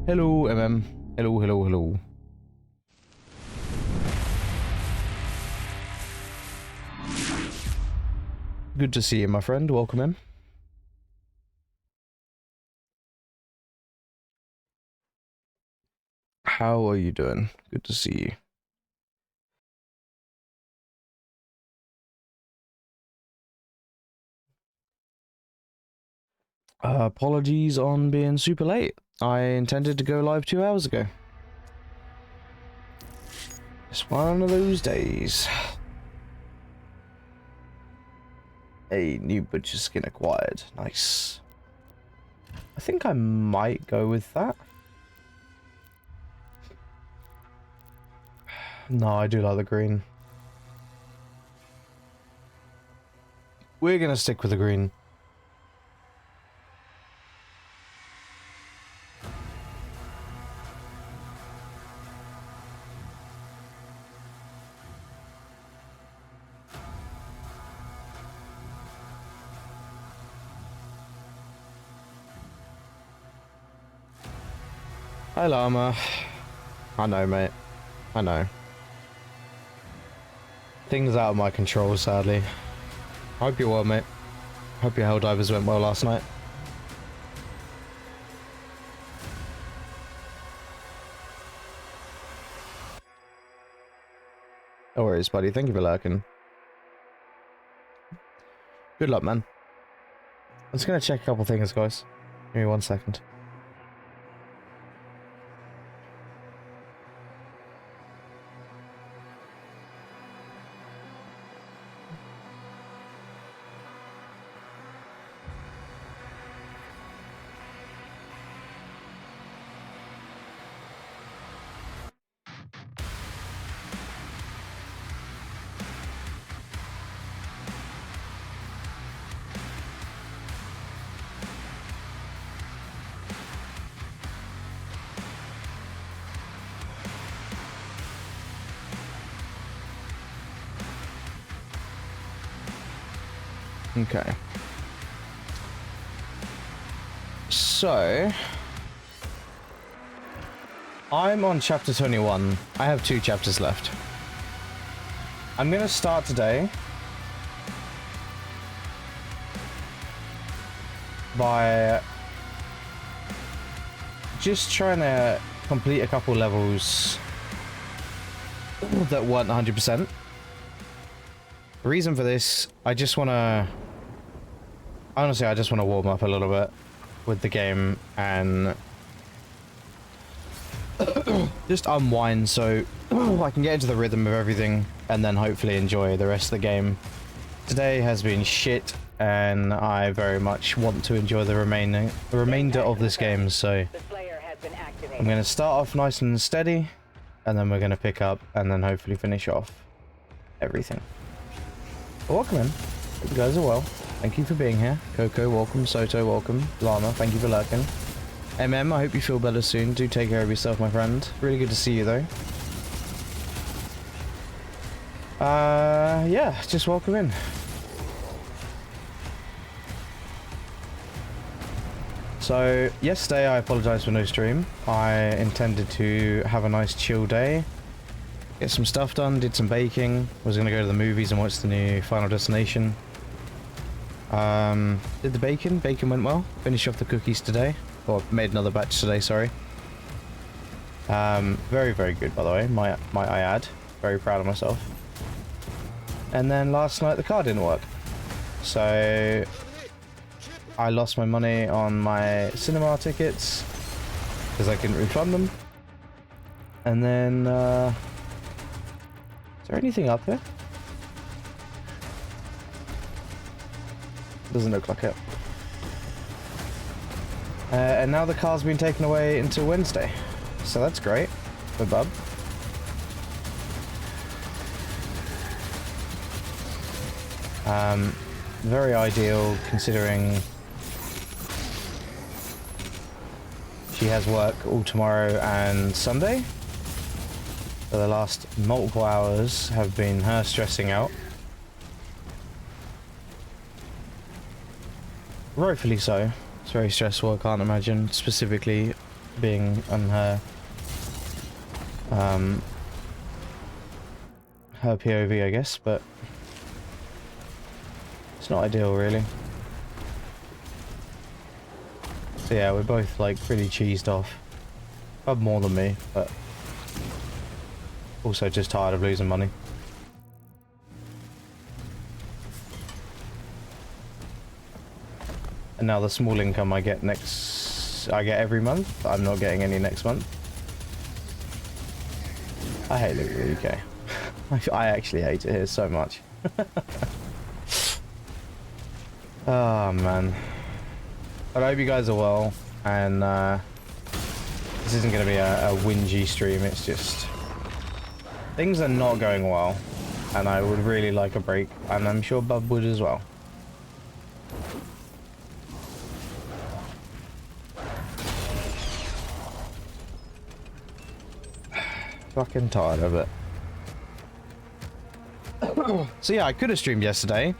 Hello, MM. Hello, hello, hello. Good to see you, my friend. Welcome in. How are you doing? Good to see you. Apologies on being super late. I intended to go live 2 hours ago. It's one of those days. A new butcher skin acquired. Nice. I think I might go with that. No, I do like the green. We're gonna stick with the green. Hi, Llama. I know, mate. I know. Things out of my control, sadly. Hope you're well, mate. Hope your Helldivers went well last night. No worries, buddy. Thank you for lurking. Good luck, man. I'm just gonna check a couple things, guys. Give me 1 second. Okay. So, I'm on chapter 21. I have 2 chapters left. I'm gonna start today by just trying to complete a couple levels that weren't 100%. The reason for this, I just want to... Honestly, I just want to warm up a little bit with the game and just unwind so I can get into the rhythm of everything and then hopefully enjoy the rest of the game. Today has been shit and I very much want to enjoy the remainder of this game, so I'm going to start off nice and steady and then we're going to pick up and then hopefully finish off everything. Welcome in. Hope you guys are well. Thank you for being here. Coco, welcome. Soto, welcome. Llama, thank you for lurking. MM, I hope you feel better soon. Do take care of yourself, my friend. Really good to see you, though. Yeah, just welcome in. So, yesterday I apologise for no stream. I intended to have a nice chill day. Get some stuff done, did some baking. Was going to go to the movies and watch the new Final Destination. Did the bacon. Bacon went well. Finished off the cookies today. Or made another batch today, sorry. Very, very good, by the way, might I add. Very proud of myself. And then last night the car didn't work. So I lost my money on my cinema tickets because I couldn't refund them. And then, is there anything up here? Doesn't look like it. And now the car's been taken away until Wednesday. So that's great for Bub. Very ideal considering she has work all tomorrow and Sunday. For the last multiple hours have been her stressing out. Rightfully so. It's very stressful, I can't imagine specifically being on her her POV, I guess, but it's not ideal really. So yeah, we're both like pretty cheesed off. Bub more than me, but also just tired of losing money. And now the small income I get every month, I'm not getting any next month. I hate living in the UK. I actually hate it here so much. Oh man. But I hope you guys are well, and this isn't going to be a whingy stream, it's just things are not going well, and I would really like a break, and I'm sure Bub would as well. Fucking tired of it. So yeah, I could have streamed yesterday.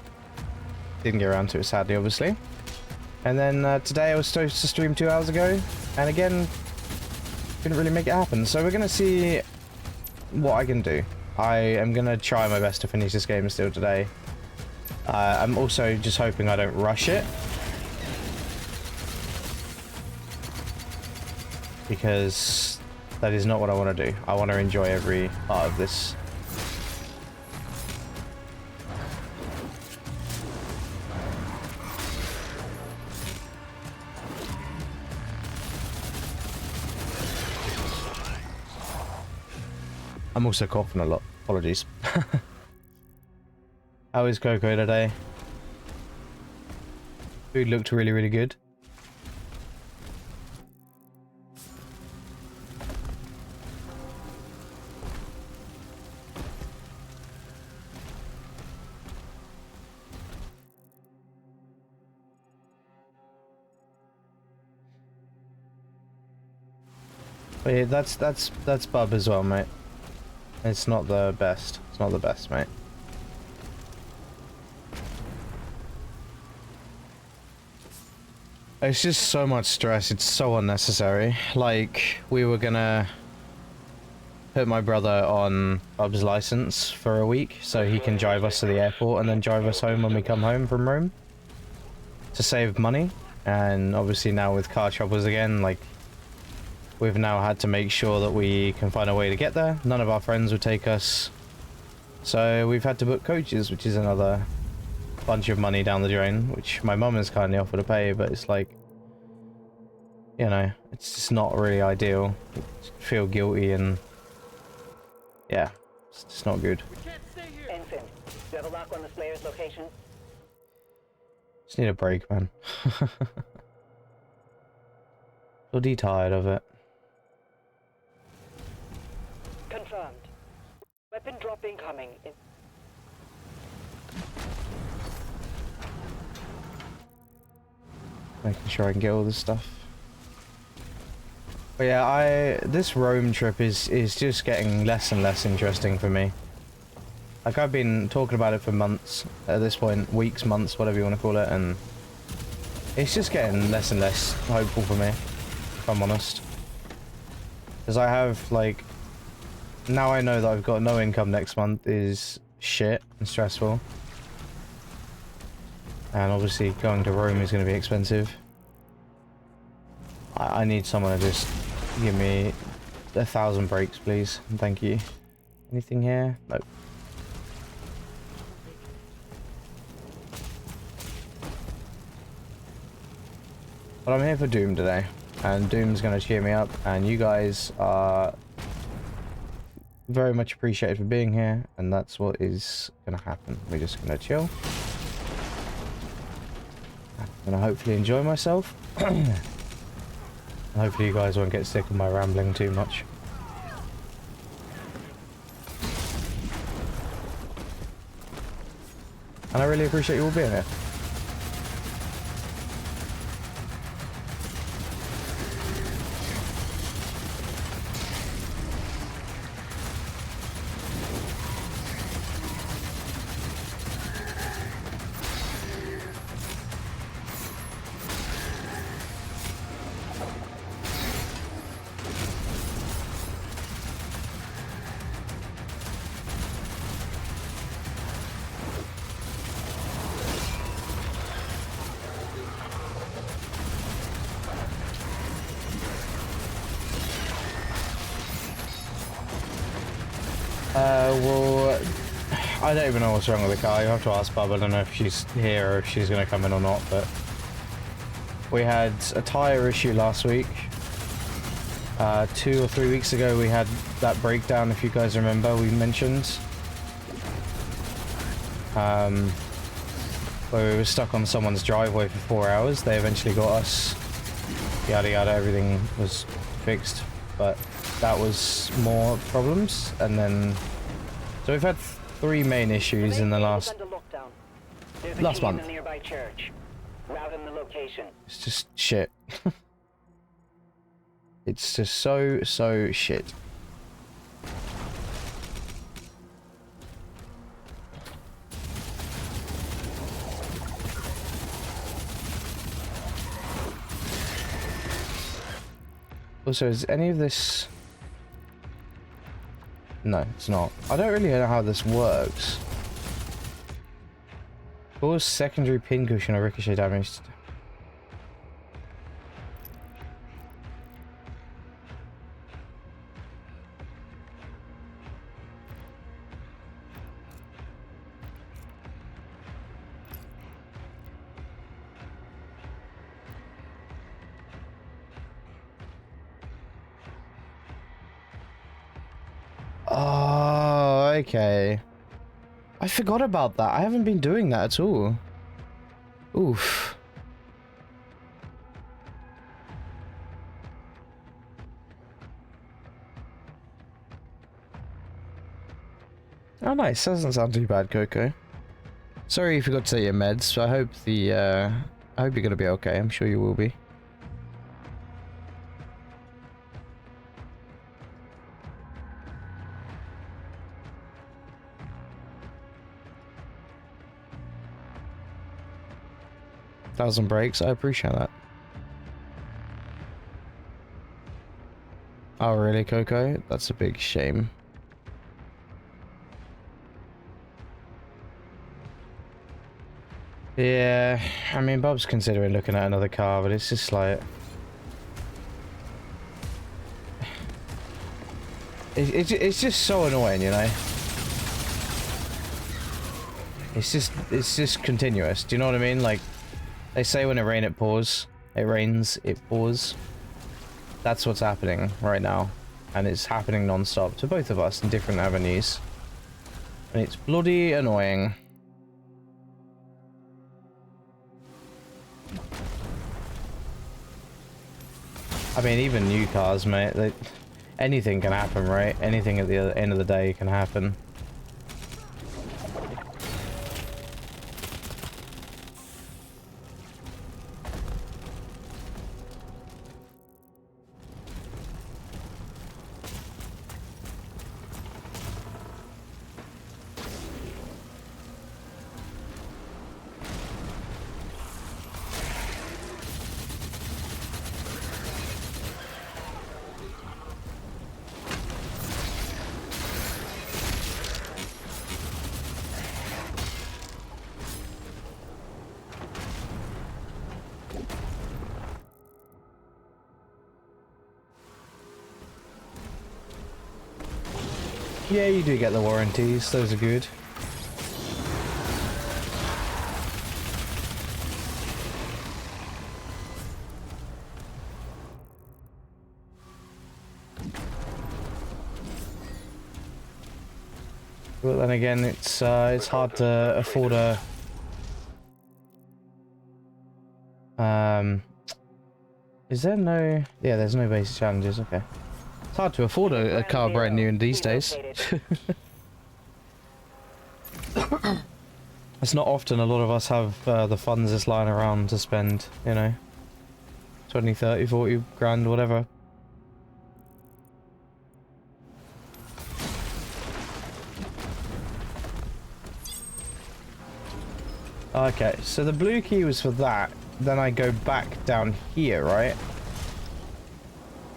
Didn't get around to it, sadly, obviously. And then today I was supposed to stream 2 hours ago, and again, couldn't really make it happen. So we're gonna see what I can do. I am gonna try my best to finish this game still today. I'm also just hoping I don't rush it, because that is not what I want to do. I want to enjoy every part of this. I'm also coughing a lot. Apologies. How is Coco today? Food looked really, really good. But yeah, that's Bub as well, mate. It's not the best. It's not the best, mate. It's just so much stress. It's so unnecessary. Like, we were gonna put my brother on Bub's license for a week so he can drive us to the airport and then drive us home when we come home from Rome to save money. And obviously now with car troubles again, like, we've now had to make sure that we can find a way to get there. None of our friends would take us, so we've had to book coaches, which is another bunch of money down the drain, which my mum has kindly offered to pay, but it's like, you know, it's just not really ideal. I feel guilty, and yeah, it's just not good. Ensign, do you have a lock on the Slayer's location? Just need a break, man. Bloody tired of it. Confirmed. Weapon drop incoming. Making sure I can get all this stuff. But yeah, this Rome trip is just getting less and less interesting for me. Like, I've been talking about it for months at this point, weeks, months, whatever you want to call it, and it's just getting less and less hopeful for me, if I'm honest. Because I have, like, now I know that I've got no income next month is shit and stressful. And obviously going to Rome is going to be expensive. I need someone to just give me 1,000 breaks, please. Thank you. Anything here? Nope. But I'm here for Doom today. And Doom's going to cheer me up. And you guys are very much appreciated for being here, and that's what is gonna happen. We're just gonna chill. I'm gonna hopefully enjoy myself. And hopefully you guys won't get sick of my rambling too much. And I really appreciate you all being here. well, I don't even know what's wrong with the car. You have to ask Bub. I don't know if she's here or if she's going to come in or not, but we had a tyre issue last week. 2 or 3 weeks ago we had that breakdown, if you guys remember, we mentioned. Where we were stuck on someone's driveway for 4 hours. They eventually got us. Yada yada, everything was fixed. But that was more problems. And then... So we've had 3 main issues in the last month. Nearby church. Route in the location. It's just shit. It's just so shit. Also, is any of this... No, it's not. I don't really know how this works. Cause secondary pincushion or ricochet damage. Oh, okay. I forgot about that. I haven't been doing that at all. Oof. Oh, nice. Doesn't sound too bad, Coco. Sorry you forgot to take your meds. I hope I hope you're gonna be okay. I'm sure you will be. Thousand breaks, I appreciate that. Oh really, Coco? That's a big shame. Yeah, I mean Bob's considering looking at another car, but it's just like... It's just so annoying, you know? It's just continuous, do you know what I mean? Like, they say when it rains, it pours. It rains, it pours. That's what's happening right now. And it's happening non-stop to both of us in different avenues. And it's bloody annoying. I mean, even new cars, mate. Anything can happen, right? Anything at the end of the day can happen. Yeah, you do get the warranties. Those are good. But then again, it's hard to afford a is there no... Yeah, there's no basic challenges. Okay. It's hard to afford a car brand new in these days. It's not often a lot of us have the funds just lying around to spend, you know, 20, 30, 40 grand, whatever. Okay, so the blue key was for that. Then I go back down here, right?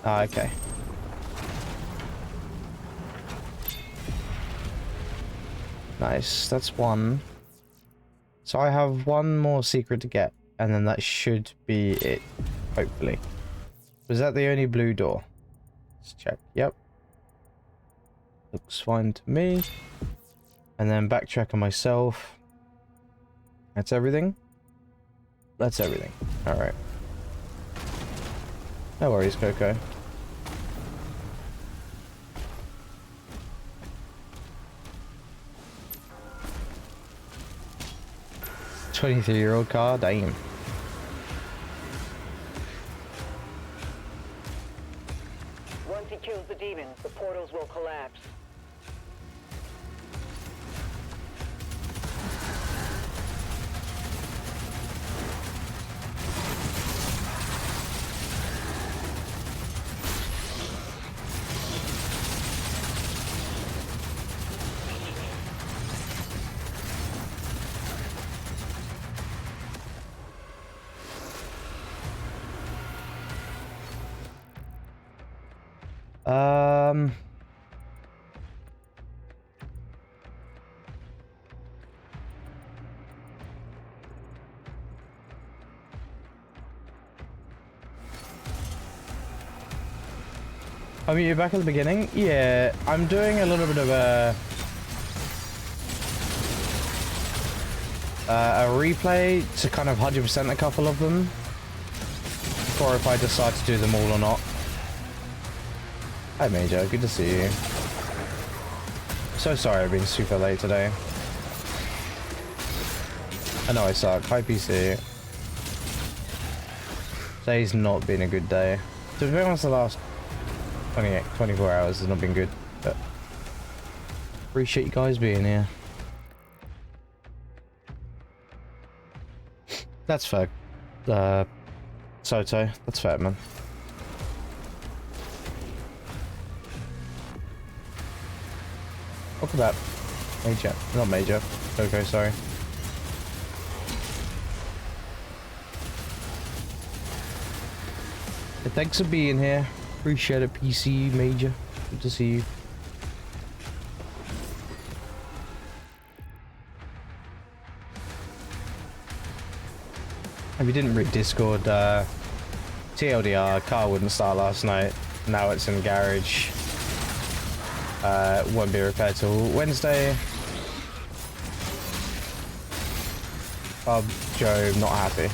Ah, okay. Nice, that's one. So I have one more secret to get, and then that should be it, hopefully. Was that the only blue door? Let's check. Yep. Looks fine to me. And then backtrack on myself. That's everything? That's everything. Alright. No worries, Coco. "23-year-old car, damn." Once he kills the demons, the portals will collapse. I mean, you're back at the beginning? Yeah, I'm doing a little bit of a replay to kind of 100% a couple of them before if I decide to do them all or not. Hi Major, good to see you. So sorry I've been super late today. I know I suck. Hi PC. Today's not been a good day. To be honest, the last 24 hours has not been good, but appreciate you guys being here. That's fair. Soto, that's fair, man. Look at that. Major. Not Major. Coco, sorry. Thanks for being here. Appreciate it, PC Major. Good to see you. If you didn't read Discord, TLDR, car wouldn't start last night. Now it's in the garage. Won't be repaired till Wednesday. Joe, not happy.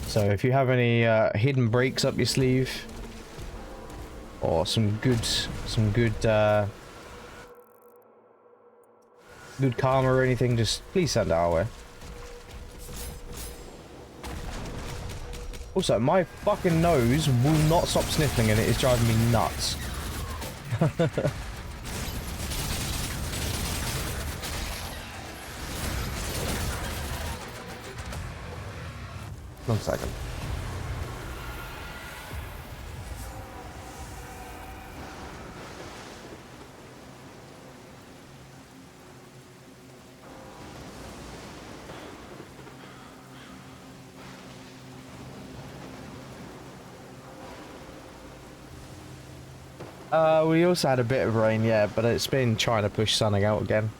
So if you have any hidden breaks up your sleeve, or some good karma or anything, just please send it our way. Also, my fucking nose will not stop sniffling and it is driving me nuts. One second. We also had a bit of rain, yeah, but it's been trying to push sunning out again.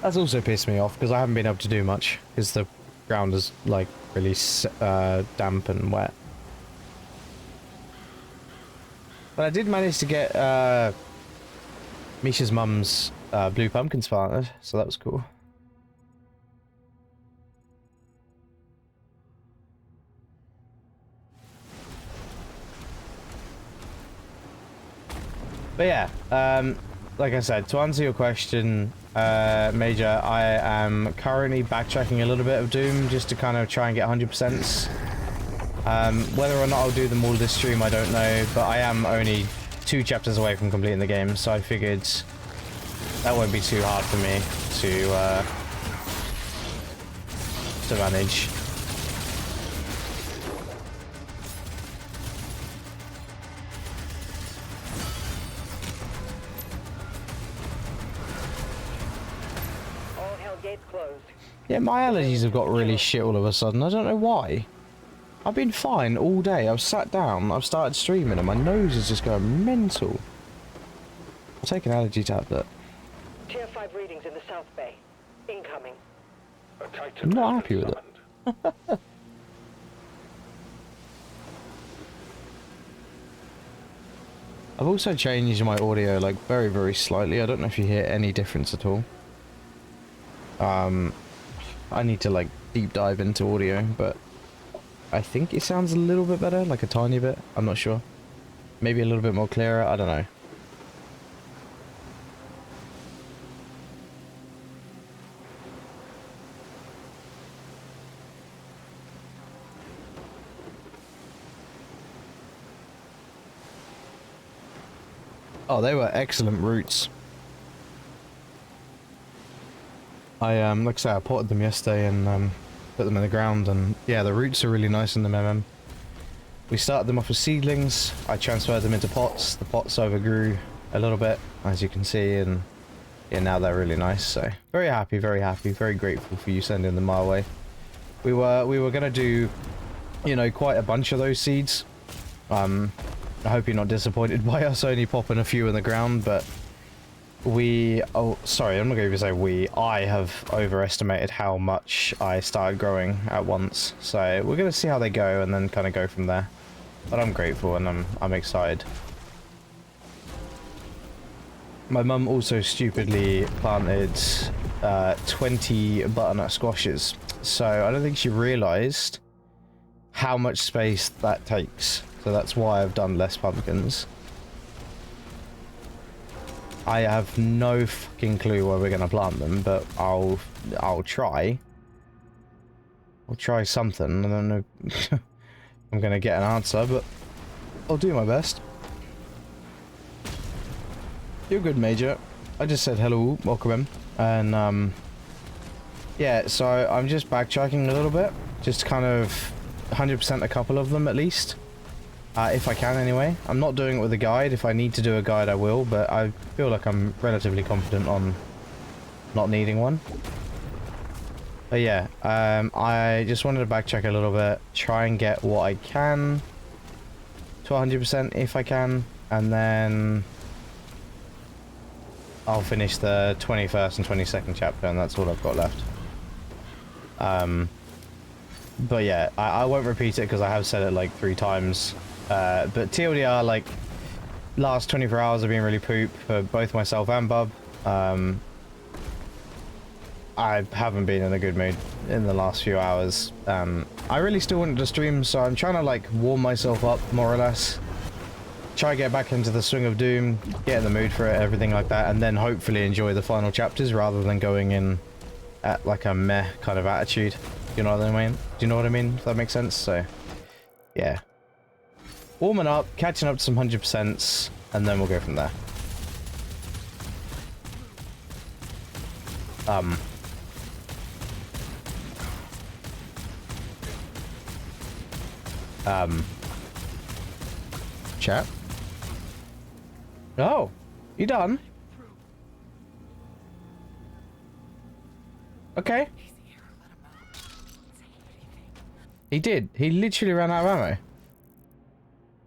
That's also pissed me off because I haven't been able to do much because the ground is like really damp and wet. But I did manage to get Misha's mum's blue pumpkins planted, so that was cool. But yeah, like I said, to answer your question, Major, I am currently backtracking a little bit of Doom just to kind of try and get 100%. Whether or not I'll do them all this stream, I don't know, but I am only 2 chapters away from completing the game, so I figured that won't be too hard for me to manage. Yeah, my allergies have got really shit all of a sudden. I don't know why. I've been fine all day. I've sat down, I've started streaming, and my nose is just going mental. I'll take an allergy tablet. Tier 5 readings in the South Bay. Incoming. I'm not happy with it. I've also changed my audio like very, very slightly. I don't know if you hear any difference at all. I need to like deep dive into audio, but I think it sounds a little bit better, like a tiny bit. I'm not sure. Maybe a little bit more clearer. I don't know. Oh, they were excellent routes. Like I said, I potted them yesterday and put them in the ground, and yeah, the roots are really nice in the MM. We started them off as seedlings. I transferred them into pots. The pots overgrew a little bit, as you can see, and yeah, now they're really nice. So very happy, very grateful for you sending them my way. We were gonna do, you know, quite a bunch of those seeds. I hope you're not disappointed by us only popping a few in the ground, but oh, sorry, I'm not going to say I have overestimated how much I started growing at once. So we're going to see how they go and then kind of go from there. But I'm grateful and I'm excited. My mum also stupidly planted 20 butternut squashes. So I don't think she realised how much space that takes. So that's why I've done less pumpkins. I have no fucking clue where we're gonna plant them, but I'll try. I'll try something. I don't know if I'm gonna get an answer, but I'll do my best. You're good, Major. I just said hello, welcome in. And yeah, so I'm just backtracking a little bit. Just kind of 100% a couple of them at least. If I can anyway. I'm not doing it with a guide. If I need to do a guide I will, but I feel like I'm relatively confident on not needing one. But yeah, I just wanted to backtrack a little bit, try and get what I can to 100% if I can, and then I'll finish the 21st and 22nd chapter, and that's all I've got left. But yeah, I won't repeat it because I have said it like 3 times. But TLDR, like, last 24 hours have been really poop for both myself and Bub. I haven't been in a good mood in the last few hours. I really still wanted to stream, so I'm trying to, like, warm myself up, more or less. Try to get back into the swing of doom, get in the mood for it, everything like that, and then hopefully enjoy the final chapters rather than going in at, like, a meh kind of attitude. You know what I mean? Do you know what I mean? If that makes sense? So, yeah. Warming up, catching up to some 100%s, and then we'll go from there. Chat? Oh, you done? Okay. He did. He literally ran out of ammo.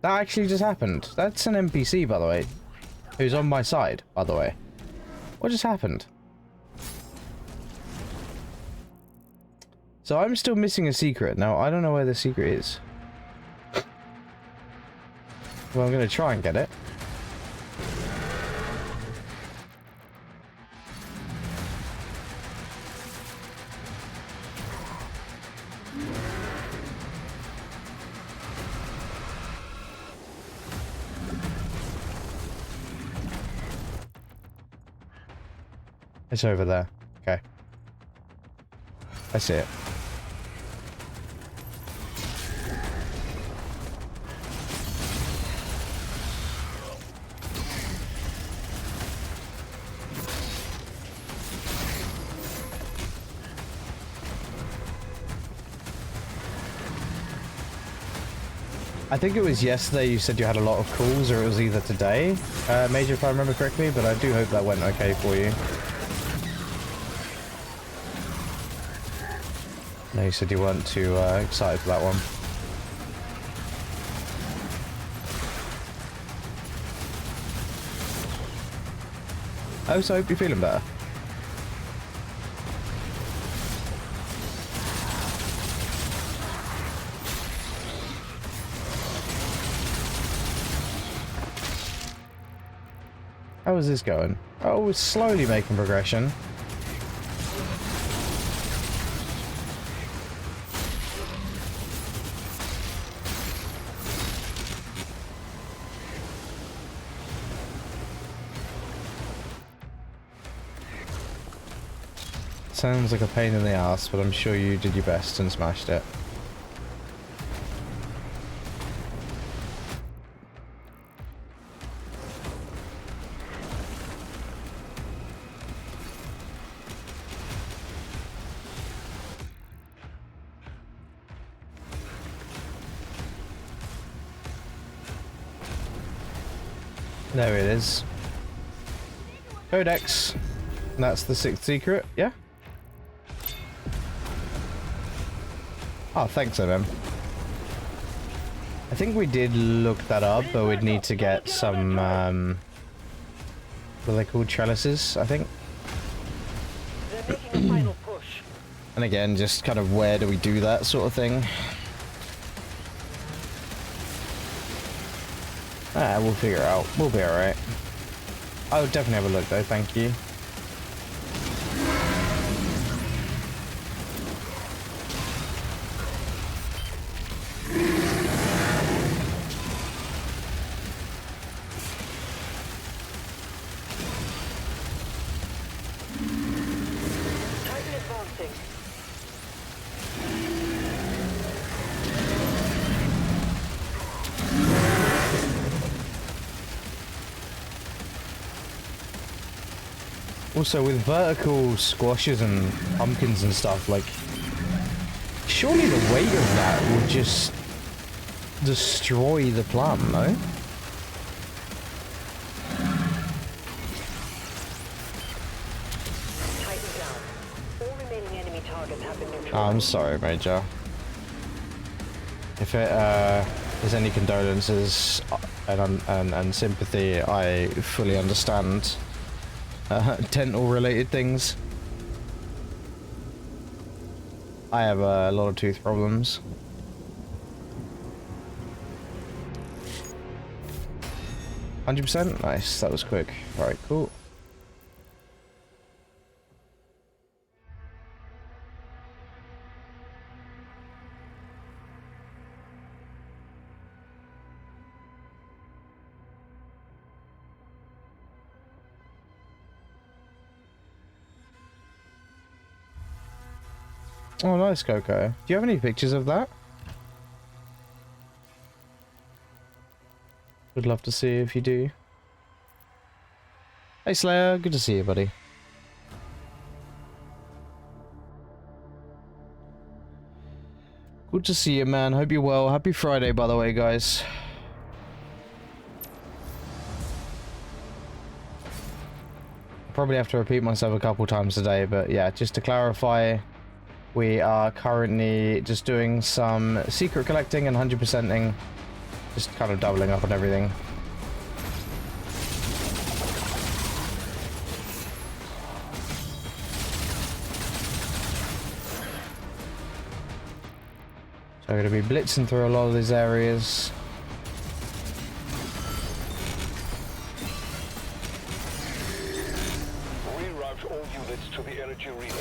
That actually just happened. That's an NPC, by the way. Who's on my side, by the way. What just happened? So I'm still missing a secret. Now, I don't know where the secret is. Well, I'm going to try and get it. It's over there. Okay. I see it. I think it was yesterday you said you had a lot of calls, or it was either today, Major, if I remember correctly, but I do hope that went okay for you. No, you said you weren't too excited for that one. I also hope you're feeling better. How is this going? Oh, we're slowly making progression. Sounds like a pain in the ass, but I'm sure you did your best and smashed it. There it is. Codex. That's the 6th secret, yeah? Oh, thanks, MM. I think we did look that up, but we'd need to get some, what are they called? Trellises, I think? They're making a final push. And again, just kind of where do we do that sort of thing? Ah, we'll figure it out. We'll be alright. I'll definitely have a look though, thank you. Titan advancing. Also, with vertical squashes and pumpkins and stuff, like, surely the weight of that would just destroy the plant, no? Titan down. All remaining enemy targets have been neutralized. I'm sorry, Major. If it is any condolences and sympathy, I fully understand. Dental related things. I have a lot of tooth problems. %? Nice, that was quick. Alright, cool. Oh, nice, Coco. Do you have any pictures of that? Would love to see if you do. Hey, Slayer. Good to see you, buddy. Good to see you, man. Hope you're well. Happy Friday, by the way, guys. Probably have to repeat myself a couple times today, but yeah, just to clarify, we are currently just doing some secret collecting and 100%ing, just kind of doubling up on everything. So we're going to be blitzing through a lot of these areas. Reroute all units to the energy relay.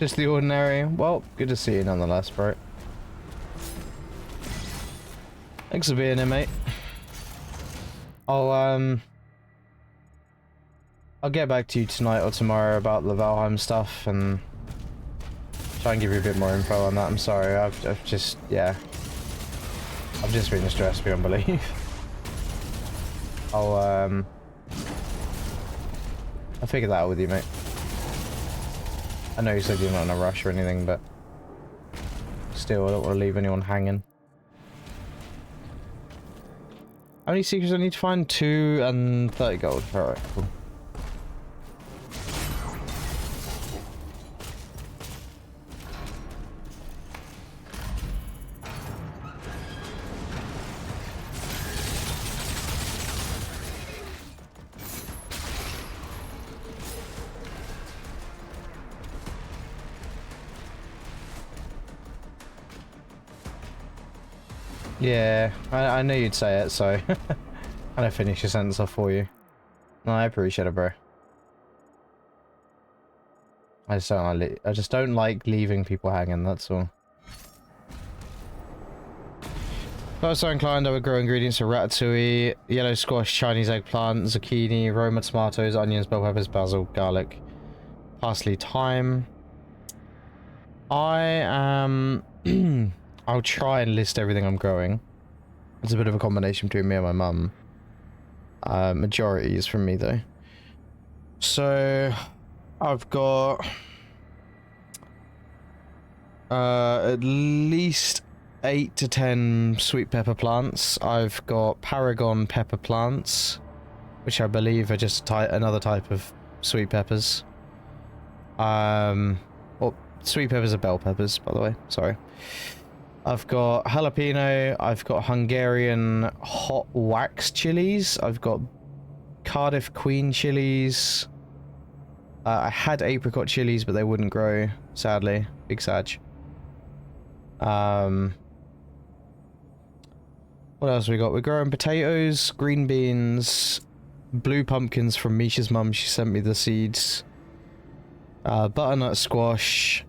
Just the ordinary. Well, good to see you nonetheless, bro. Thanks for being here, mate. I'll get back to you tonight or tomorrow about the Valheim stuff and Try and give you a bit more info on that. I'm sorry. I've just, yeah. I've just been stressed beyond belief. I'll figure that out with you, mate. I know you said you're not in a rush or anything, but still, I don't want to leave anyone hanging. How many secrets do I need to find? 2 and 30 gold. Alright, cool. Yeah, I knew you'd say it, so I'm gonna finish your sentence off for you. No, I appreciate it, bro. I just don't like leaving people hanging, that's all. If I was so inclined, I would grow ingredients for ratatouille, yellow squash, Chinese eggplant, zucchini, Roma tomatoes, onions, bell peppers, basil, garlic, parsley, thyme. I am... I'll try and list everything I'm growing. It's a bit of a combination between me and my mum. Majority is from me, though. So, I've got... at least 8 to 10 sweet pepper plants. I've got Paragon pepper plants, which I believe are just another type of sweet peppers. Well, sweet peppers are bell peppers, by the way. Sorry. I've got jalapeno, I've got Hungarian hot wax chilies, I've got Cardiff Queen chilies. I had apricot chilies, but they wouldn't grow, sadly. Big sag. What else we got? We're growing potatoes, green beans, blue pumpkins from Misha's mum. She sent me the seeds. Butternut squash.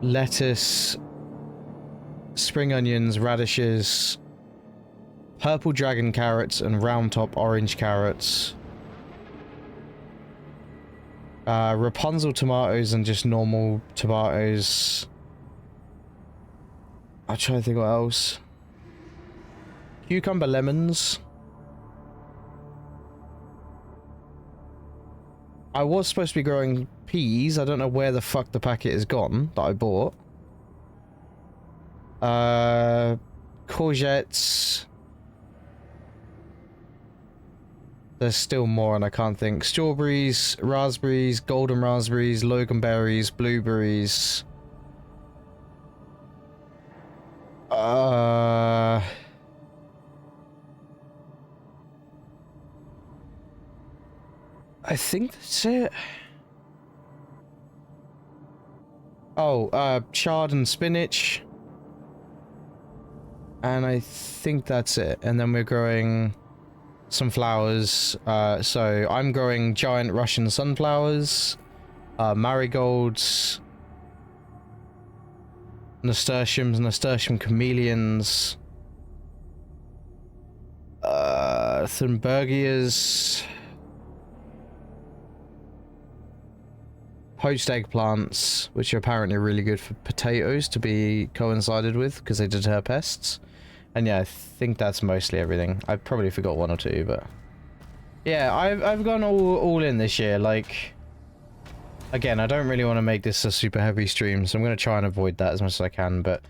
Lettuce, spring onions, radishes, purple dragon carrots, and round top orange carrots. Rapunzel tomatoes and just normal tomatoes. I'll try to think what else. Cucumber lemons. I was supposed to be growing peas. I don't know where the fuck the packet is gone that I bought. Courgettes. There's still more and I can't think. Strawberries, raspberries, golden raspberries, loganberries, blueberries. I think that's it. Oh, chard and spinach. And I think that's it. And then we're growing some flowers. So I'm growing giant Russian sunflowers, marigolds, nasturtiums, nasturtium chameleons, thunbergias, poached eggplants, which are apparently really good for potatoes to be coincided with because they deter pests. And yeah, I think that's mostly everything. I probably forgot 1 or 2, but yeah, I've gone all in this year. Like, again, I don't really want to make this a super heavy stream, so I'm going to try and avoid that as much as I can. But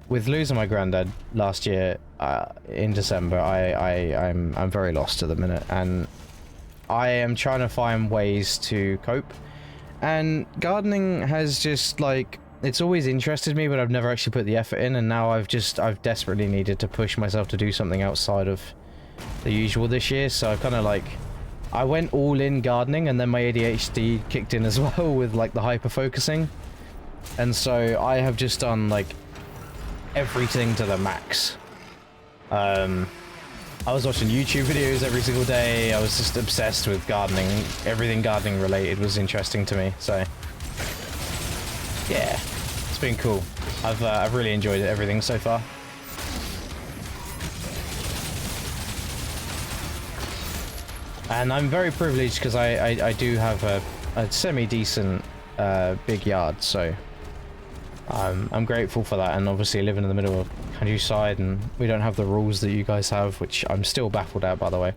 with losing my granddad last year in December, I'm very lost at the minute, and I am trying to find ways to cope. And gardening has just, like, it's always interested me, but I've never actually put the effort in, and now I've desperately needed to push myself to do something outside of the usual this year. So I've kind of, like, I went all in gardening, and then my ADHD kicked in as well with, like, the hyper focusing. And so I have just done, like, everything to the max. I was watching YouTube videos every single day. I was just obsessed with gardening. Everything gardening related was interesting to me. So yeah, it's been cool. I've really enjoyed everything so far. And I'm very privileged because I do have a semi-decent big yard, so I'm grateful for that. And obviously living in the middle of countryside, and we don't have the rules that you guys have, which I'm still baffled at, by the way.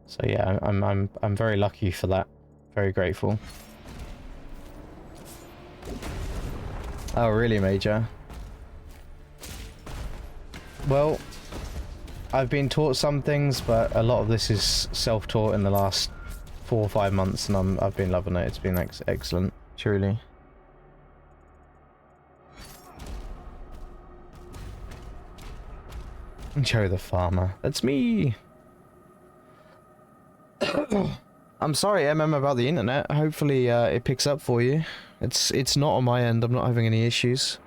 So yeah, I'm very lucky for that. Very grateful. Oh really, Major? Well, I've been taught some things, but a lot of this is self-taught in the last 4 or 5 months, and I've been loving it. It's been excellent, truly. Joe the farmer. That's me. I'm sorry, MM, about the internet. Hopefully, it picks up for you. It's not on my end. I'm not having any issues.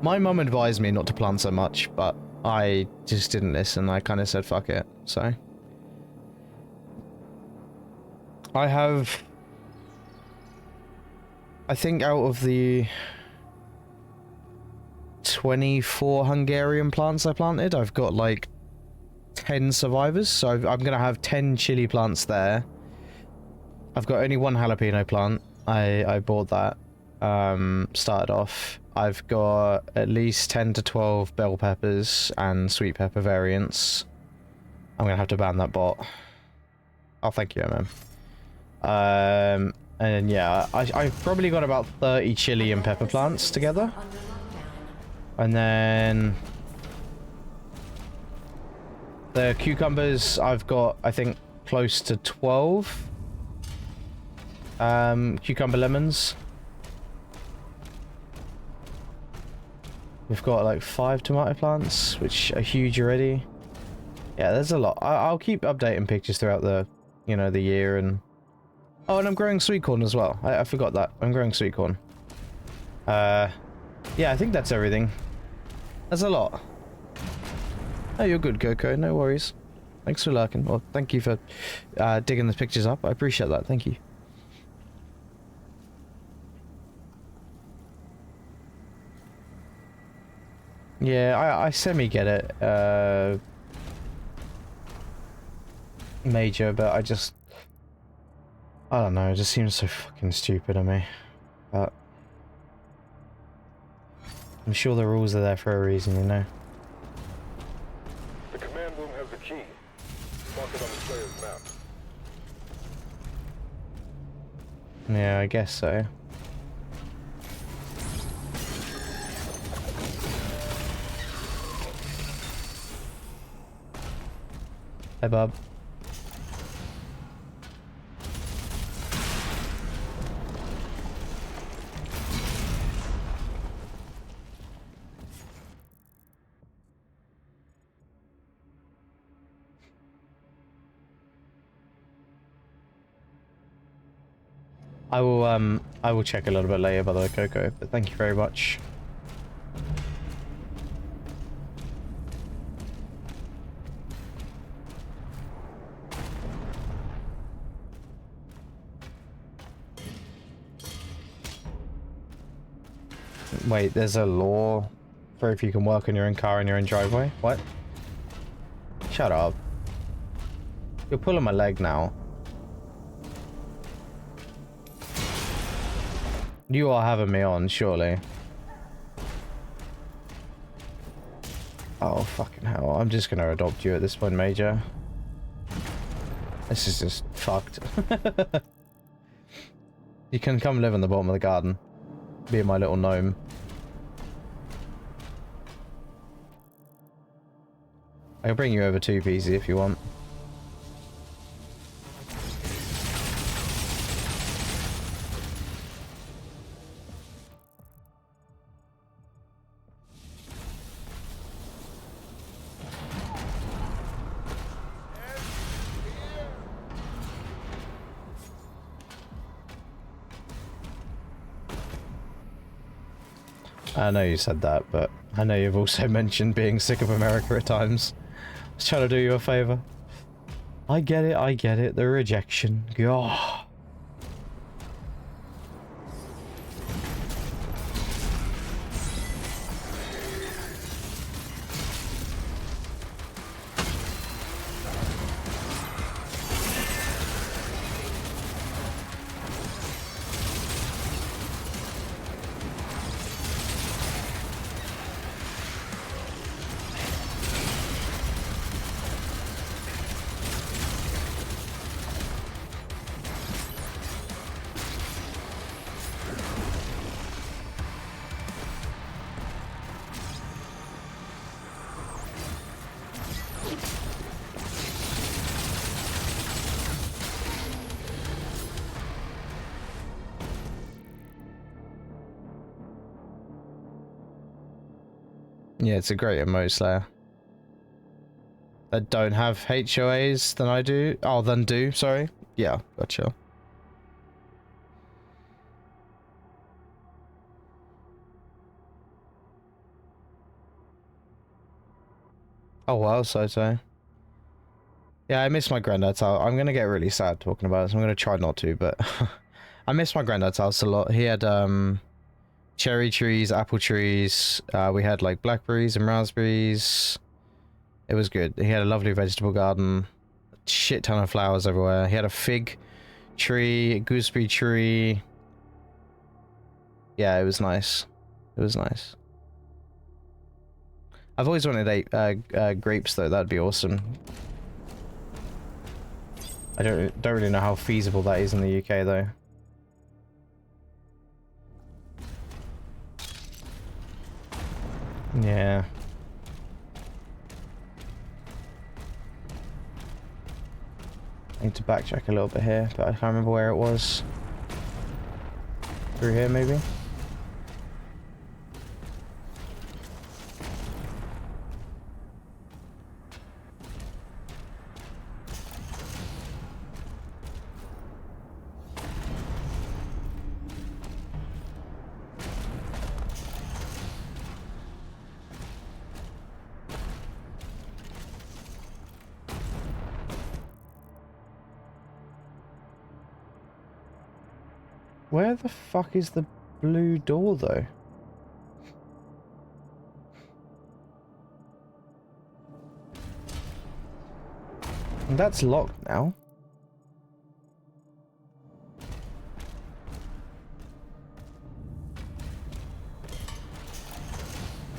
My mum advised me not to plant so much, but I just didn't listen. I kind of said fuck it, so. I have... I think out of the 24 Hungarian plants I planted, I've got like 10 survivors, so I'm going to have 10 chili plants there. I've got only 1 jalapeno plant. I bought that, started off. I've got at least 10 to 12 bell peppers and sweet pepper variants. I'm gonna have to ban that bot. Oh, thank you, man. And yeah, I've probably got about 30 chili and pepper plants together. And then the cucumbers, I've got, I think, close to 12 cucumber lemons. We've got like 5 tomato plants, which are huge already. Yeah, there's a lot. I'll keep updating pictures throughout the, you know, the year. And oh, and I'm growing sweet corn as well. I forgot that. I'm growing sweet corn. Yeah, I think that's everything. That's a lot. Oh, you're good, Coco. No worries. Thanks for lurking. Well, thank you for digging the pictures up. I appreciate that. Thank you. Yeah, I semi-get it, Major, but I don't know, it just seems so fucking stupid to me. But I'm sure the rules are there for a reason, you know? The command room has the key. Mark it on the player's map. Yeah, I guess so. Hey, Bob. I will check a little bit later, by the way, Coco, but thank you very much. Wait, there's a law for if you can work on your own car in your own driveway? What? Shut up. You're pulling my leg now. You are having me on, surely. Oh, fucking hell. I'm just gonna adopt you at this point, Major. This is just fucked. You can come live in the bottom of the garden. Be my little gnome. I can bring you over too, Peasy, if you want. I know you said that, but I know you've also mentioned being sick of America at times. I was trying to do you a favor. I get it, the rejection. God. Yeah, it's a great emote slayer. That don't have HOAs than I do. Oh, than do, sorry. Yeah, gotcha. Oh well, so. Yeah, I miss my granddad's house. I'm gonna get really sad talking about it, so I'm gonna try not to, but I miss my granddad's house a lot. He had cherry trees, apple trees, we had like blackberries and raspberries. It was good. He had a lovely vegetable garden, a shit ton of flowers everywhere. He had a fig tree, a gooseberry tree. Yeah, it was nice. It was nice. I've always wanted grapes though. That'd be awesome. I don't really know how feasible that is in the UK though. Yeah. I need to backtrack a little bit here, but I can't remember where it was. Through here, maybe? Where the fuck is the blue door, though? That's locked now.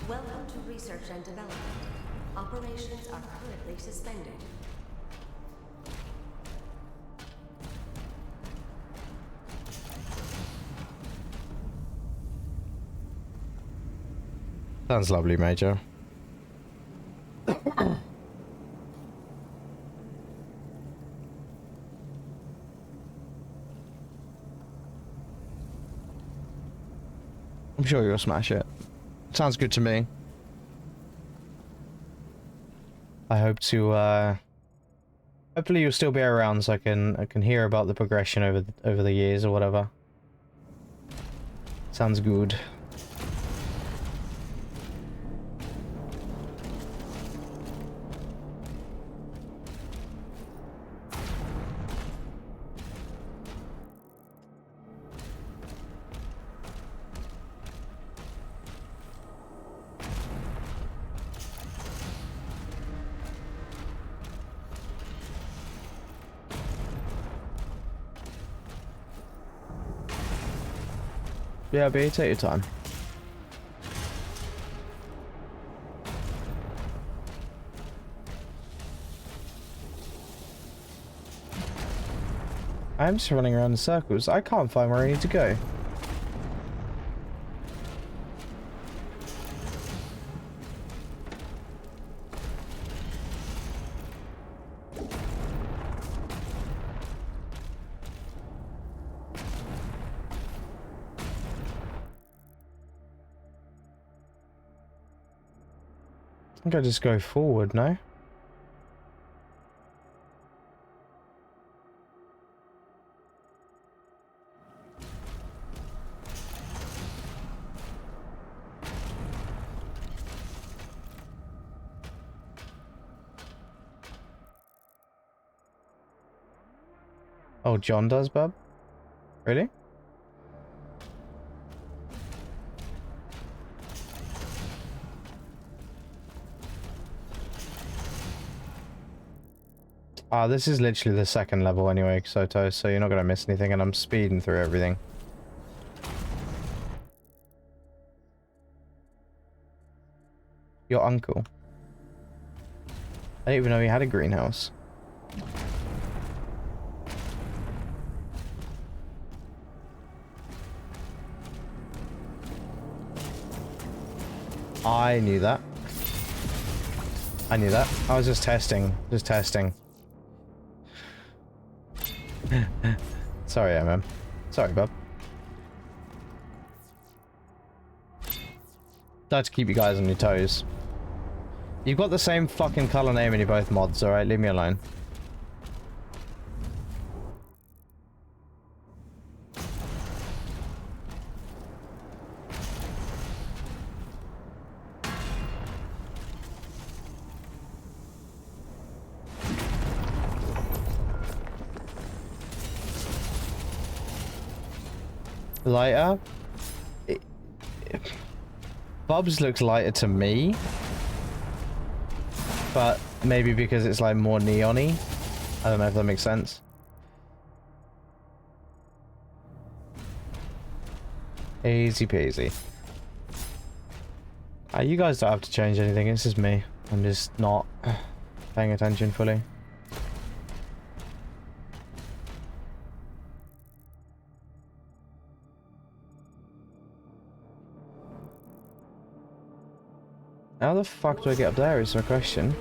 Welcome to research and development. Operations are currently suspended. Sounds lovely, Major. I'm sure you'll smash it. Sounds good to me. I hope to hopefully you'll still be around so I can hear about the progression over the years or whatever. Sounds good. Yeah, B, take your time. I'm just running around in circles. I can't find where I need to go. I think I just go forward, no? Oh, John does, bub? Really? Ah, this is literally the second level anyway, Soto, so you're not gonna miss anything, and I'm speeding through everything. Your uncle? I didn't even know he had a greenhouse. I knew that. I knew that. I was just testing. Just testing. Sorry, MM. Sorry, bub. Try to keep you guys on your toes. You've got the same fucking color name in your both mods, alright? Leave me alone. Lighter? Bubs looks lighter to me. But maybe because it's like more neon-y. I don't know if that makes sense. Easy peasy. You guys don't have to change anything, it's just me. I'm just not paying attention fully. How the fuck do I get up there is my question.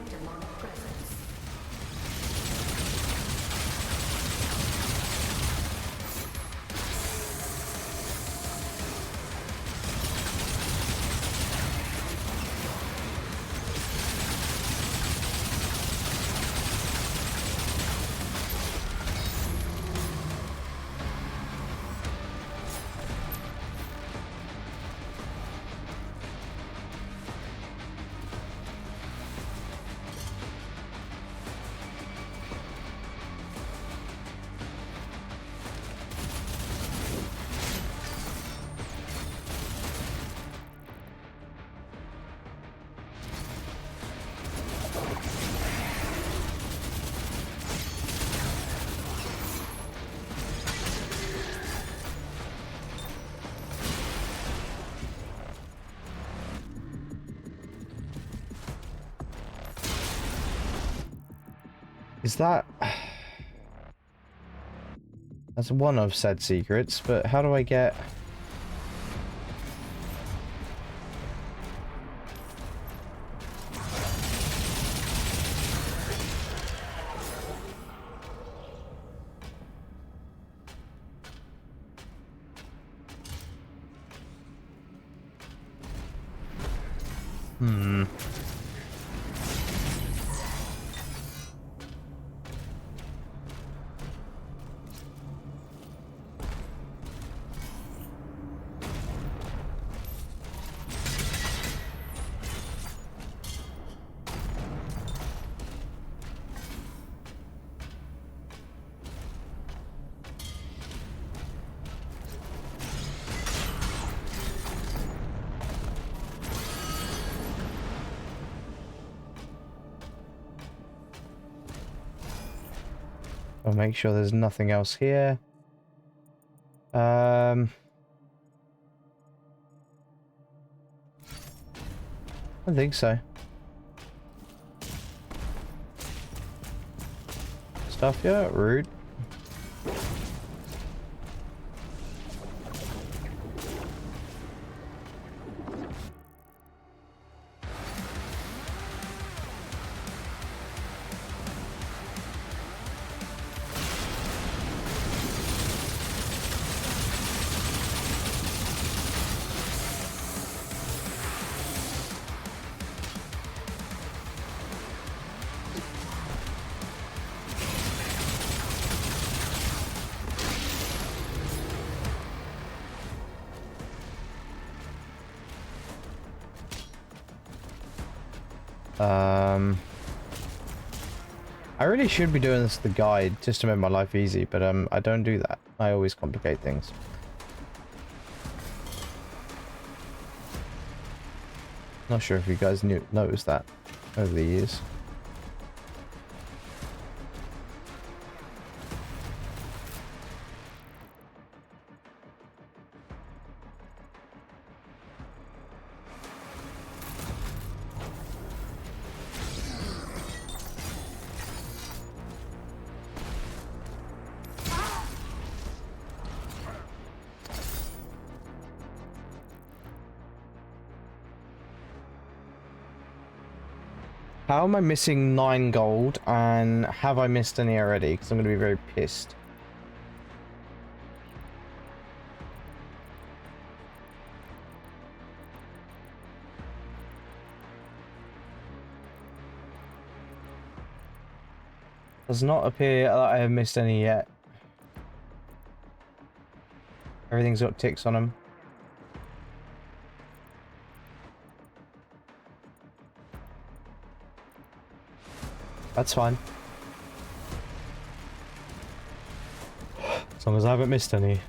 Is that... That's one of said secrets, but how do I get... I'll make sure there's nothing else here. I don't think so. Stuff here? Rude. I really should be doing this as the guide just to make my life easy, but I don't do that. I always complicate things. Not sure if you guys noticed that over the years. How am I missing 9 gold, and have I missed any already? Because I'm going to be very pissed. Does not appear that I have missed any yet. Everything's got ticks on them. That's fine. As long as I haven't missed any.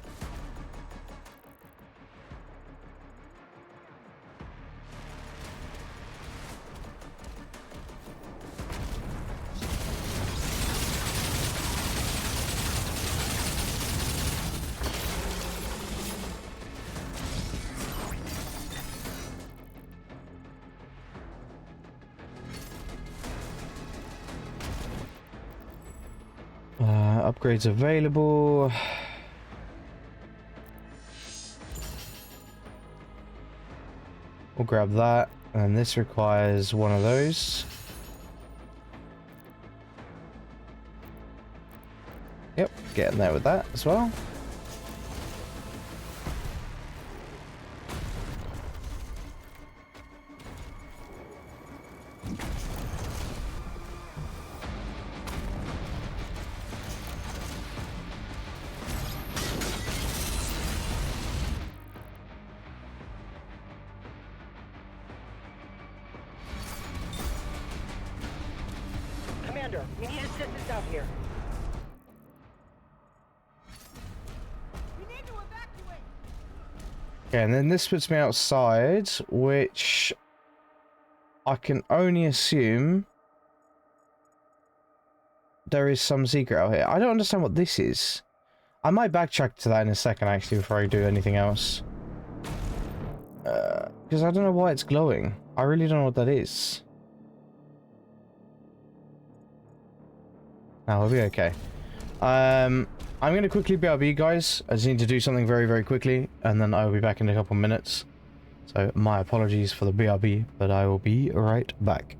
Upgrades available. We'll grab that, and this requires one of those. Yep, getting there with that as well. Commander, we need assistance out here. Okay, and then this puts me outside, which I can only assume there is some secret out here. I don't understand what this is. I might backtrack to that in a second, actually, before I do anything else. Because I don't know why it's glowing. I really don't know what that is. Now we'll be okay. I'm going to quickly BRB, guys. I just need to do something very, very quickly, and then I'll be back in a couple minutes. So my apologies for the BRB, but I will be right back.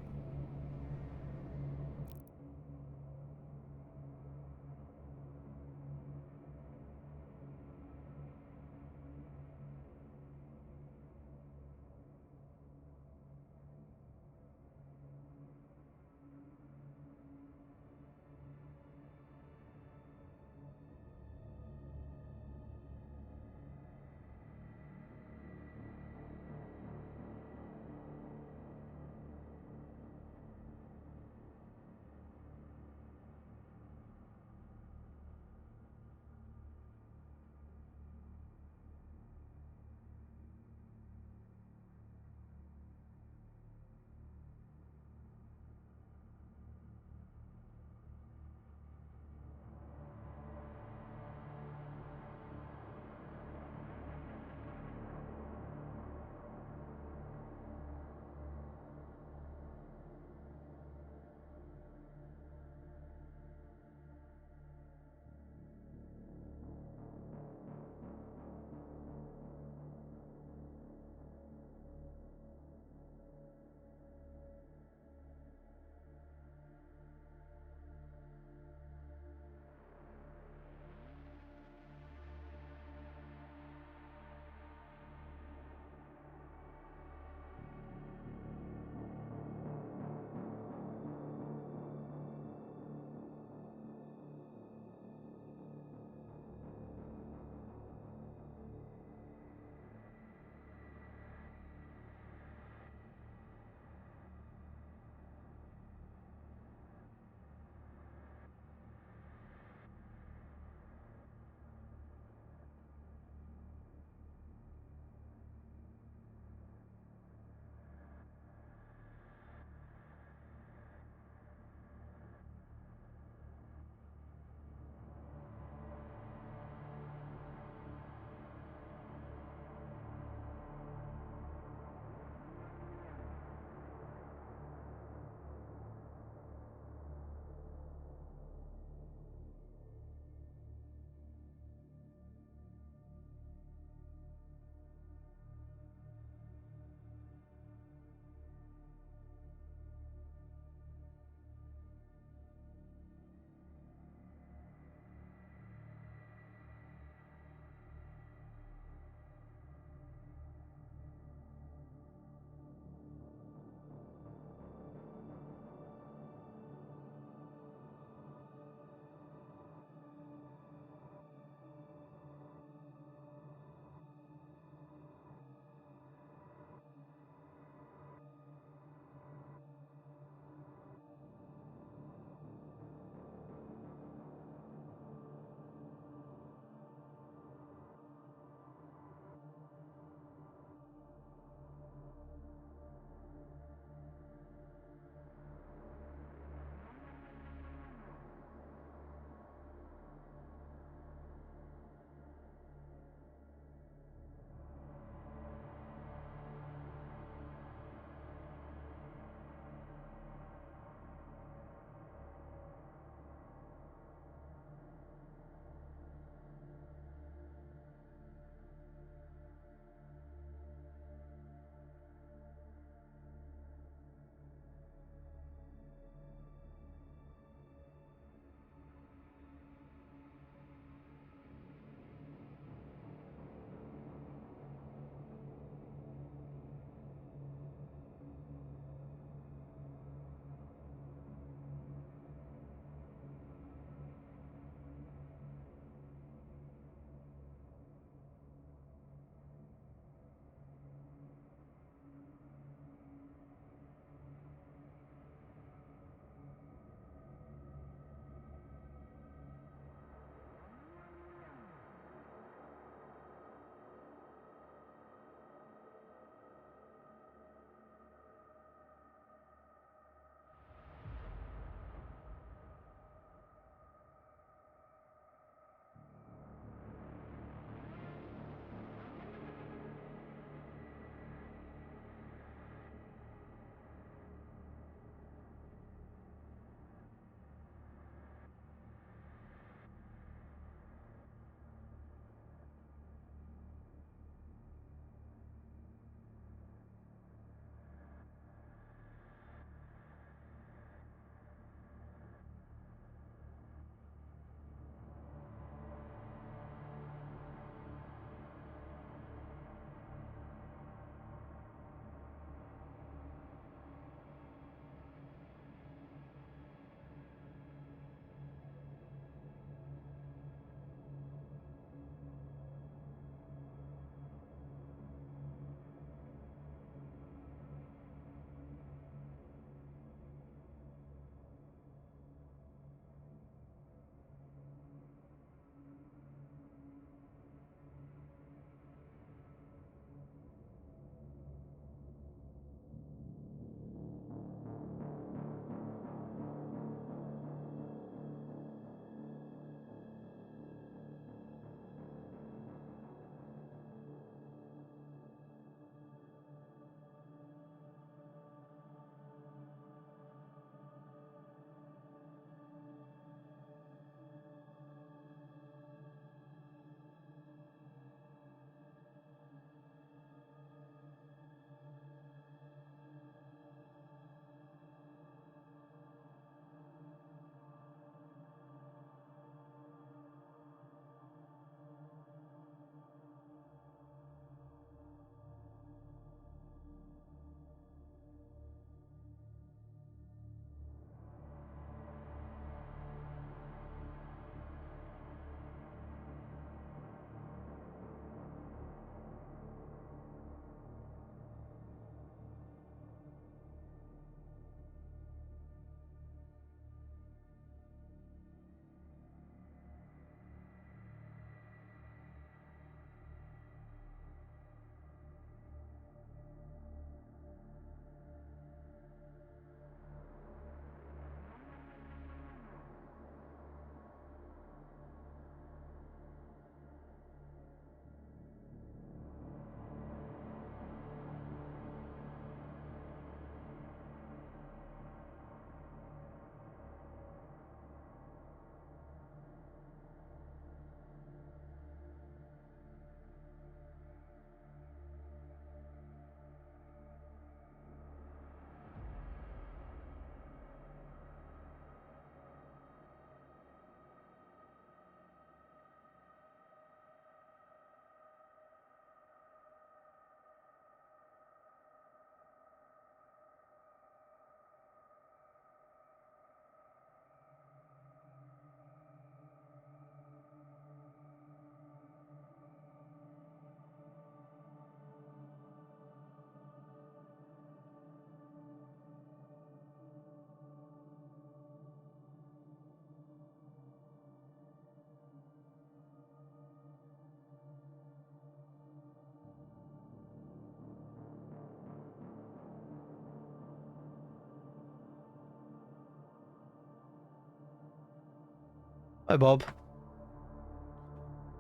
Hi, Bob.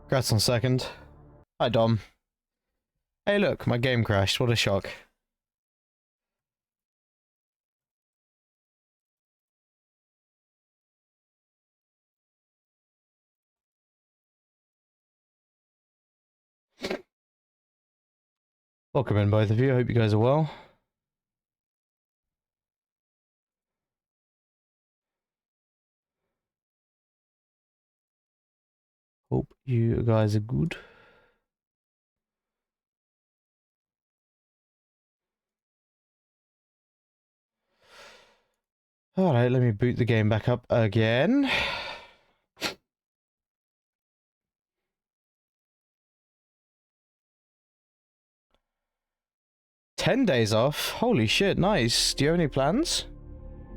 Congrats on second. Hi, Dom. Hey, look, my game crashed. What a shock. Welcome in, both of you. I hope you guys are well. Hope you guys are good. Alright, let me boot the game back up again. "10 days off? Holy shit, nice. Do you have any plans?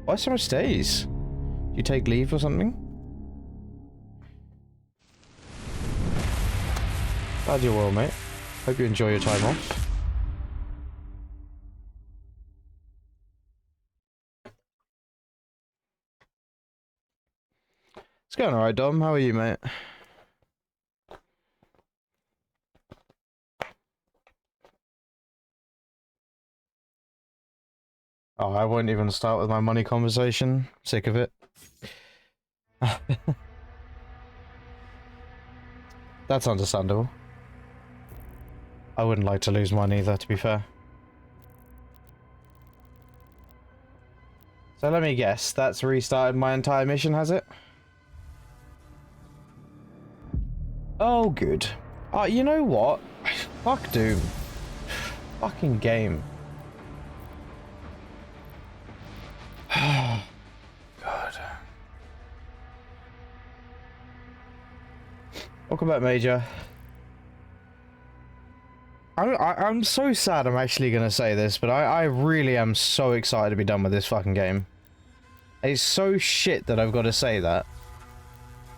Why so much days? Do you take leave or something?" Glad you're well, mate. Hope you enjoy your time off. It's going alright, Dom. How are you, mate? Oh, I won't even start with my money conversation. Sick of it. That's understandable. I wouldn't like to lose mine either, to be fair. So let me guess, that's restarted my entire mission, has it? Oh, good. You know what? Fuck Doom. Fucking game. God. Welcome back, Major. I'm so sad I'm actually gonna say this, but I really am so excited to be done with this fucking game. It's so shit that I've got to say that.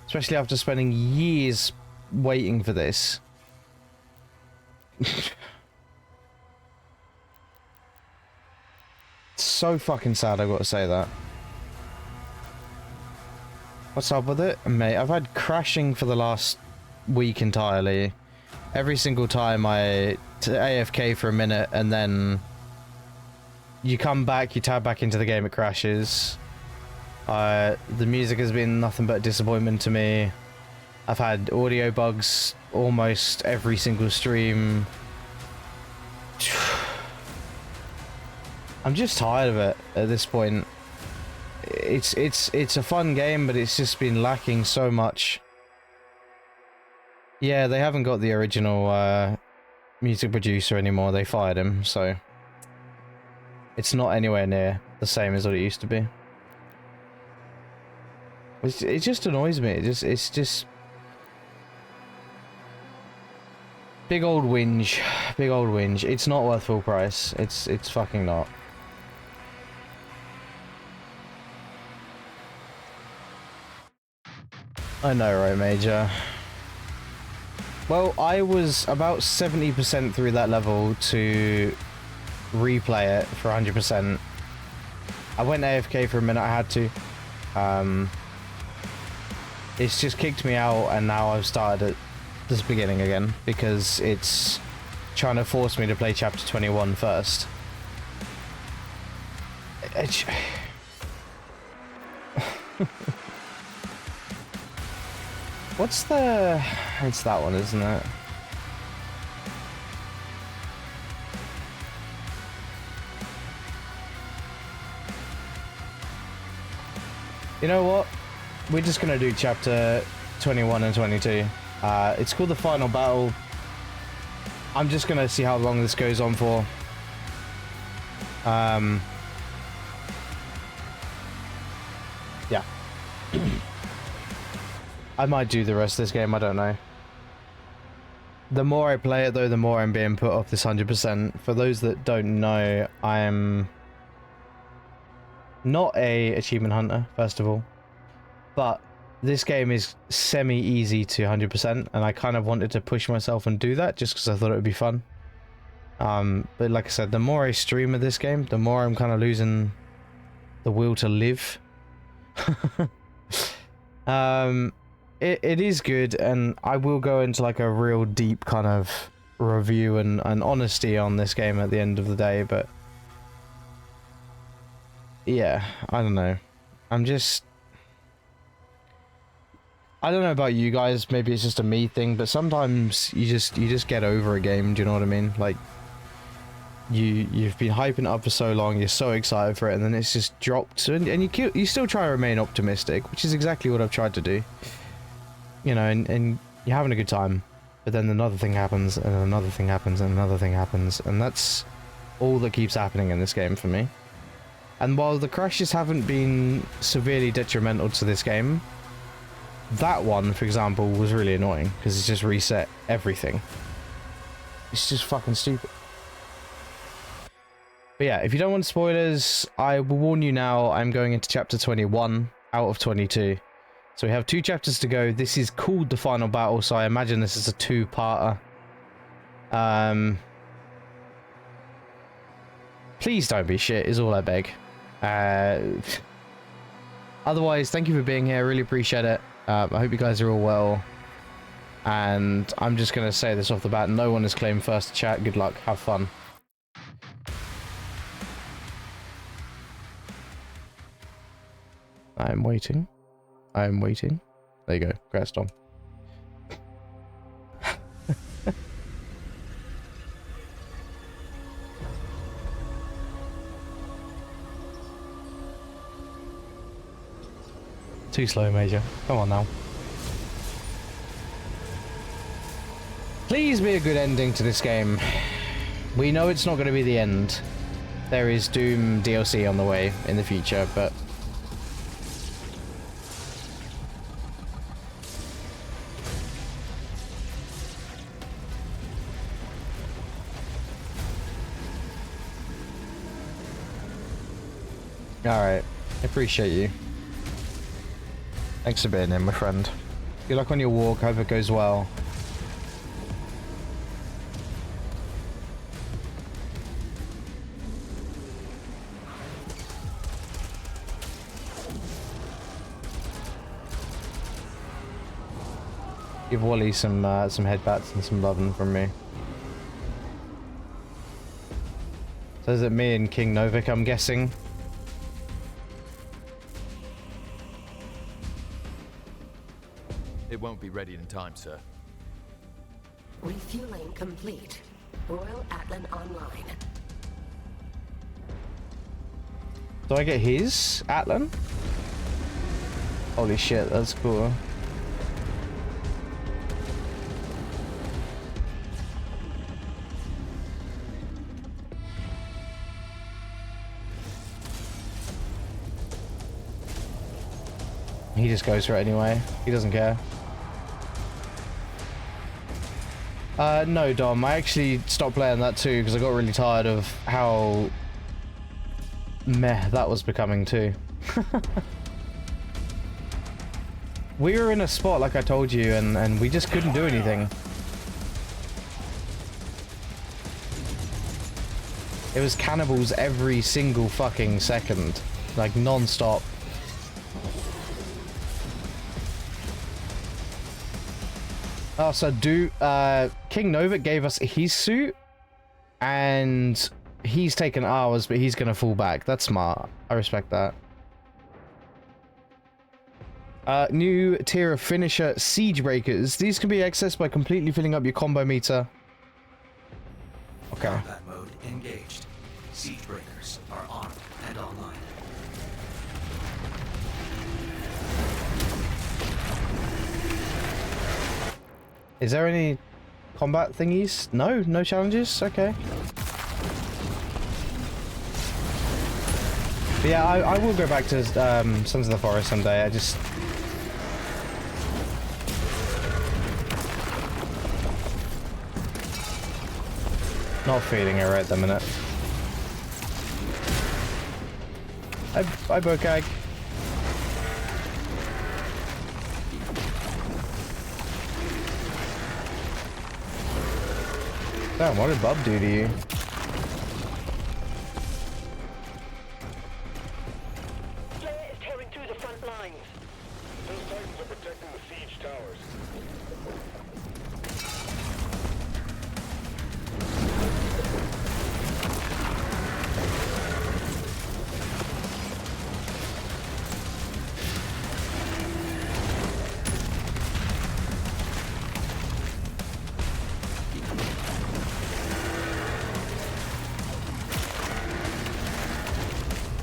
Especially after spending years waiting for this. So fucking sad I've got to say that. What's up with it? Mate, I've had crashing for the last week entirely. Every single time I AFK for a minute and then you come back, you tab back into the game, it crashes. The music has been nothing but a disappointment to me. I've had audio bugs almost every single stream. I'm just tired of it at this point. It's a fun game, but it's just been lacking so much. Yeah, they haven't got the original music producer anymore. They fired him, so it's not anywhere near the same as what it used to be. It just annoys me. It's just big old whinge, big old whinge. It's not worth full price. It's fucking not. I know, right, Major? Well, I was about 70% through that level to replay it for 100%. I went AFK for a minute, I had to. It's just kicked me out, and now I've started at the beginning again, because it's trying to force me to play chapter 21 first. What's the... It's that one, isn't it? You know what? We're just gonna do chapter 21 and 22. It's called the final battle. I'm just gonna see how long this goes on for. Yeah. I might do the rest of this game, I don't know. The more I play it though, the more I'm being put off this 100%. For those that don't know, I am not a achievement hunter, first of all. But this game is semi-easy to 100%, and I kind of wanted to push myself and do that just because I thought it would be fun. But like I said, the more I stream with this game, the more I'm kind of losing the will to live. it is good, and I will go into like a real deep kind of review and honesty on this game at the end of the day, but yeah, I don't know. I don't know about you guys, maybe it's just a me thing, but sometimes you just get over a game, do you know what I mean? Like, you've been hyping it up for so long, you're so excited for it, and then it's just dropped, and you still try to remain optimistic, which is exactly what I've tried to do. You know, and you're having a good time, but then another thing happens, and another thing happens, and another thing happens, and that's all that keeps happening in this game for me. And while the crashes haven't been severely detrimental to this game, that one, for example, was really annoying, because it's just reset everything. It's just fucking stupid. But yeah, if you don't want spoilers, I will warn you now, I'm going into chapter 21 out of 22. So we have 2 chapters to go. This is called the final battle, so I imagine this is a 2-parter. Please don't be shit, is all I beg. Otherwise, thank you for being here, really appreciate it. I hope you guys are all well. And I'm just going to say this off the bat, no one has claimed first to chat. Good luck, have fun. I'm waiting. I'm waiting. There you go. Congrats, Tom. Too slow, Major. Come on now. Please be a good ending to this game. We know it's not going to be the end. There is Doom DLC on the way in the future, but alright, I appreciate you. Thanks for being in, my friend. Good luck on your walk, hope it goes well. Give Wally some headbats and some loving from me. So is it me and King Novik, I'm guessing? It won't be ready in time, sir. Refueling complete. Royal Atlan online. Do I get his Atlan? Holy shit, that's cool. He just goes for it anyway. He doesn't care. No, Dom. I actually stopped playing that too because I got really tired of how meh that was becoming too. We were in a spot, like I told you, and we just couldn't do anything. It was cannibals every single fucking second. Like, non-stop. Oh, so King Novik gave us his suit, and he's taken ours, but he's gonna fall back. That's smart. I respect that. New tier of finisher, Siege Breakers. These can be accessed by completely filling up your combo meter. Okay. Combat mode engaged. Siege Breakers are armed and online. Is there any combat thingies? No? No challenges? Okay. But yeah, I will go back to Sons of the Forest someday. I just... not feeling it right at the minute. I Bokag. Damn, what did Bub do to you? Slayer is tearing through the front lines. Those Titans are protecting the siege towers.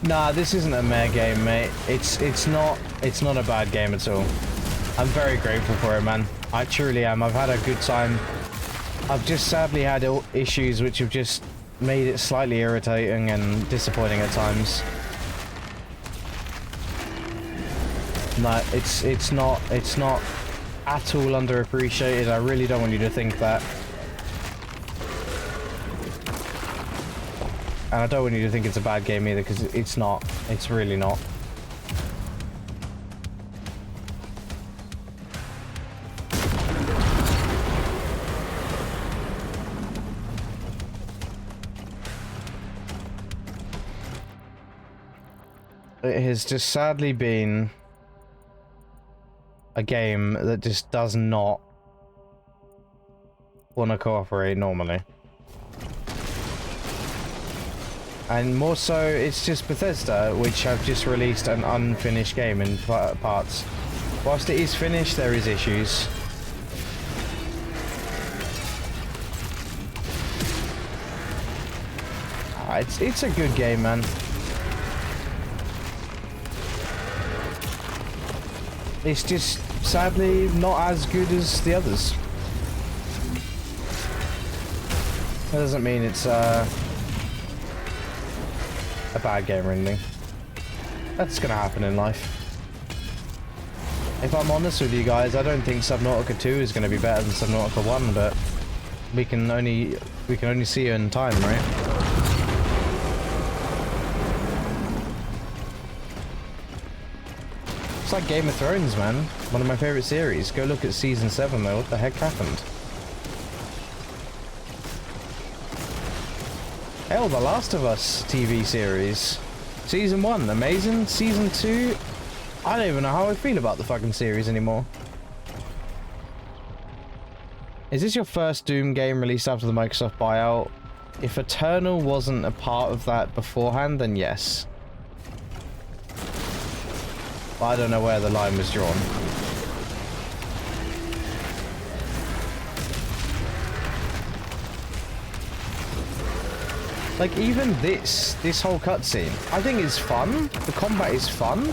Nah, this isn't a meh game, mate. It's not a bad game at all. I'm very grateful for it, man. I truly am. I've had a good time. I've just sadly had issues which have just made it slightly irritating and disappointing at times. No, it's not at all underappreciated. I really don't want you to think that. And I don't want you to think it's a bad game either, because it's not. It's really not. It has just sadly been a game that just does not want to cooperate normally. And more so, it's just Bethesda, which have just released an unfinished game in parts. Whilst it is finished, there is issues. It's a good game, man. It's just, sadly, not as good as the others. That doesn't mean it's, a bad game or anything. That's gonna happen in life. If I'm honest with you guys, I don't think Subnautica 2 is gonna be better than Subnautica 1, but we can only see it in time, right? It's like Game of Thrones, man. One of my favorite series. Go look at season 7 though. What the heck happened? Hell, The Last of Us TV series. Season 1, amazing. Season 2, I don't even know how I feel about the fucking series anymore. Is this your first Doom game released after the Microsoft buyout? If Eternal wasn't a part of that beforehand, then yes. But I don't know where the line was drawn. Like, even this whole cutscene, I think is fun. The combat is fun.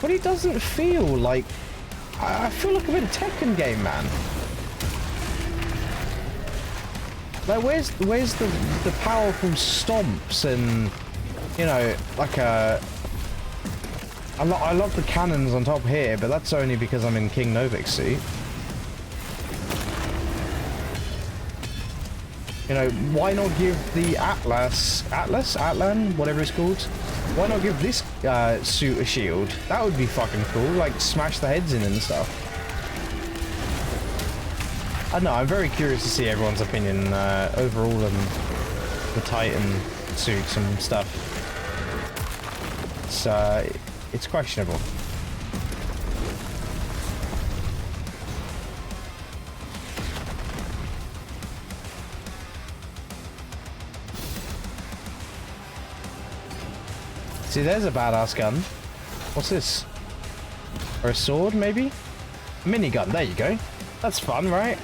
But it doesn't feel like... I feel like a bit of Tekken game, man. Like, where's the powerful stomps and, you know, like a... I love the cannons on top here, but that's only because I'm in King Novik's suit. You know, why not give the Atlan, whatever it's called? Why not give this suit a shield? That would be fucking cool. Like, smash the heads in and stuff. I don't know, I'm very curious to see everyone's opinion overall on the Titan suits and stuff. It's questionable. See, there's a badass gun. What's this? Or a sword, maybe? A minigun, there you go. That's fun, right?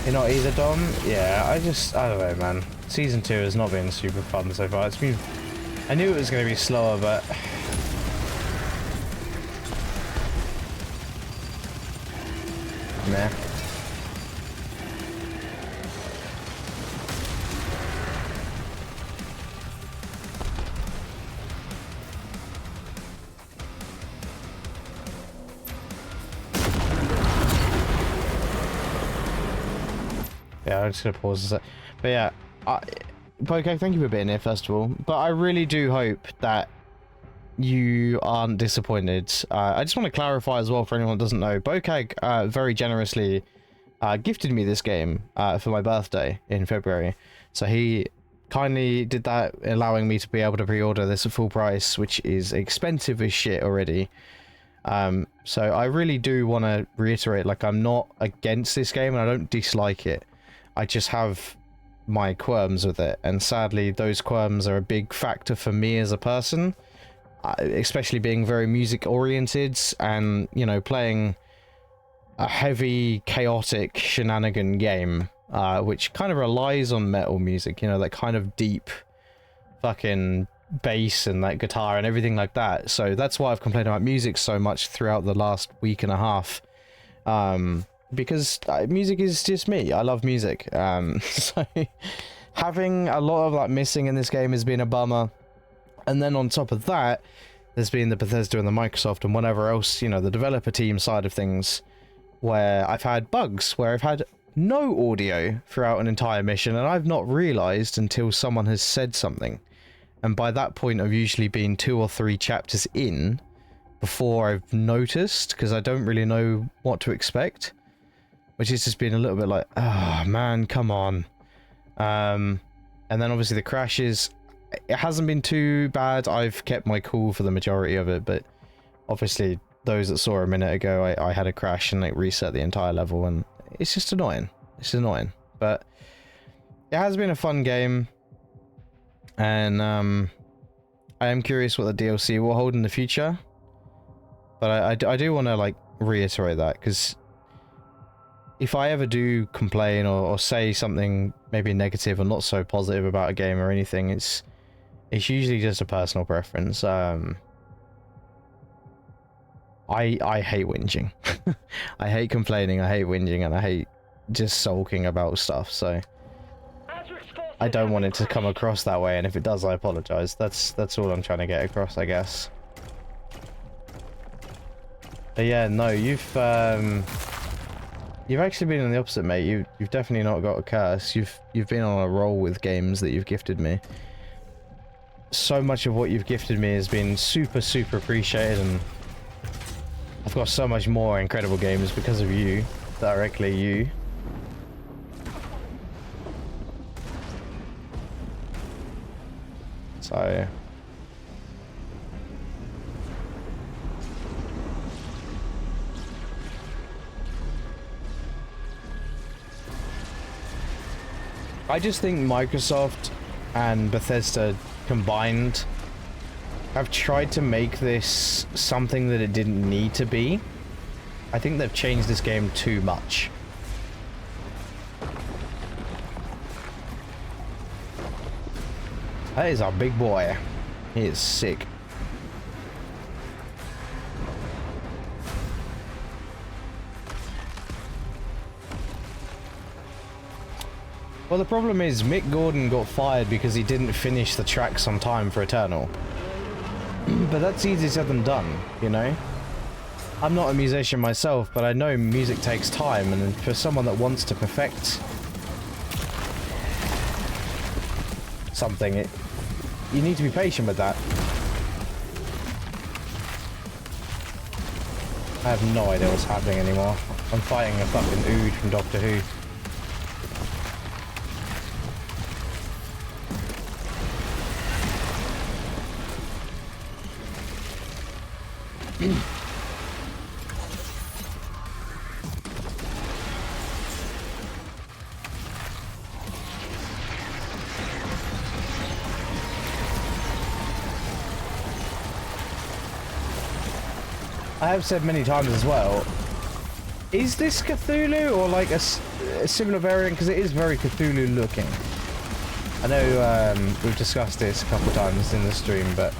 You're not either, Dom? Yeah, I don't know, man. Season 2 has not been super fun so far. It's been... I knew it was going to be slower, but... Meh. Yeah, I'm just gonna pause a sec. But yeah, Poke, thank you for being here, first of all. But I really do hope that you aren't disappointed. I just want to clarify as well for anyone that doesn't know. Bokag very generously gifted me this game for my birthday in February. So he kindly did that, allowing me to be able to pre-order this at full price, which is expensive as shit already. So I really do want to reiterate, like, I'm not against this game and I don't dislike it. I just have my qualms with it, and sadly those qualms are a big factor for me as a person, especially being very music oriented and, you know, playing a heavy chaotic shenanigan game, which kind of relies on metal music, you know, that kind of deep fucking bass and that guitar and everything like that. So that's why I've complained about music so much throughout the last week and a half, because music is just me. I love music. So having a lot of that missing in this game has been a bummer. And then on top of that, there's been the Bethesda and the Microsoft and whatever else, you know, the developer team side of things, where I've had bugs, where I've had no audio throughout an entire mission, and I've not realized until someone has said something. And by that point, I've usually been 2 or 3 chapters in before I've noticed, because I don't really know what to expect, which has just been a little bit like, oh man, come on. And then obviously the crashes, it hasn't been too bad. I've kept my cool for the majority of it, but obviously those that saw a minute ago, I had a crash and like reset the entire level, and it's just annoying. It's annoying, but it has been a fun game, and I am curious what the DLC will hold in the future. But I do want to like reiterate that, because if I ever do complain or say something maybe negative or not so positive about a game or anything, it's usually just a personal preference. I hate whinging. I hate complaining, I hate whinging, and I hate just sulking about stuff, so I don't want it to come across that way, and if it does, I apologize. That's all I'm trying to get across, I guess. But yeah, no, you've actually been on the opposite, mate. You've definitely not got a curse. You've been on a roll with games that you've gifted me. So much of what you've gifted me has been super, super appreciated, and I've got so much more incredible games because of you, directly you. So I just think Microsoft and Bethesda combined have tried to make this something that it didn't need to be. I think they've changed this game too much. That is our big boy. He is sick. Well, the problem is Mick Gordon got fired because he didn't finish the tracks on time for Eternal. But that's easier said than done, you know? I'm not a musician myself, but I know music takes time, and for someone that wants to perfect something, you need to be patient with that. I have no idea what's happening anymore. I'm fighting a fucking Ood from Doctor Who. I have said many times as well, is this Cthulhu or like a similar variant? Because it is very Cthulhu looking. I know we've discussed this a couple of times in the stream, but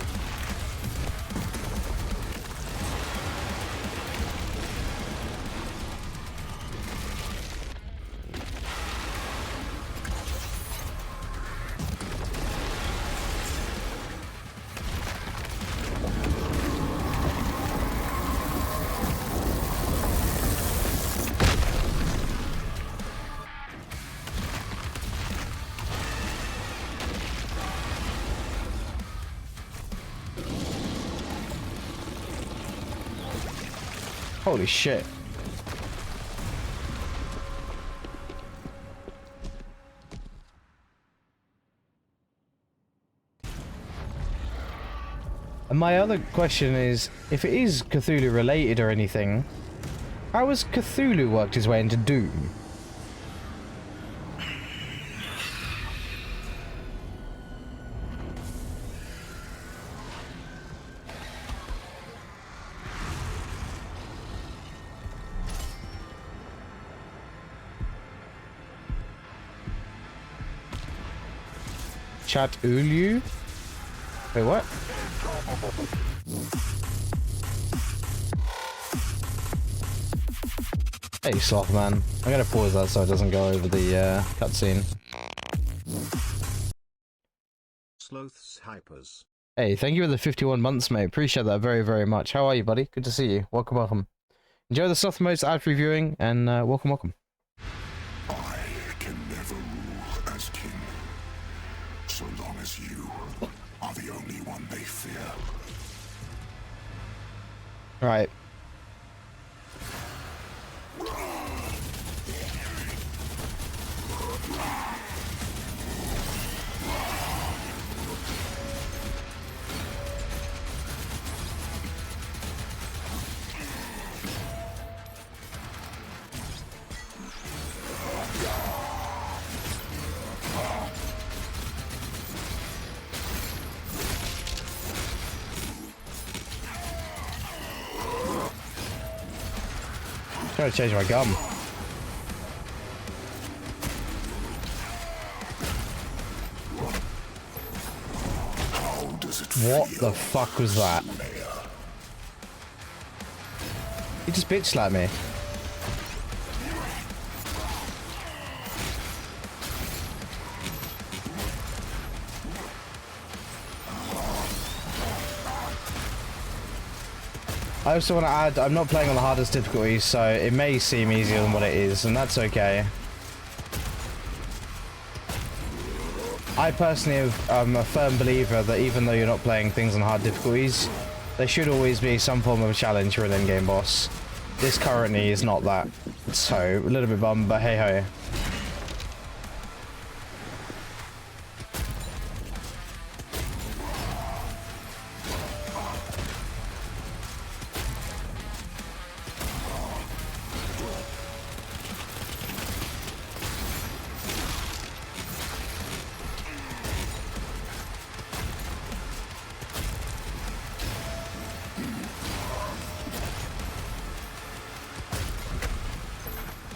Holy shit. And my other question is, if it is Cthulhu related or anything, how has Cthulhu worked his way into Doom? Chat Ulu? Wait, what? Hey, Sloth Man. I'm gonna pause that so it doesn't go over the cutscene. Sloth's Hypers. Hey, thank you for the 51 months, mate. Appreciate that very, very much. How are you, buddy? Good to see you. Welcome, welcome. Enjoy the Sloth Modes ad reviewing, and welcome, welcome. I can never rule as king, so long as you are the only one they fear. Right. Trying to change my gum. How does it What feel? the fuck was that? He just bitch slapped me. I also want to add, I'm not playing on the hardest difficulty, so it may seem easier than what it is, and that's okay. I personally am a firm believer that even though you're not playing things on hard difficulties, there should always be some form of a challenge for an in-game boss. This currently is not that, so a little bit bummed, but hey ho.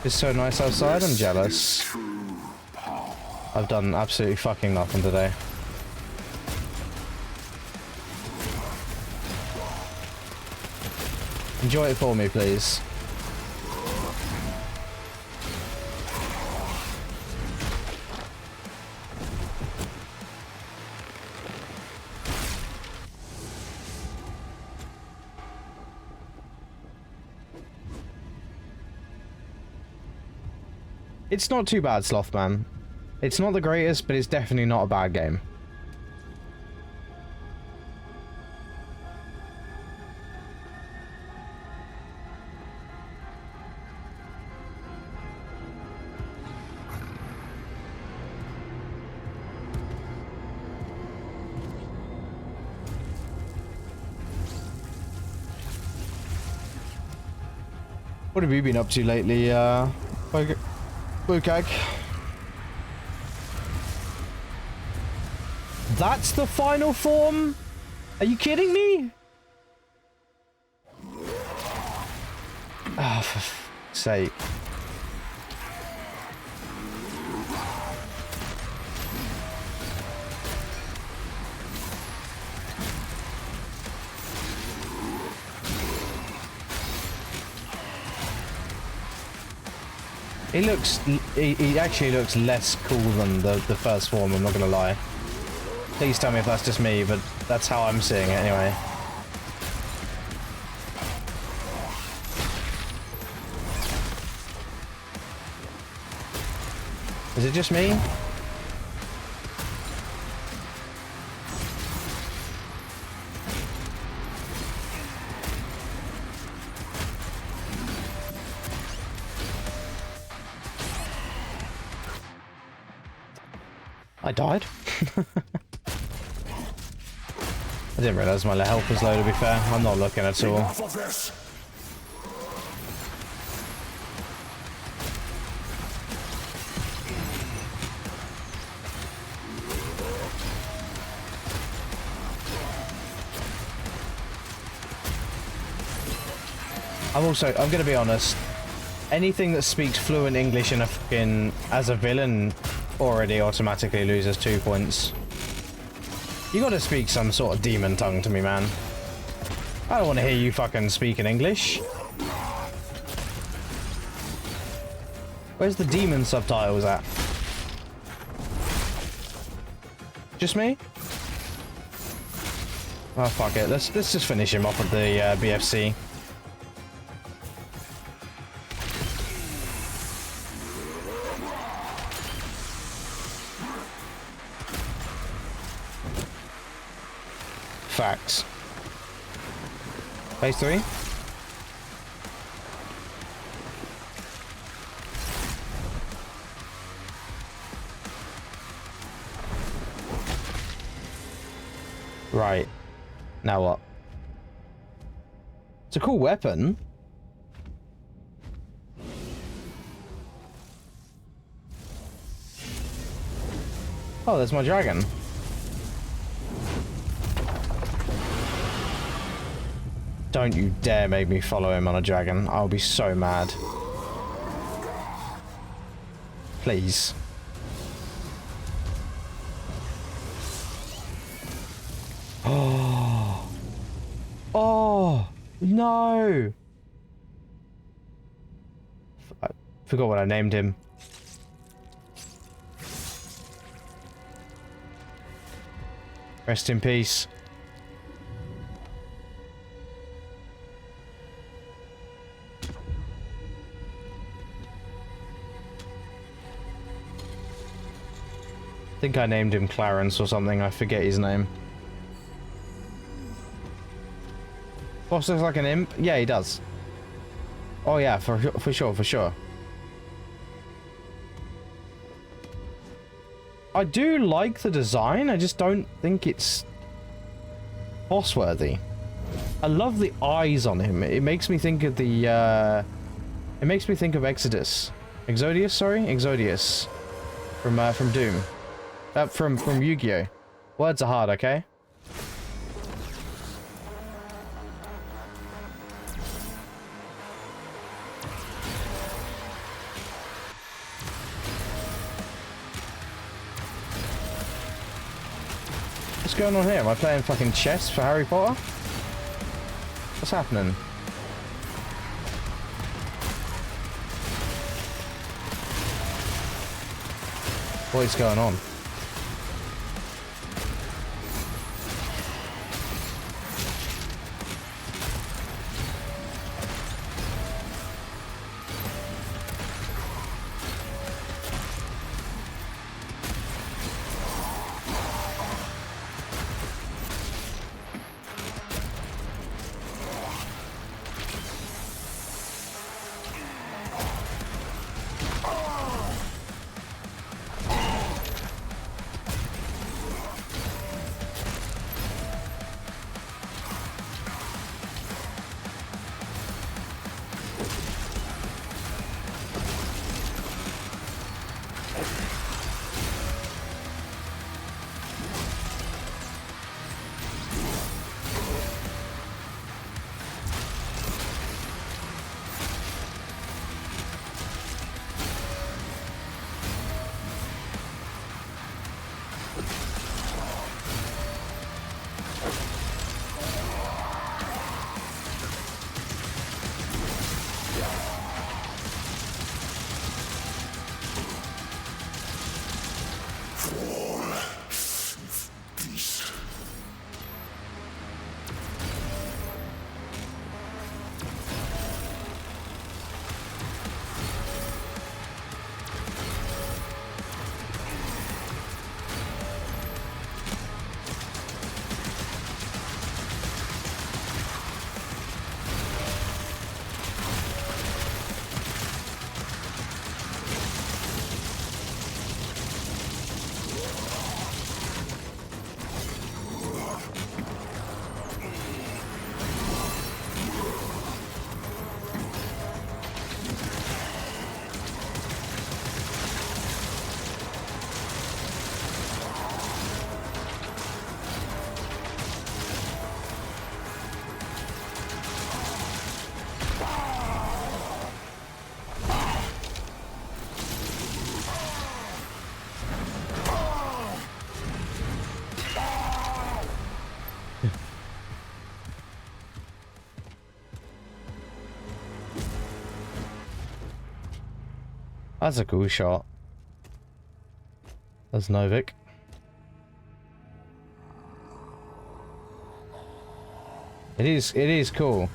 It's so nice outside, I'm jealous. I've done absolutely fucking nothing today. Enjoy it for me, please. It's not too bad, Slothman. It's not the greatest, but it's definitely not a bad game. What have you been up to lately, Bukag? That's the final form? Are you kidding me? Ah, for fuck's sake. He actually looks less cool than the first form, I'm not gonna lie. Please tell me if that's just me, but that's how I'm seeing it anyway. Is it just me? I died. I didn't realize my health was low, to be fair. I'm not looking at all. Enough of this. I'm gonna be honest. Anything that speaks fluent English in a fucking as a villain already automatically loses 2 points. You gotta speak some sort of demon tongue to me, man. I don't want to hear you fucking speaking English. Where's the demon subtitles at? Just me? Oh fuck it. Let's just finish him off with the BFC. Facts. Phase 3. Right. Now what? It's a cool weapon. Oh, there's my dragon. Don't you dare make me follow him on a dragon. I'll be so mad. Please. Oh. Oh. No. I forgot what I named him. Rest in peace. I think I named him Clarence or something. I forget his name. Boss looks like an imp. Yeah, he does. Oh yeah, for sure, for sure. I do like the design. I just don't think it's boss worthy. I love the eyes on him. It makes me think of the. It makes me think of Exodus. Exodius, sorry, Exodius, from Doom. From Yu-Gi-Oh! Words are hard, okay? What's going on here? Am I playing fucking chess for Harry Potter? What's happening? What is going on? That's a cool shot. That's Novik. It is cool.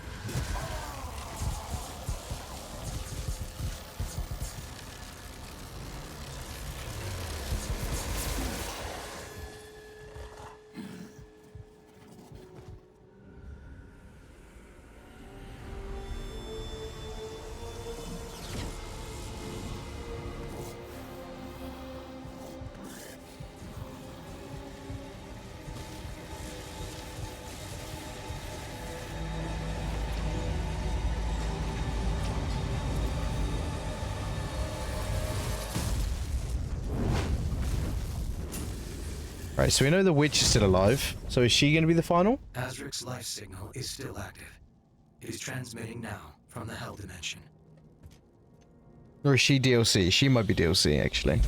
Right, so we know the witch is still alive. So is she going to be the final? Azric's life signal is still active. It is transmitting now from the Hell Dimension. Or is she DLC? She might be DLC, actually.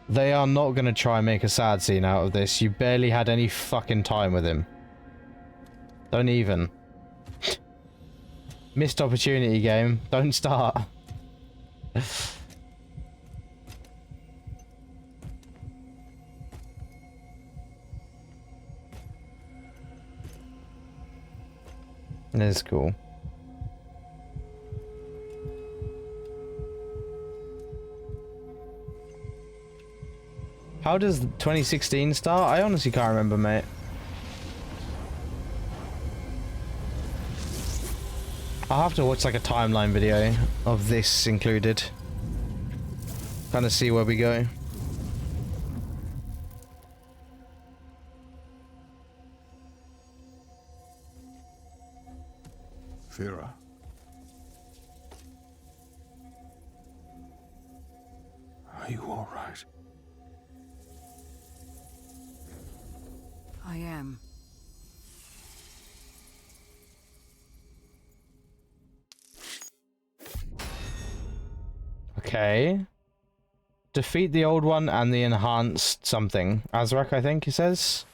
They are not going to try and make a sad scene out of this. You barely had any fucking time with him. Don't even. Missed opportunity, game. Don't start. It's cool. How does 2016 start? I honestly can't remember, mate. I'll have to watch like a timeline video of this included. Kind of see where we go. Vera. Are you all right? I am. Okay. Defeat the old one and the enhanced something. Azrak, I think he says.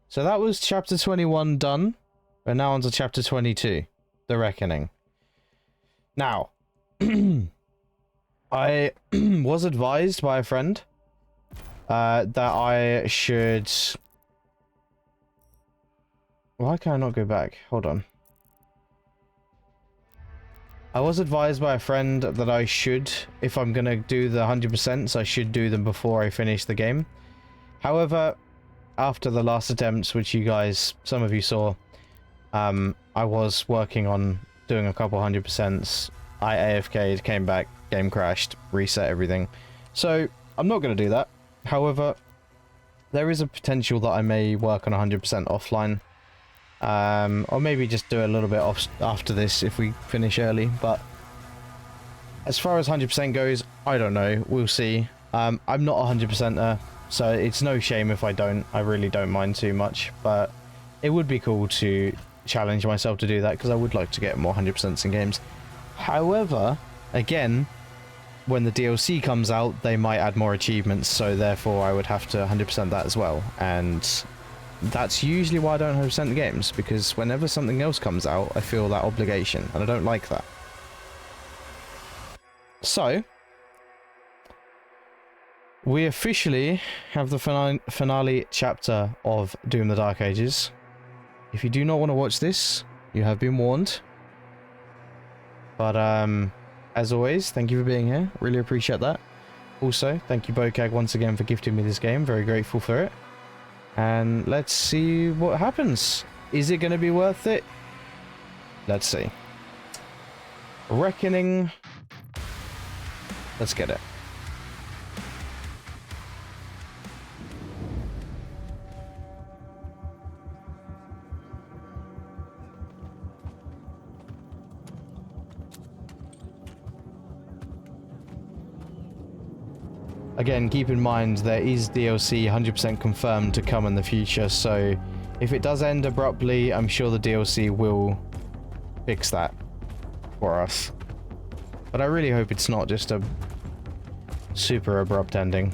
So that was chapter 21 done. We're now on to chapter 22. The Reckoning. Now. I was advised by a friend that I should... Why can I not go back? Hold on. I was advised by a friend that I should, if I'm going to do the 100%, I should do them before I finish the game. However, after the last attempts, which you guys, some of you saw, I was working on doing a couple 100%s. I AFK'd, came back, game crashed, reset everything. So, I'm not going to do that. However, there is a potential that I may work on 100% offline. Or maybe just do a little bit off after this if we finish early, but as far as 100% goes, I don't know, we'll see. I'm not a 100%er, so it's no shame if I don't. I really don't mind too much, but it would be cool to challenge myself to do that because I would like to get more 100% in games. However, again, when the DLC comes out, they might add more achievements, so therefore I would have to 100% that as well, and that's usually why I don't 100% the games, because whenever something else comes out, I feel that obligation, and I don't like that. So, we officially have the finale chapter of Doom the Dark Ages. If you do not want to watch this, you have been warned. But, as always, thank you for being here. Really appreciate that. Also, thank you, Bokag, once again for gifting me this game. Very grateful for it. And let's see what happens. Is it going to be worth it? Let's see. Reckoning. Let's get it. Again, keep in mind there is DLC 100% confirmed to come in the future, so if it does end abruptly, I'm sure the DLC will fix that for us. But I really hope it's not just a super abrupt ending.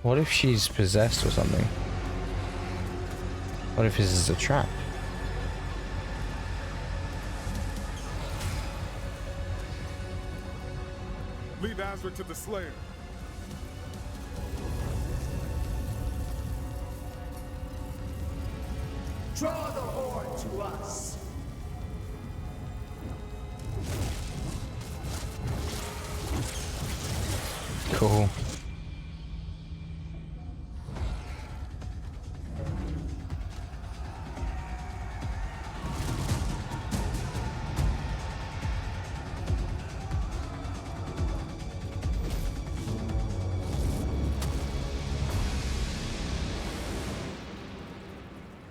What if she's possessed or something? What if this is a trap? Leave Azra to the Slayer. Draw the horde to us. Cool.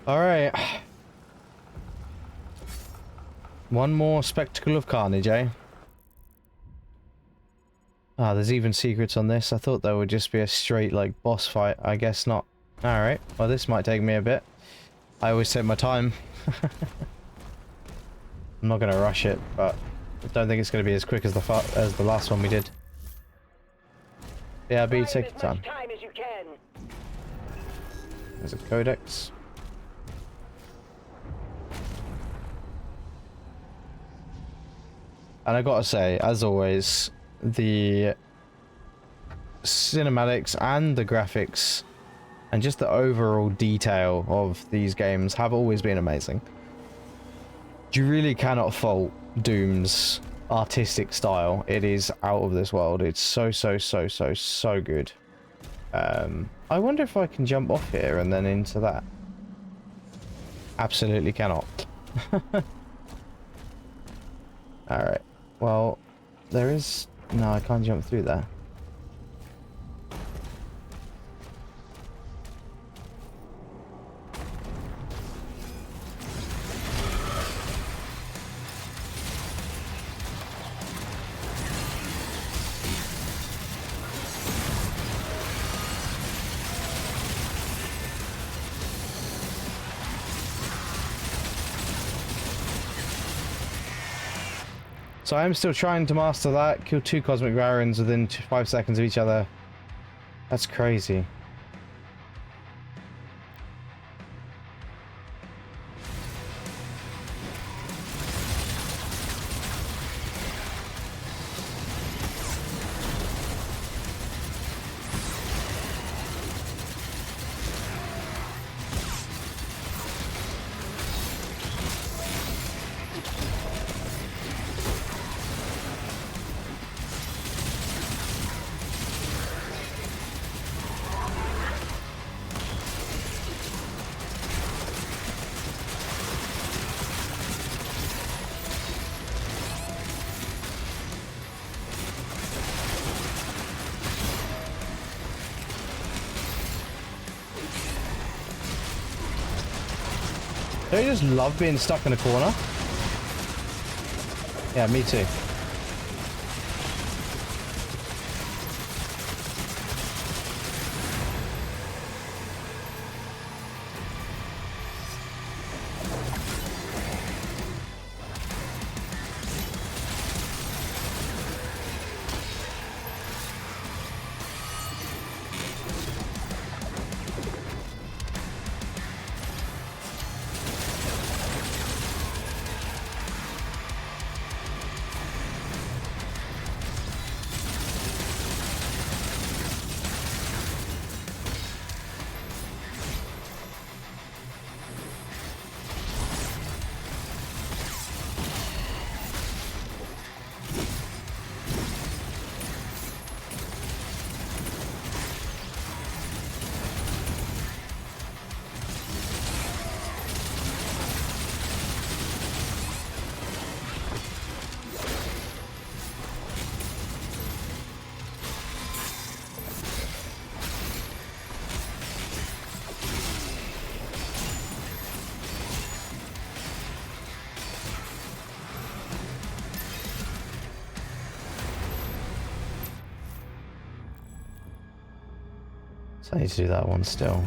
All right. One more spectacle of carnage, eh? Ah, there's even secrets on this. I thought there would just be a straight, like, boss fight. I guess not. Alright. Well, this might take me a bit. I always take my time. I'm not going to rush it, but I don't think it's going to be as quick as the last one we did. Yeah, B, take your time. Time as you can. There's a codex. And I gotta say, as always, the cinematics and the graphics and just the overall detail of these games have always been amazing. You really cannot fault Doom's artistic style. It is out of this world. It's so good. I wonder if I can jump off here and then into that. Absolutely cannot. Alright. Well, there is... No, I can't jump through there. So I'm still trying to master that. Kill 2 cosmic barons within 5 seconds of each other. That's crazy. Don't you just love being stuck in a corner? Yeah, me too. So I need to do that one still.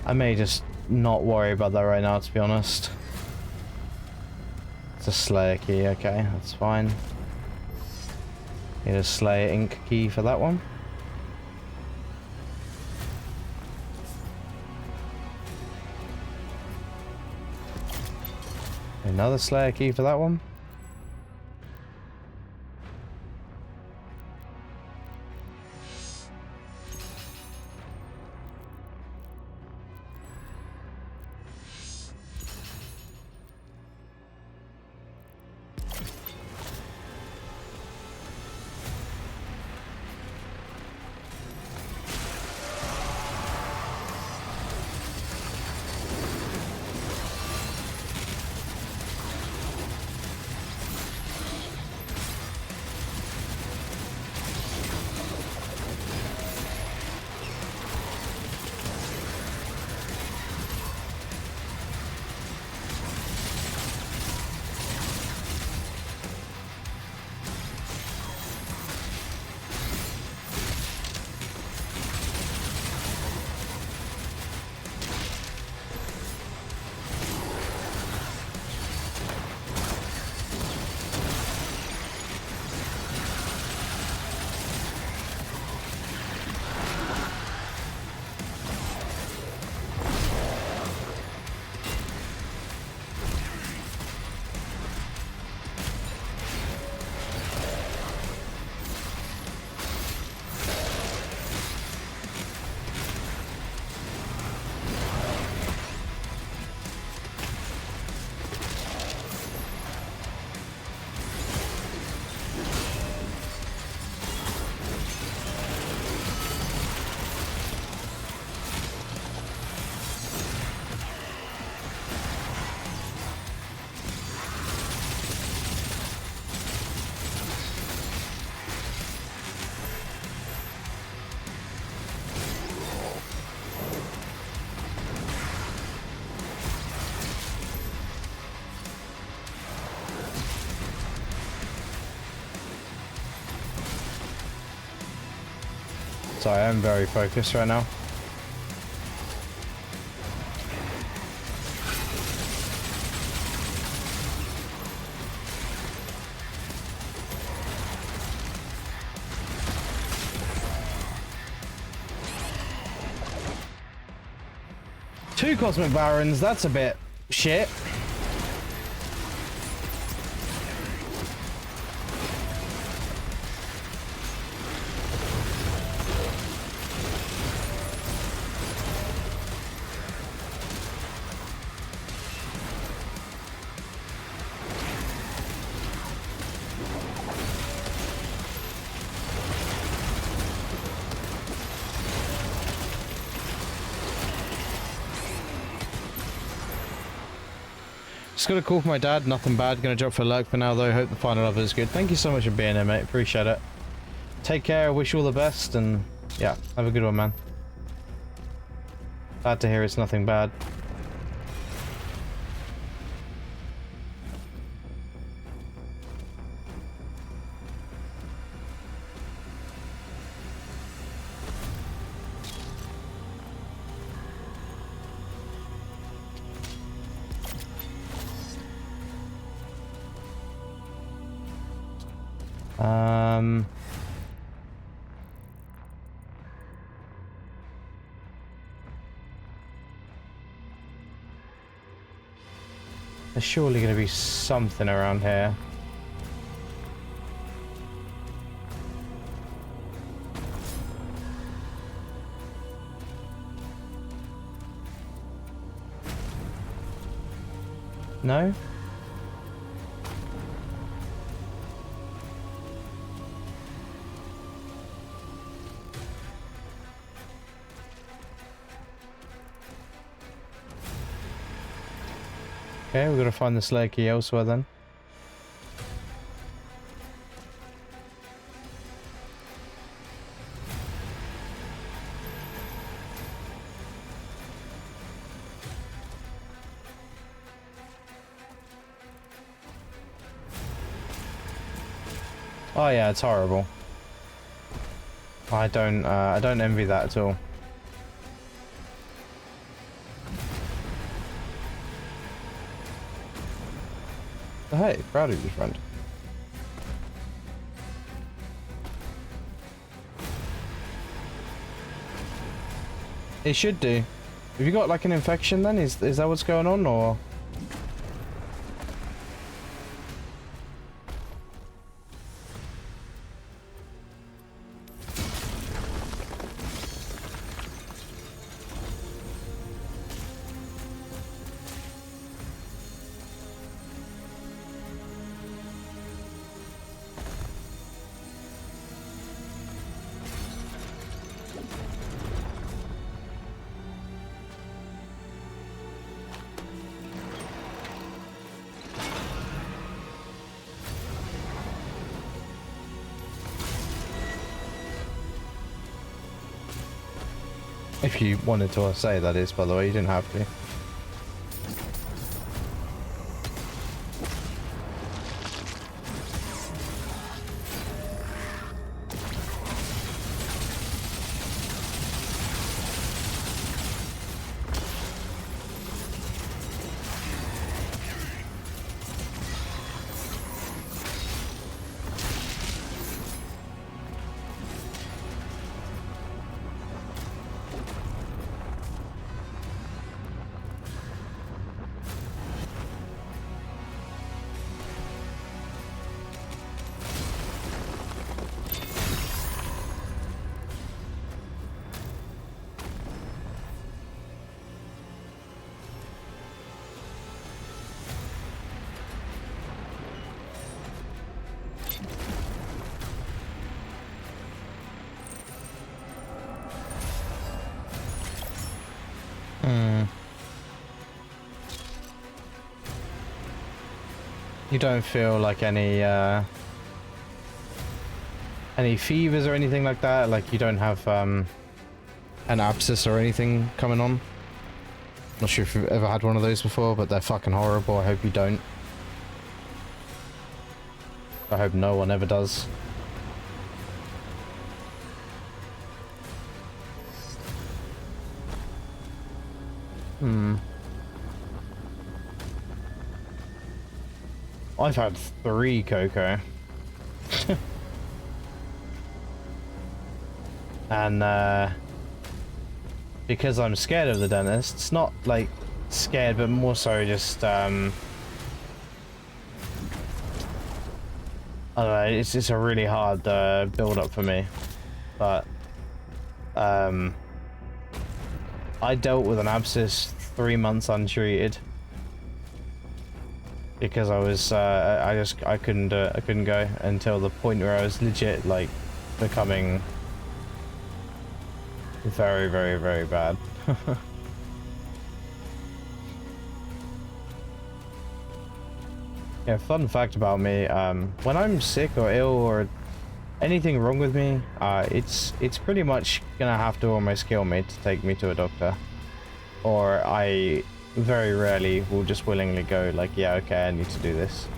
I may just not worry about that right now, to be honest. It's a Slayer key, okay, that's fine. Need a Slayer ink key for that one. Another Slayer key for that one. Sorry, I'm very focused right now. Two Cosmic Barons, that's a bit shit. Just got a call from my dad, nothing bad. Gonna drop for lurk for now though. Hope the final level is good. Thank you so much for being here, mate. Appreciate it. Take care, wish you all the best, and yeah, have a good one, man. Glad to hear it's nothing bad. There's surely going to be something around here. No? Okay, we're gonna find the Slayer key elsewhere then. Oh yeah, it's horrible. I don't envy that at all. Oh, hey, proud of you, friend. It should do. Have you got like an infection then? Is that what's going on, or? If you wanted to say that is, by the way, you didn't have to. You don't feel like any fevers or anything like that? Like you don't have an abscess or anything coming on? Not sure if you've ever had one of those before, but they're fucking horrible. I hope you don't. I hope no one ever does. I've had 3 cocoa. And because I'm scared of the dentist, it's not like scared, but more so just I don't know, it's just a really hard build up for me. But I dealt with an abscess 3 months untreated because I was I couldn't go until the point where I was legit like becoming very, very, very bad. Yeah, fun fact about me, when I'm sick or ill or anything wrong with me, it's pretty much gonna have to almost kill me to take me to a doctor. Or I very rarely will just willingly go like, yeah, okay, I need to do this.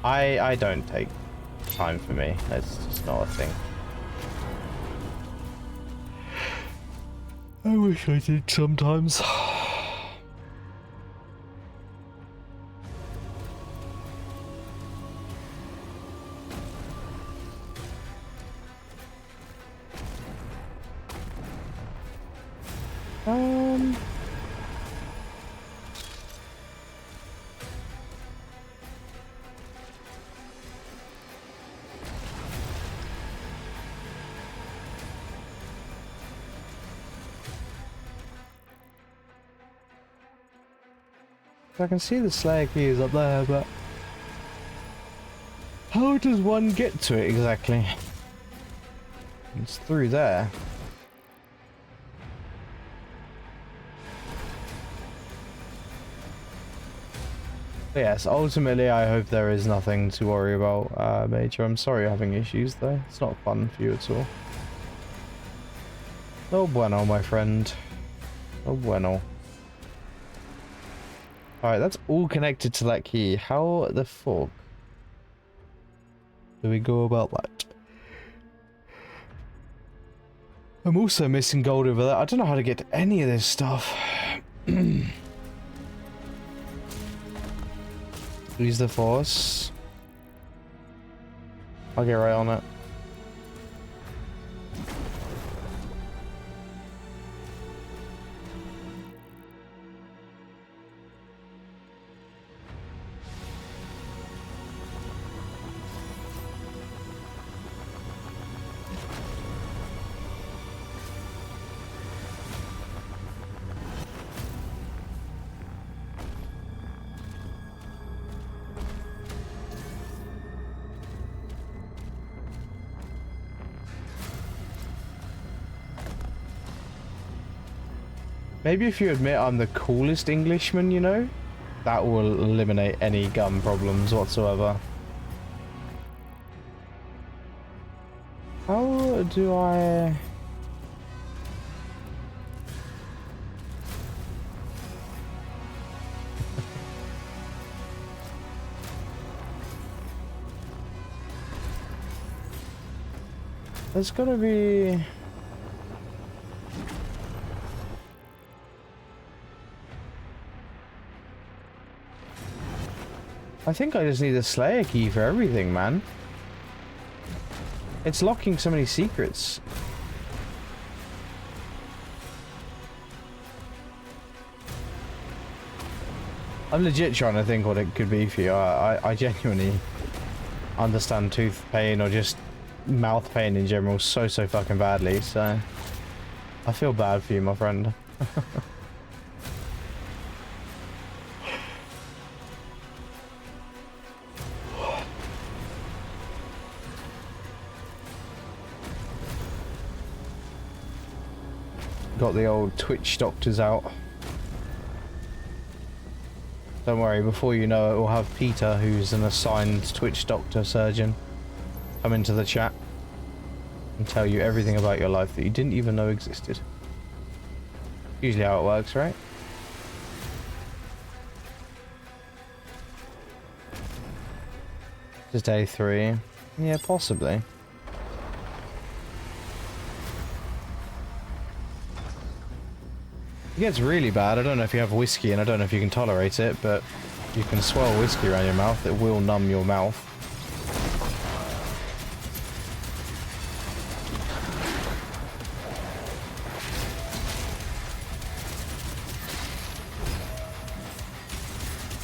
I don't take time for me. That's just not a thing. I wish I did sometimes. I can see the Slayer keys up there, but how does one get to it exactly? It's through there. But yes, ultimately I hope there is nothing to worry about, Major. I'm sorry you're having issues though. It's not fun for you at all. No bueno, my friend. No bueno. Alright, that's all connected to that key. How the fuck do we go about that? I'm also missing gold over there. I don't know how to get to any of this stuff. Use the force. I'll get right on it. Maybe if you admit I'm the coolest Englishman, you know, that will eliminate any gun problems whatsoever. How do I... There's gotta be... I think I just need a Slayer key for everything, man. It's locking so many secrets. I'm legit trying to think what it could be for you. I genuinely understand tooth pain or just mouth pain in general so fucking badly, so I feel bad for you, my friend. Got the old Twitch doctors out. Don't worry, before you know it, we'll have Peter, who's an assigned Twitch doctor surgeon, come into the chat and tell you everything about your life that you didn't even know existed. Usually how it works, right? Just day 3. Yeah, possibly. It gets really bad. I don't know if you have whiskey and I don't know if you can tolerate it, but you can swirl whiskey around your mouth. It will numb your mouth.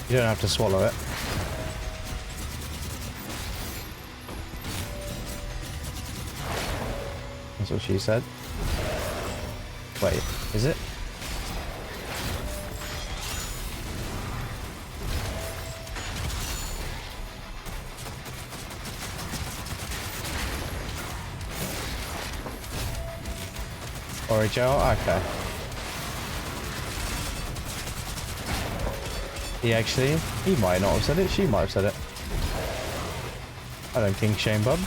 You don't have to swallow it. That's what she said. Wait, is it? Origel? Okay. He might not have said it, she might have said it. I don't kink shame, bub.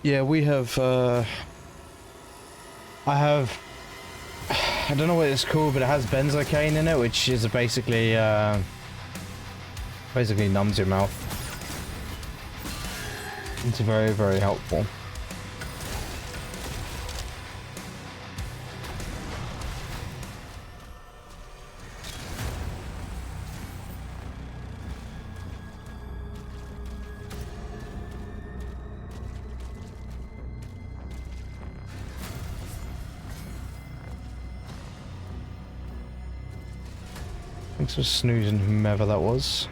Yeah, we have, I don't know what it's called, but it has benzocaine in it, which is basically numbs your mouth. It's very helpful. Thanks for snoozing whomever that was.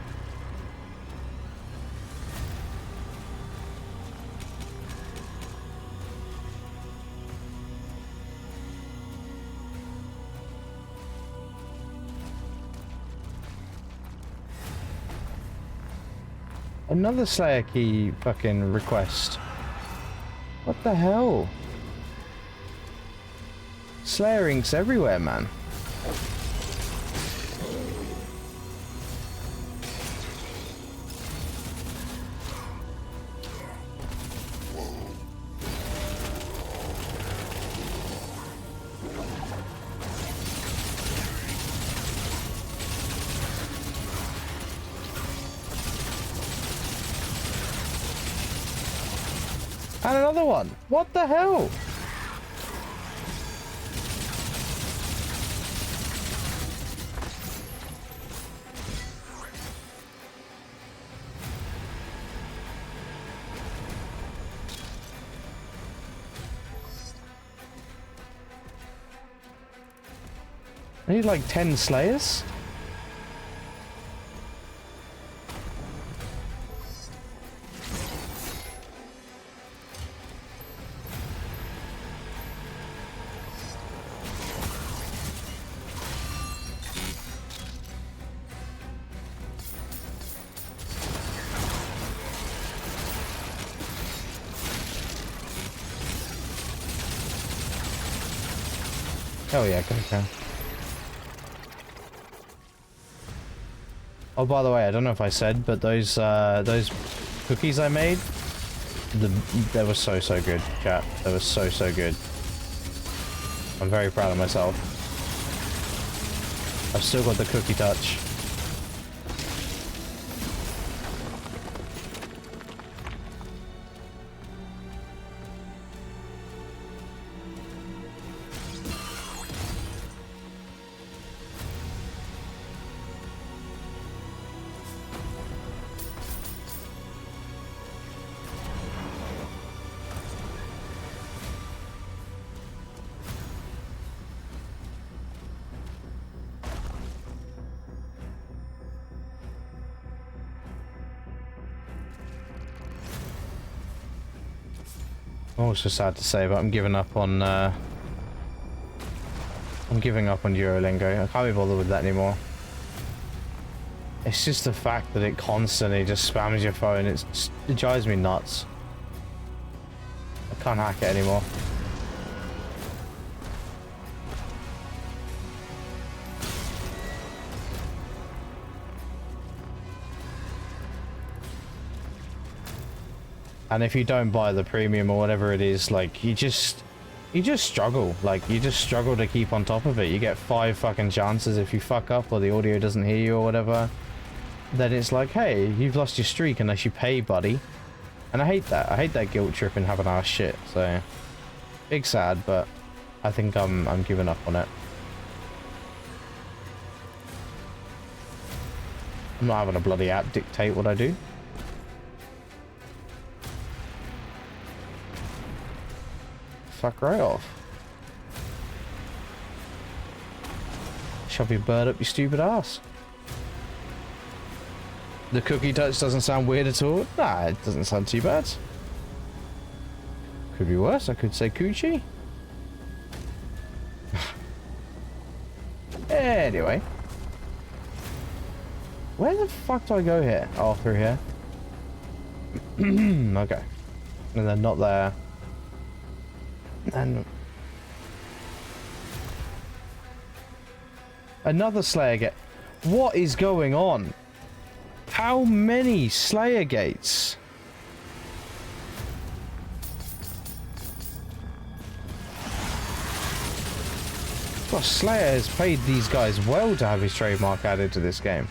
Another Slayer key fucking request. What the hell? Slayer inks everywhere, man. And another one. What the hell? I need like 10 slayers. Oh yeah, okay. Oh, by the way, I don't know if I said, but those cookies I made, they were so good, chat. They were so good. I'm very proud of myself. I've still got the cookie touch. Oh, it's so sad to say, but I'm giving up on Duolingo. I can't be bothered with that anymore. It's just the fact that it constantly just spams your phone. It drives me nuts. I can't hack it anymore. And if you don't buy the premium or whatever it is, like, you just struggle. Like, you just struggle to keep on top of it. You get 5 fucking chances if you fuck up or the audio doesn't hear you or whatever. Then it's like, hey, you've lost your streak unless you pay, buddy. And I hate that. I hate that guilt trip and having our shit. So, big sad, but I think I'm giving up on it. I'm not having a bloody app dictate what I do. Fuck right off. Shove your bird up your stupid ass. The cookie touch doesn't sound weird at all. Nah, it doesn't sound too bad. Could be worse. I could say coochie. Anyway. Where the fuck do I go here? Oh, through here. Okay. And then not there. And another Slayer gate. What is going on? How many Slayer gates? Gosh, Slayer has paid these guys well to have his trademark added to this game.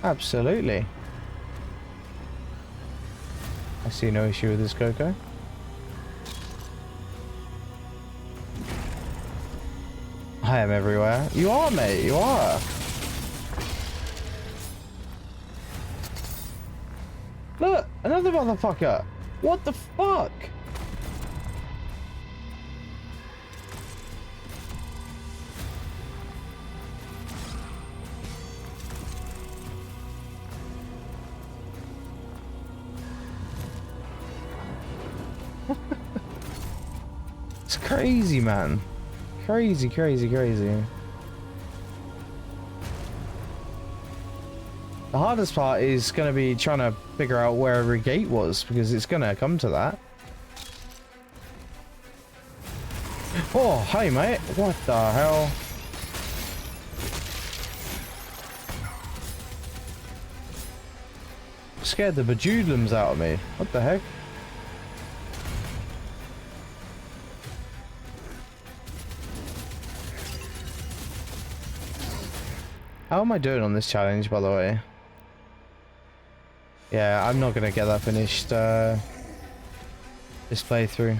Absolutely. I see no issue with this, Coco. I am everywhere. You are, mate. You are. Look, another motherfucker. What the fuck? It's crazy, man. Crazy. The hardest part is going to be trying to figure out where every gate was, because it's going to come to that. Oh, hey, mate. What the hell? Scared the bejoodlums out of me. What the heck? How am I doing on this challenge, by the way? Yeah, I'm not gonna get that finished this playthrough.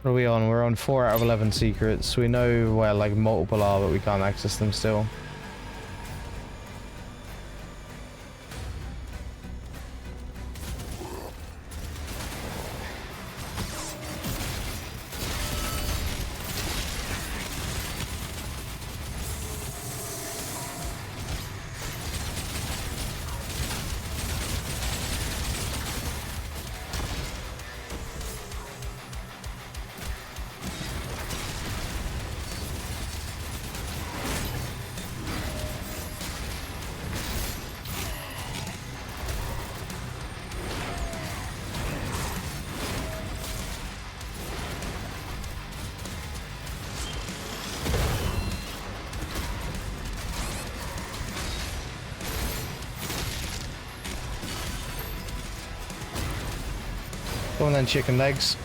What are we on? We're on 4 out of 11 secrets. We know where like multiple are, but we can't access them still. Come on then, chicken legs.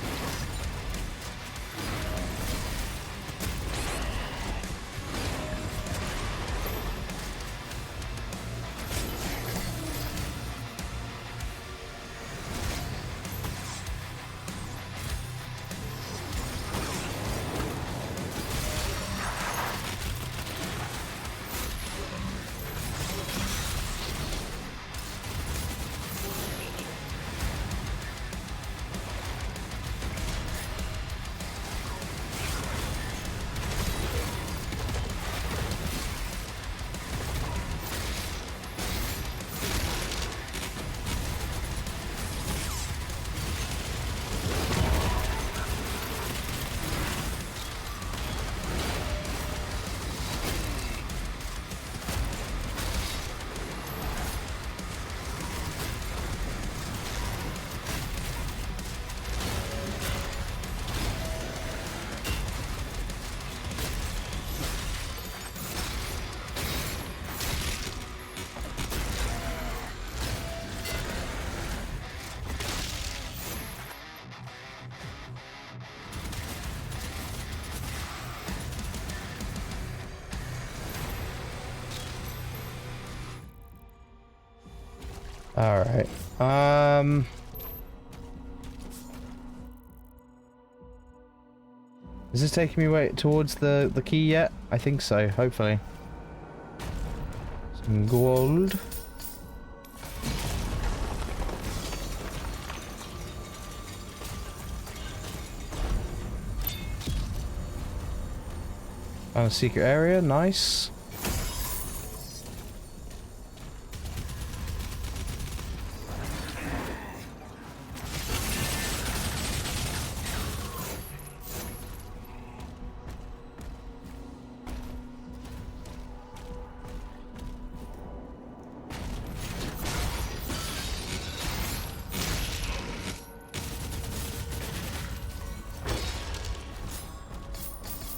All right. Is this taking me way towards the key yet? I think so, hopefully. Some gold. Found a secret area, nice.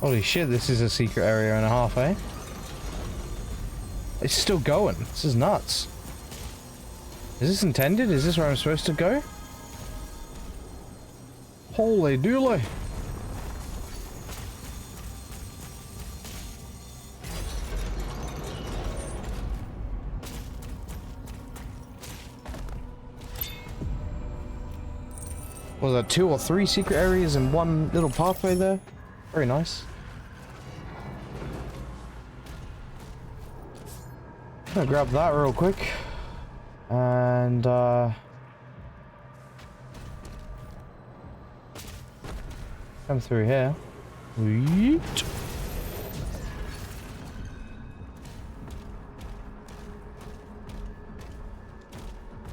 Holy shit, this is a secret area and a half, eh? It's still going. This is nuts. Is this intended? Is this where I'm supposed to go? Holy dooly. Was there 2 or 3 secret areas in one little pathway there? Very nice. I'm gonna grab that real quick. And come through here. Yeet.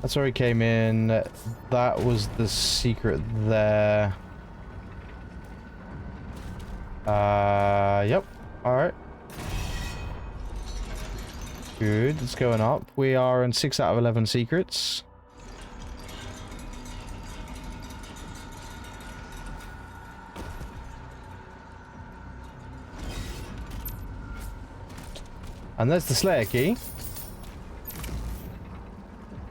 That's where he came in. That was the secret there. Yep. Alright. Good, it's going up. We are in 6 out of 11 secrets. And there's the Slayer key.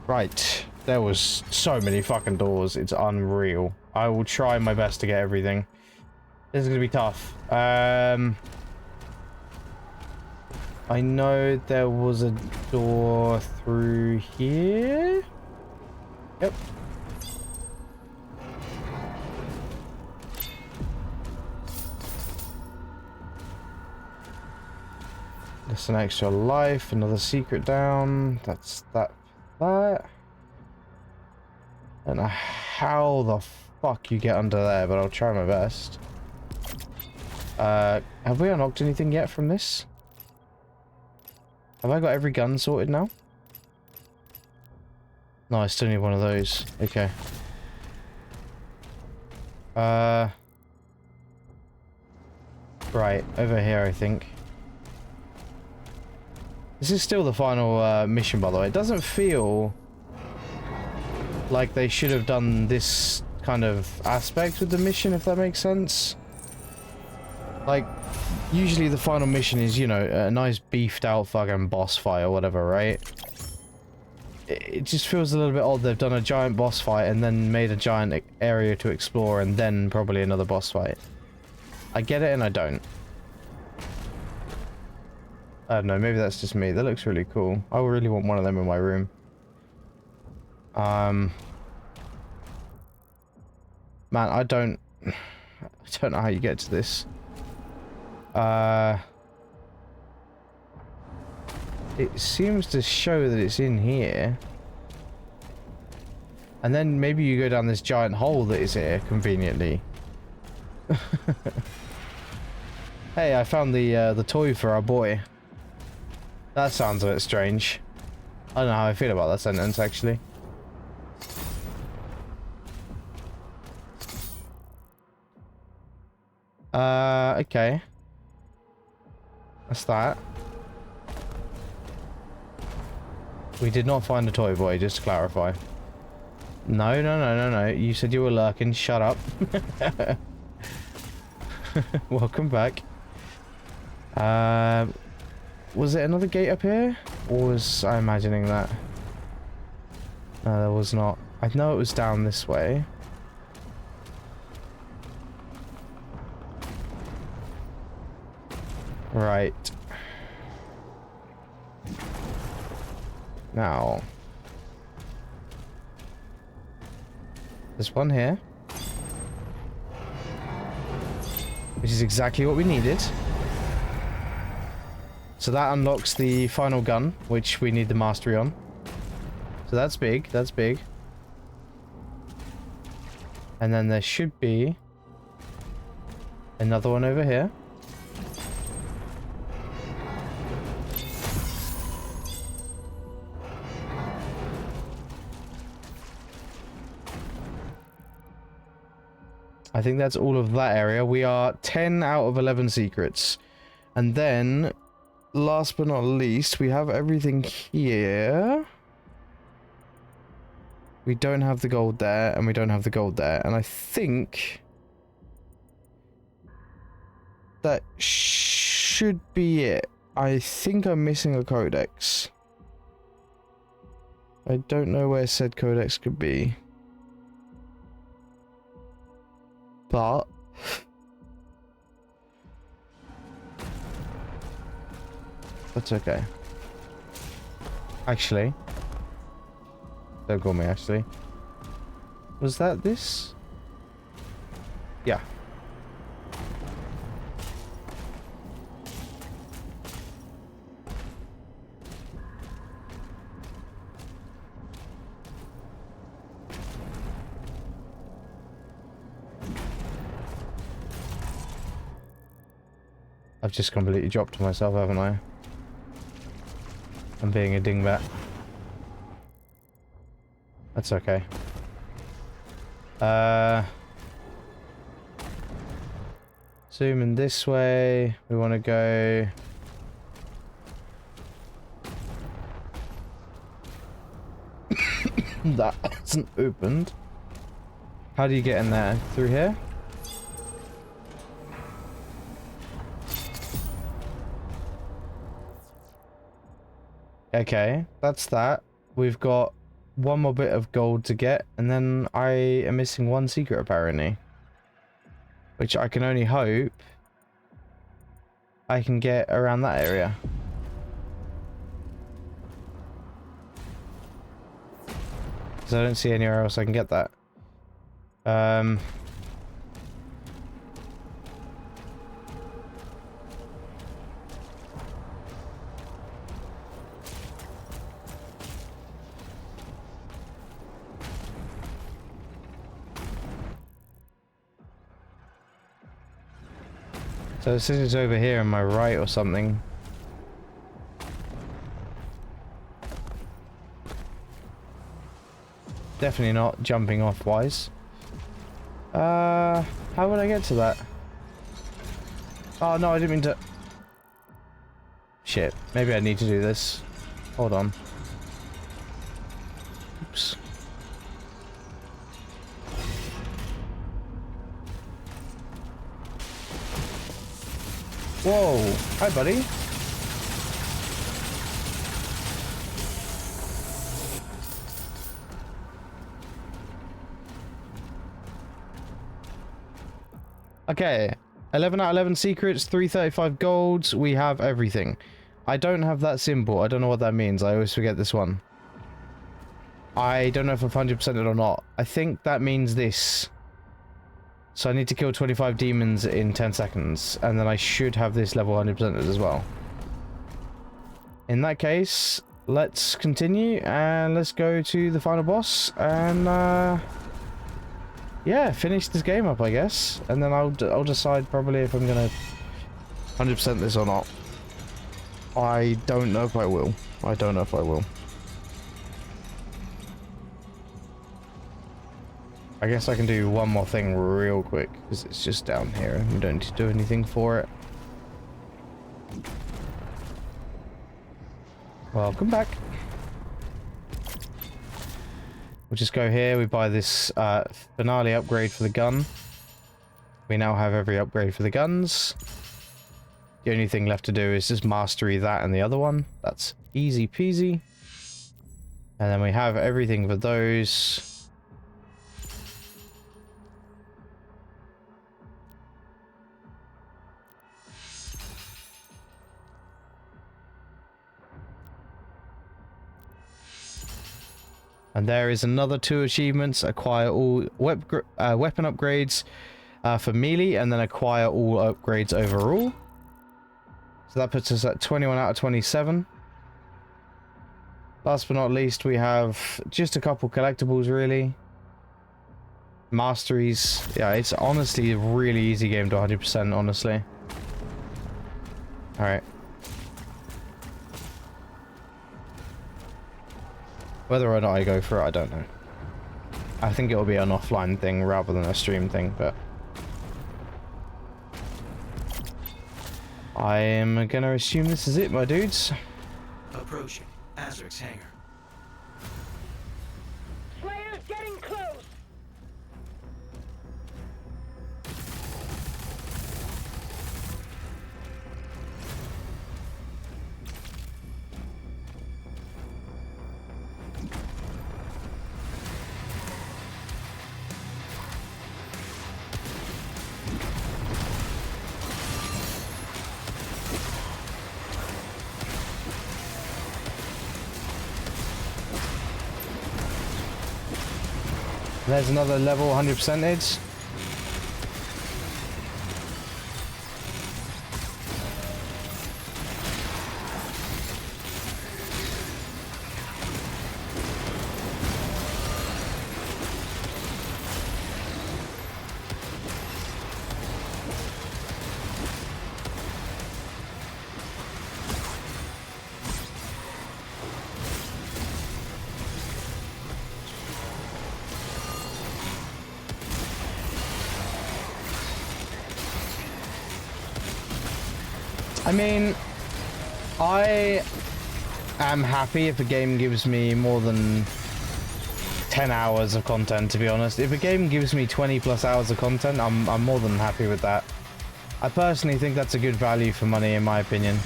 Right. There was so many fucking doors. It's unreal. I will try my best to get everything. This is gonna be tough. I know there was a door through here. Yep. That's an extra life, another secret down. That's that. I don't know how the fuck you get under there, but I'll try my best. Have we unlocked anything yet from this? Have I got every gun sorted now? No, I still need one of those. Okay. Right, over here, I think. This is still the final mission, by the way. It doesn't feel like they should have done this kind of aspect with the mission, if that makes sense. Like, usually the final mission is, you know, a nice beefed out fucking boss fight or whatever, right? It just feels a little bit odd they've done a giant boss fight and then made a giant area to explore and then probably another boss fight. I get it and I don't. I don't know, maybe that's just me. That looks really cool. I really want one of them in my room. Man, I don't know how you get to this. It seems to show that it's in here. And then maybe you go down this giant hole that is here, conveniently. Hey, I found the toy for our boy. That sounds a bit strange. I don't know how I feel about that sentence, actually. Okay. That's that. We did not find a toy boy, just to clarify. No. You said you were lurking. Shut up. Welcome back. Was it another gate up here? Or was I imagining that? No, there was not. I know it was down this way. Right. Now. There's one here. Which is exactly what we needed. So that unlocks the final gun, which we need the mastery on. So that's big, that's big. And then there should be another one over here. I think that's all of that area. We are 10 out of 11 secrets. And then, last but not least, we have everything here. We don't have the gold there, and we don't have the gold there. And I think that should be it. I think I'm missing a codex. I don't know where said codex could be. But that's okay. Actually, don't call me actually. Was that this? Yeah. I've just completely dropped to myself, haven't I? I'm being a dingbat. That's okay. Zooming this way. We want to go... That hasn't opened. How do you get in there? Through here? Okay, that's that. We've got one more bit of gold to get, and then I am missing one secret apparently. Which I can only hope I can get around that area. Because I don't see anywhere else I can get that. So it says it's over here on my right or something. Definitely not jumping off wise. How would I get to that? Oh no, I didn't mean to. Shit, maybe I need to do this. Hold on. Oops. Whoa, hi buddy. Okay, 11 out of 11 secrets, 335 golds, we have everything. I don't have that symbol, I don't know what that means, I always forget this one. I don't know if I've 100%ed it or not. I think that means this. So I need to kill 25 demons in 10 seconds, and then I should have this level 100%ed as well. In that case, let's continue, and let's go to the final boss, and yeah, finish this game up, I guess. And then I'll decide probably if I'm gonna 100% this or not. I don't know if I will. I don't know if I will. I guess I can do one more thing real quick, because it's just down here and we don't need to do anything for it. Welcome back. We'll just go here, we buy this finale upgrade for the gun. We now have every upgrade for the guns. The only thing left to do is just mastery that and the other one. That's easy peasy. And then we have everything for those. And there is another 2 achievements. Acquire all weapon upgrades for melee, and then acquire all upgrades overall. So that puts us at 21 out of 27. Last but not least, we have just a couple collectibles, really. Masteries. Yeah, it's honestly a really easy game to 100%, honestly. Alright. Whether or not I go for it, I don't know. I think it'll be an offline thing rather than a stream thing, but... I am gonna assume this is it, my dudes. Approaching Azric's hangar. Slayer's getting close! There's another level 100%ed. I mean, I am happy if a game gives me more than 10 hours of content, to be honest. If a game gives me 20 plus hours of content, I'm more than happy with that. I personally think that's a good value for money, in my opinion.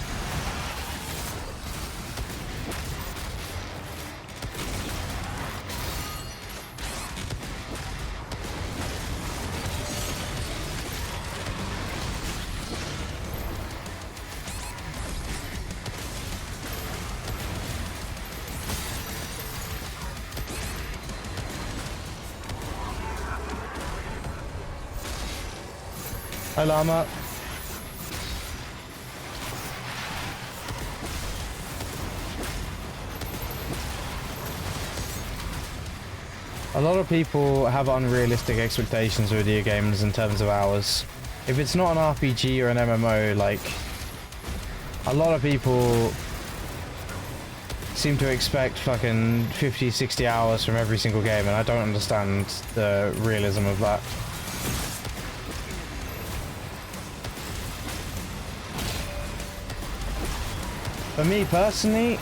Hi, Llama. A lot of people have unrealistic expectations with video games in terms of hours. If it's not an RPG or an MMO, like, a lot of people seem to expect fucking 50, 60 hours from every single game, and I don't understand the realism of that. For me personally,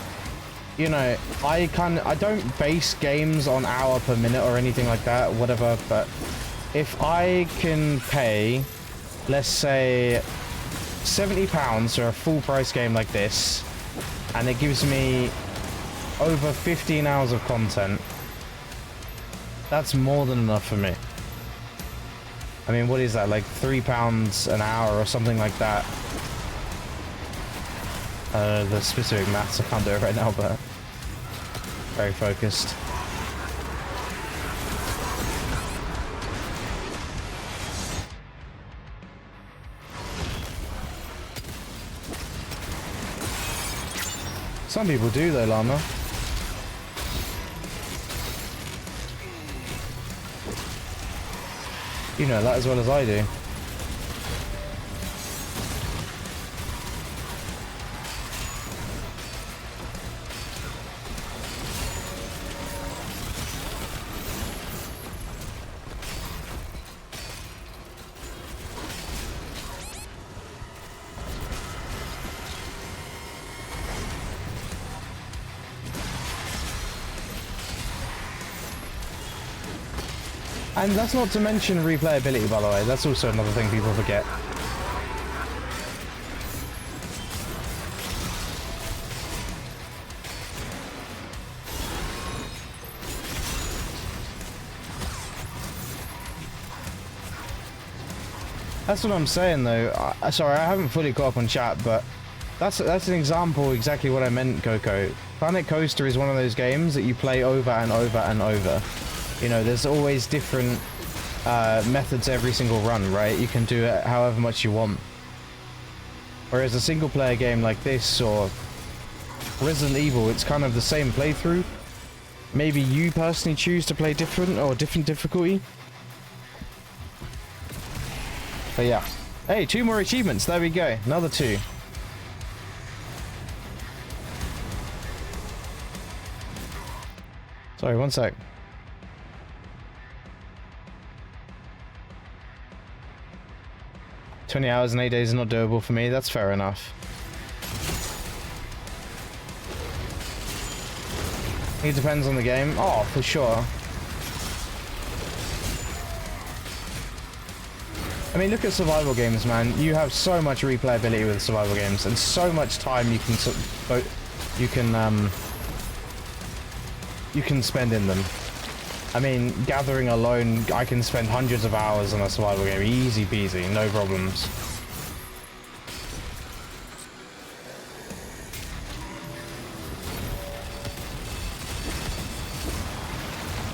you know, I don't base games on hour per minute or anything like that, whatever, but if I can pay, let's say, £70 for a full price game like this, and it gives me over 15 hours of content, that's more than enough for me. I mean, what is that, like £3 an hour or something like that? The specific maths, I can't do it right now, but very focused. Some people do though, Llama. You know that as well as I do. And that's not to mention replayability, by the way. That's also another thing people forget. That's what I'm saying, though. Sorry, I haven't fully caught up on chat, but that's an example exactly what I meant, Coco. Planet Coaster is one of those games that you play over and over and over. You know, there's always different methods every single run, right? You can do it however much you want. Whereas a single player game like this or Resident Evil, it's kind of the same playthrough. Maybe you personally choose to play different or different difficulty. But yeah. Hey, 2 more achievements. There we go. Another 2. Sorry, one sec. 20 hours and 8 days is not doable for me. That's fair enough. It depends on the game. Oh, for sure. I mean, look at survival games, man. You have so much replayability with survival games, and so much time you can spend in them. I mean, gathering alone, I can spend hundreds of hours on a survival game. Easy peasy, no problems.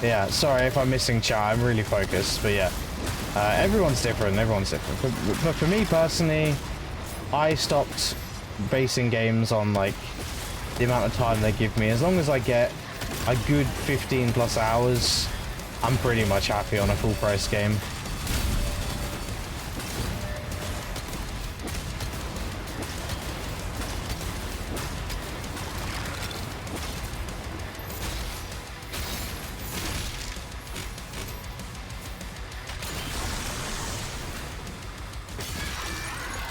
Yeah, sorry if I'm missing chat. I'm really focused, but yeah. Everyone's different, But for me personally, I stopped basing games on, like, the amount of time they give me. As long as I get a good 15 plus hours, I'm pretty much happy on a full price game.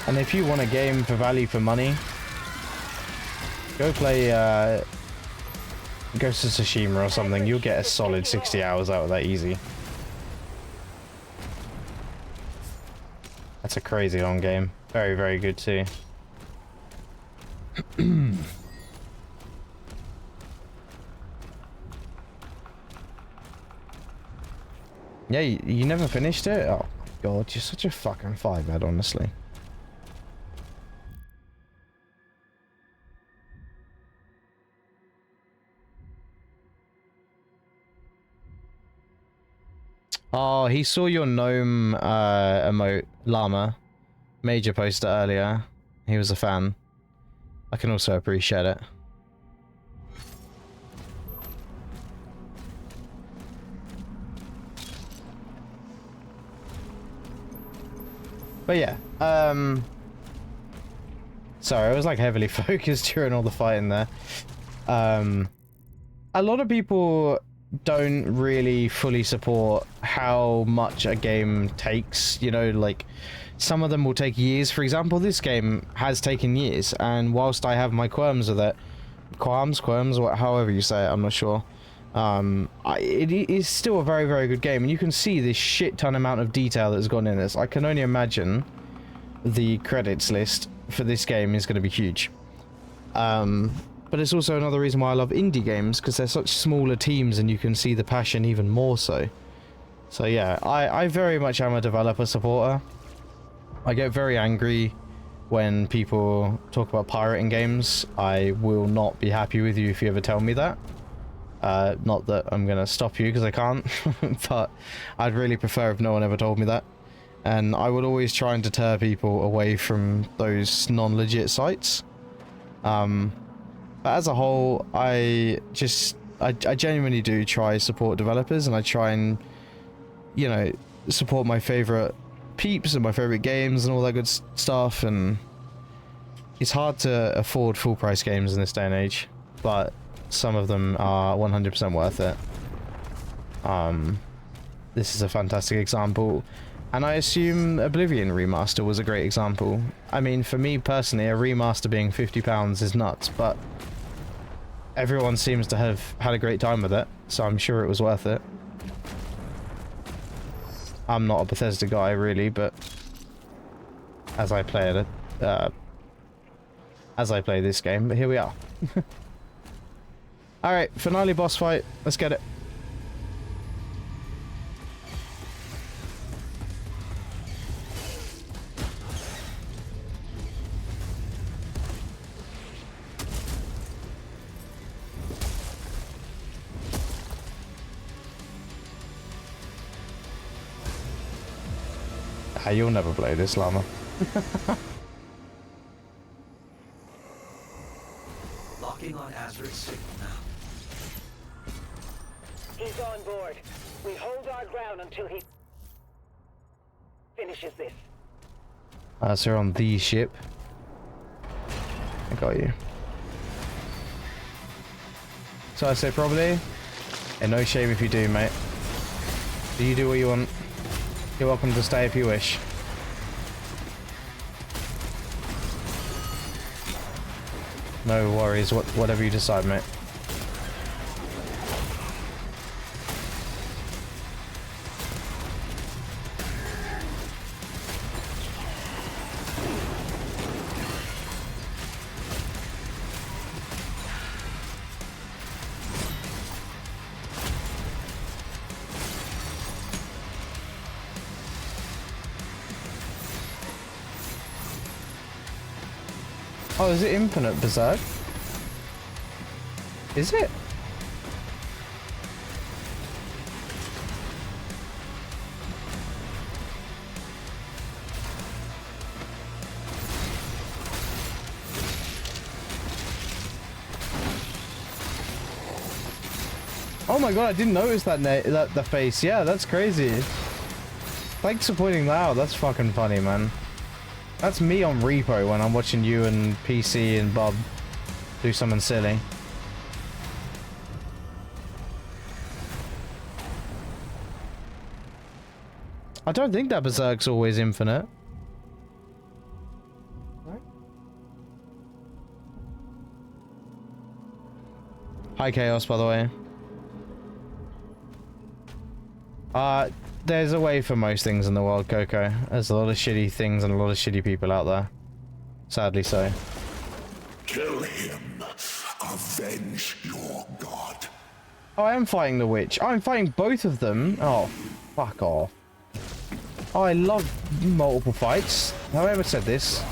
And if you want a game for value for money, go play Ghost of Tsushima or something. You'll get a solid 60 hours out of that easy. That's a crazy long game. Very, very good too. Yeah, you never finished it? Oh god, you're such a fucking firehead, honestly. Oh, he saw your gnome emote, llama. Major posted earlier. He was a fan. I can also appreciate it. But yeah, sorry, I was like heavily focused during all the fighting there. A lot of people don't really fully support how much a game takes, you know, like some of them will take years. For example, this game has taken years, and whilst I have my qualms with it, qualms, however you say it, I'm not sure. It is still a very, very good game, and you can see this shit ton amount of detail that's gone in this. I can only imagine the credits list for this game is going to be huge. But it's also another reason why I love indie games, because they're such smaller teams and you can see the passion even more so. So yeah, I very much am a developer supporter. I get very angry when people talk about pirating games. I will not be happy with you if you ever tell me that. Not that I'm gonna stop you, because I can't, but I'd really prefer if no one ever told me that. And I would always try and deter people away from those non-legit sites. But as a whole, I genuinely do try support developers, and I try and, you know, support my favorite peeps and my favorite games and all that good stuff. And it's hard to afford full price games in this day and age, but some of them are 100% worth it. This is a fantastic example, and I assume Oblivion Remaster was a great example. I mean, for me personally, a remaster being £50 is nuts, but everyone seems to have had a great time with it, so I'm sure it was worth it. I'm not a Bethesda guy really, but as I play this game, but here we are. Alright, finale boss fight. Let's get it. Ah, you'll never play this, Llama. Locking on Azra's signal now. He's on board. We hold our ground until he finishes this. So we're on the ship. I got you. So I say probably. And no shame if you do, mate. Do you do what you want? You're welcome to stay if you wish. No worries, whatever you decide, mate. Oh, is it infinite berserk? Is it? Oh my god, I didn't notice that the face. Yeah, that's crazy. Thanks for pointing that out. That's fucking funny, man. That's me on repo when I'm watching you and PC and Bob do something silly. I don't think that Berserk's always infinite. Right? Hi Chaos, by the way. There's a way for most things in the world, Coco. There's a lot of shitty things and a lot of shitty people out there. Sadly so. Kill him. Avenge your god. Oh, I am fighting the witch. I'm fighting both of them. Oh, fuck off. Oh, I love multiple fights. Have I ever said this?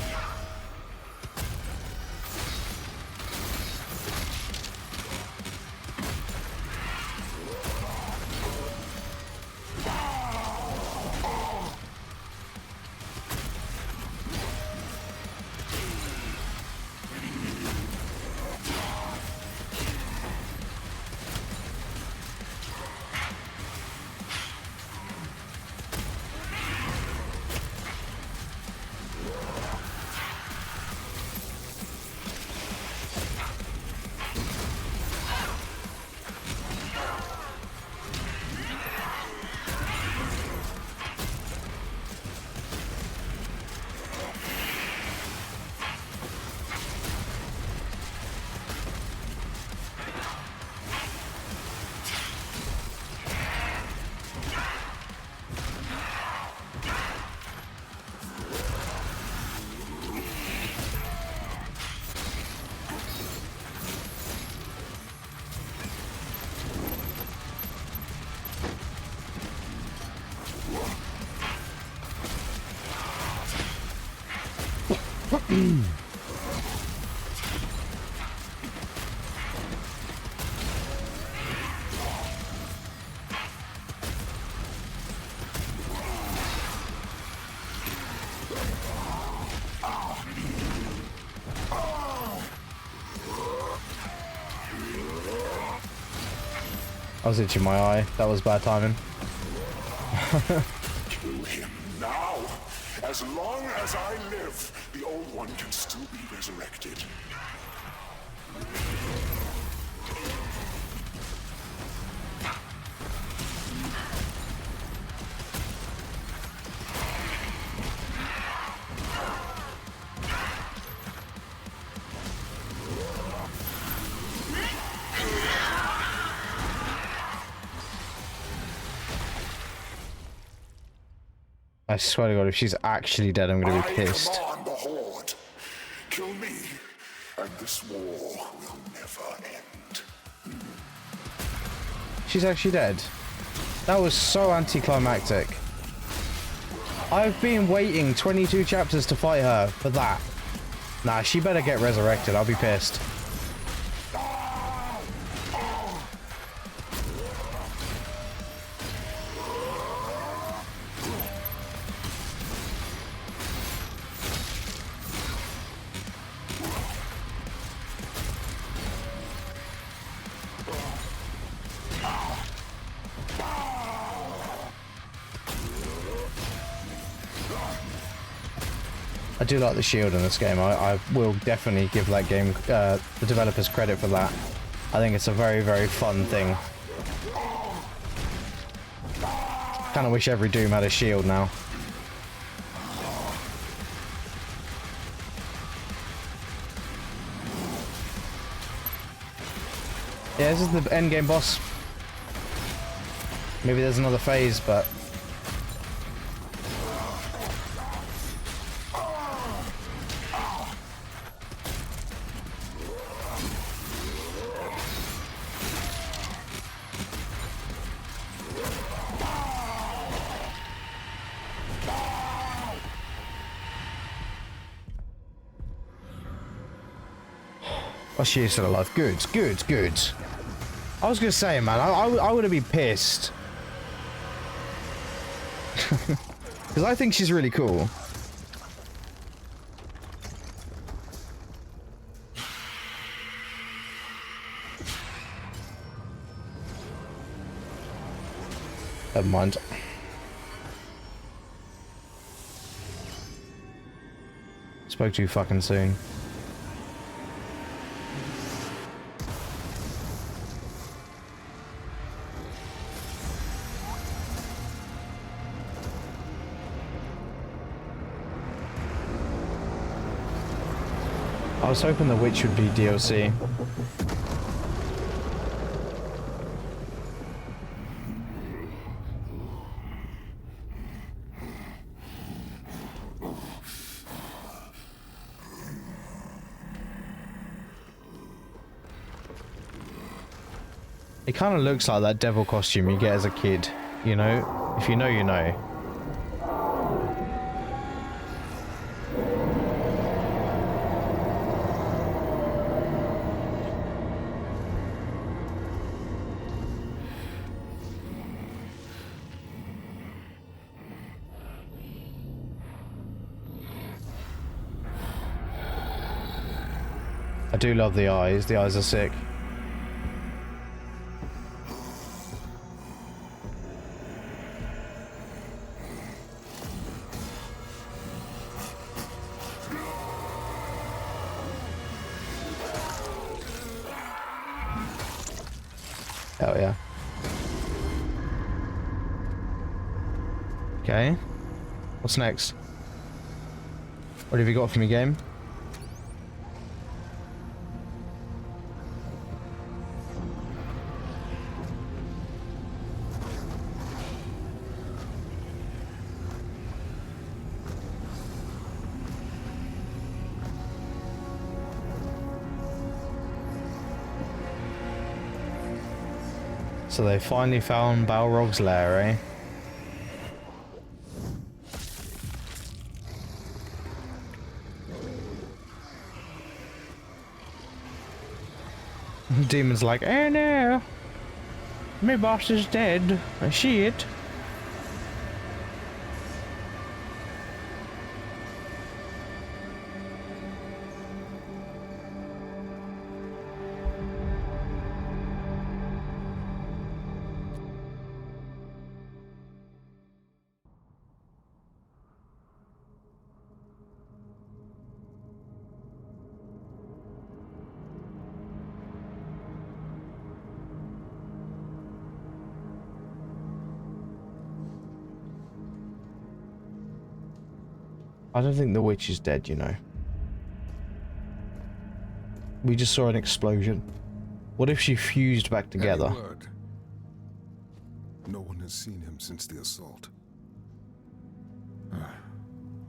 I was itching my eye. That was bad timing. Kill him now. As long as I live, the old one can still be resurrected. I swear to God, if she's actually dead, I'm gonna be pissed. I command the Horde. Kill me, and this war will never end. She's actually dead. That was so anticlimactic. I've been waiting 22 chapters to fight her for that. Nah, she better get resurrected. I'll be pissed. I do like the shield in this game. I will definitely give that game, the developers, credit for that. I think it's a very, very fun thing. Kind of wish every Doom had a shield now. Yeah, this is the end game boss. Maybe there's another phase, but... Oh, she is still alive. Good, good, good. I was gonna say, man, I would have been pissed. Because I think she's really cool. Never mind. Spoke too fucking soon. I was hoping the witch would be DLC. It kind of looks like that devil costume you get as a kid, you know? If you know, you know. I do love the eyes. The eyes are sick. Hell yeah. Okay. What's next? What have you got for me, game? So they finally found Balrog's lair, eh? Demon's like, oh no, my boss is dead. Shit. I don't think the witch is dead, you know. We just saw an explosion. What if she fused back together? Any word? No one has seen him since the assault.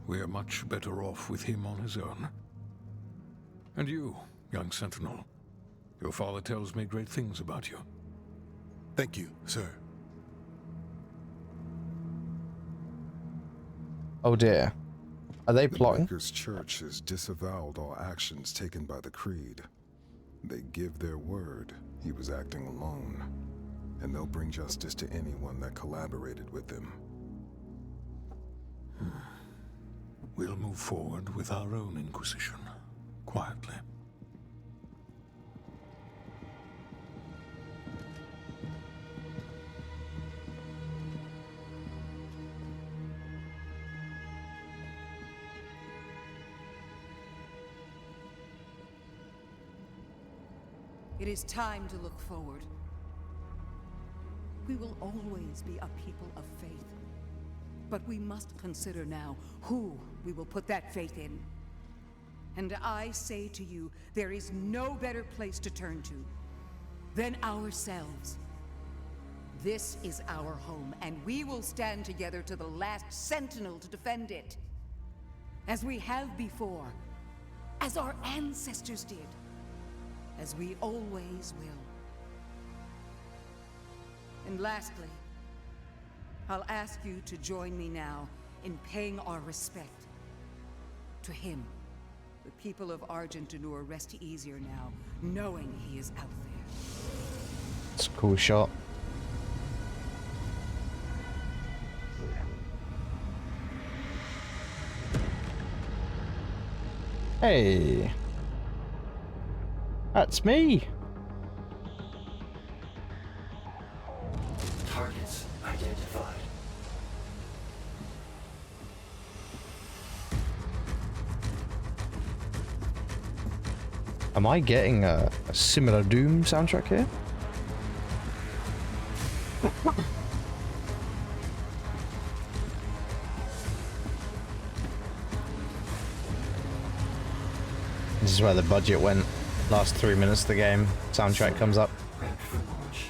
We are much better off with him on his own. And you, young sentinel. Your father tells me great things about you. Thank you, sir. Oh dear. Are they The plotting? Breakers Church has disavowed all actions taken by the Creed. They give their word he was acting alone, and they'll bring justice to anyone that collaborated with them. We'll move forward with our own Inquisition, quietly. It is time to look forward. We will always be a people of faith. But we must consider now who we will put that faith in. And I say to you, there is no better place to turn to than ourselves. This is our home, and we will stand together to the last sentinel to defend it. As we have before, as our ancestors did. As we always will. And lastly, I'll ask you to join me now in paying our respect to him. The people of Argentanur rest easier now, knowing he is out there. It's a cool shot. Hey. That's me. Targets identified. Am I getting a similar Doom soundtrack here? This is where the budget went. Last 3 minutes of the game, soundtrack comes up. Prepped for launch.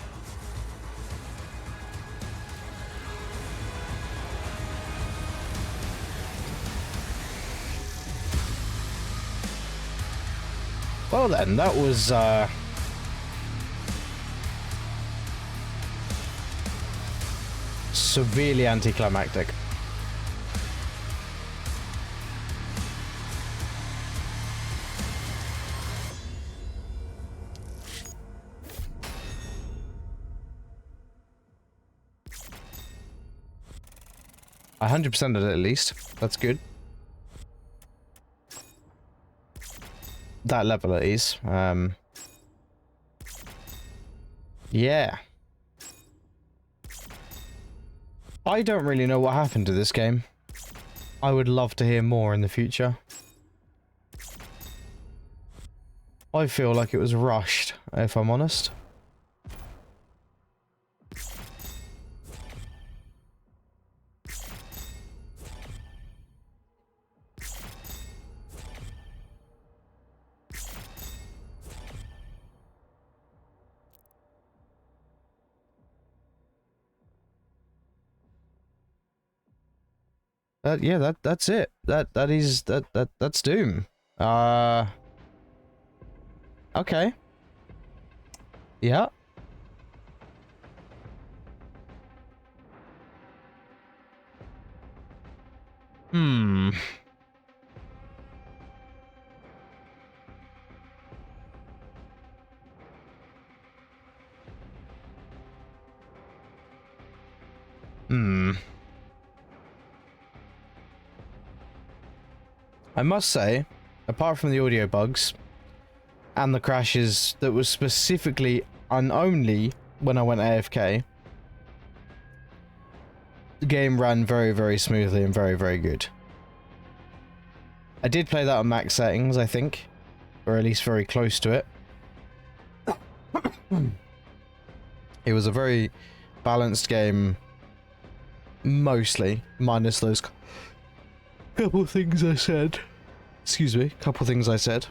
Well then, that was severely anticlimactic. I 100%ed it at least. That's good. That level at least. Yeah. I don't really know what happened to this game. I would love to hear more in the future. I feel like it was rushed, if I'm honest. Yeah, that's it. That's Doom. Okay. Yeah. Hmm. I must say, apart from the audio bugs and the crashes that was specifically and only when I went AFK, the game ran very, very smoothly and very, very good. I did play that on max settings, I think, or at least very close to it. It was a very balanced game, mostly, minus those couple things I said. Excuse me, couple things I said.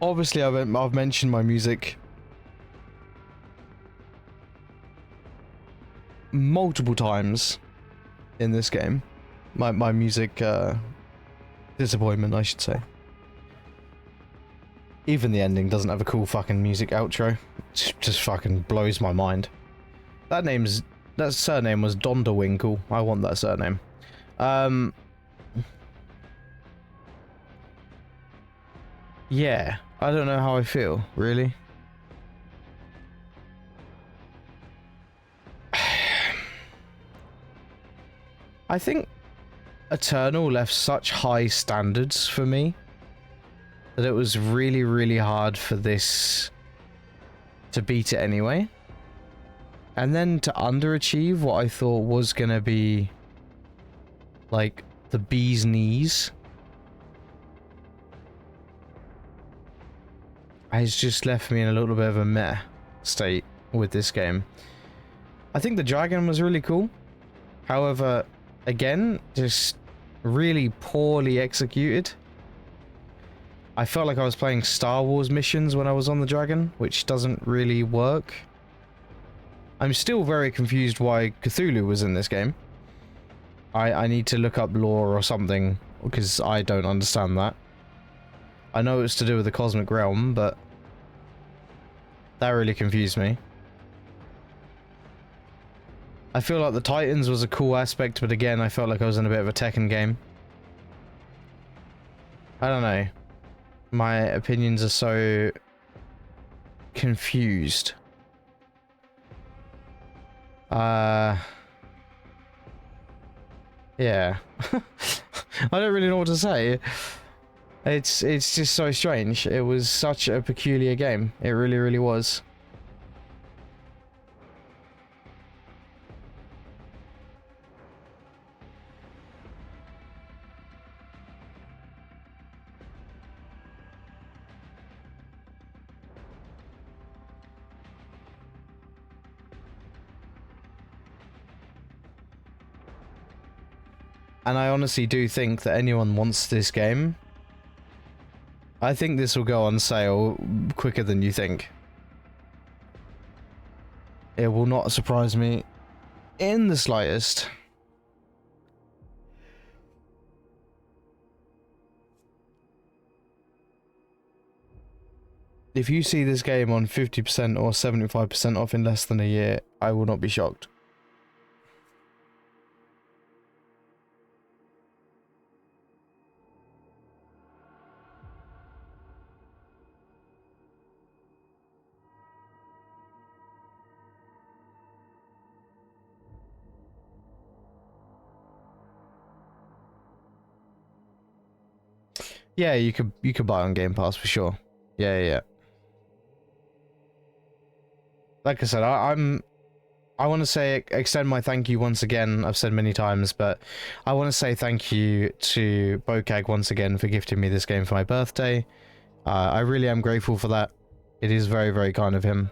Obviously, I've mentioned my music multiple times in this game. My music disappointment, I should say. Even the ending doesn't have a cool fucking music outro. It just fucking blows my mind. That surname was Donderwinkle. I want that surname. Yeah, I don't know how I feel, really. I think Eternal left such high standards for me that it was really, really hard for this to beat it anyway. And then to underachieve what I thought was gonna be like the bee's knees has just left me in a little bit of a meh state with this game. I think the dragon was really cool. However, again, just really poorly executed. I felt like I was playing Star Wars missions when I was on the dragon, which doesn't really work. I'm still very confused why Cthulhu was in this game. I need to look up lore or something, because I don't understand that. I know it's to do with the cosmic realm, but that really confused me. I feel like the Titans was a cool aspect, but again, I felt like I was in a bit of a Tekken game. I don't know. My opinions are so confused. Yeah. I don't really know what to say. It's just so strange. It was such a peculiar game. It really, really was. And I honestly do think that anyone wants this game. I think this will go on sale quicker than you think. It will not surprise me in the slightest. If you see this game on 50% or 75% off in less than a year, I will not be shocked. Yeah, you could buy it on Game Pass for sure. Yeah. Like I said, I want to say extend my thank you once again. I've said many times, but I want to say thank you to Bokag once again for gifting me this game for my birthday. I really am grateful for that. It is very, very kind of him,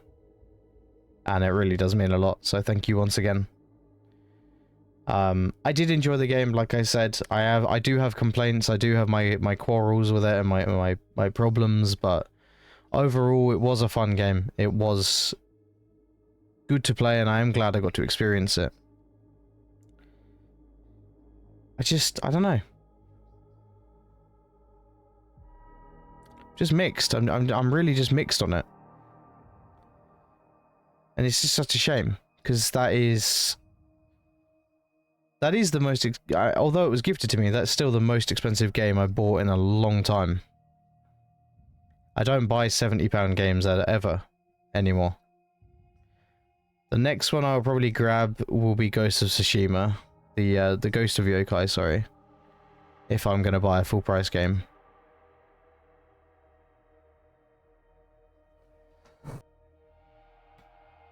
and it really does mean a lot. So thank you once again. I did enjoy the game, like I said. I do have complaints. I do have my quarrels with it and my problems, but overall, it was a fun game. It was good to play, and I am glad I got to experience it. I don't know. Just mixed. I'm really just mixed on it. And it's just such a shame, because that is the most, although it was gifted to me, that's still the most expensive game I bought in a long time. I don't buy £70 games ever anymore. The next one I'll probably grab will be Ghost of Tsushima. The Ghost of Yokai, sorry. If I'm gonna buy a full price game.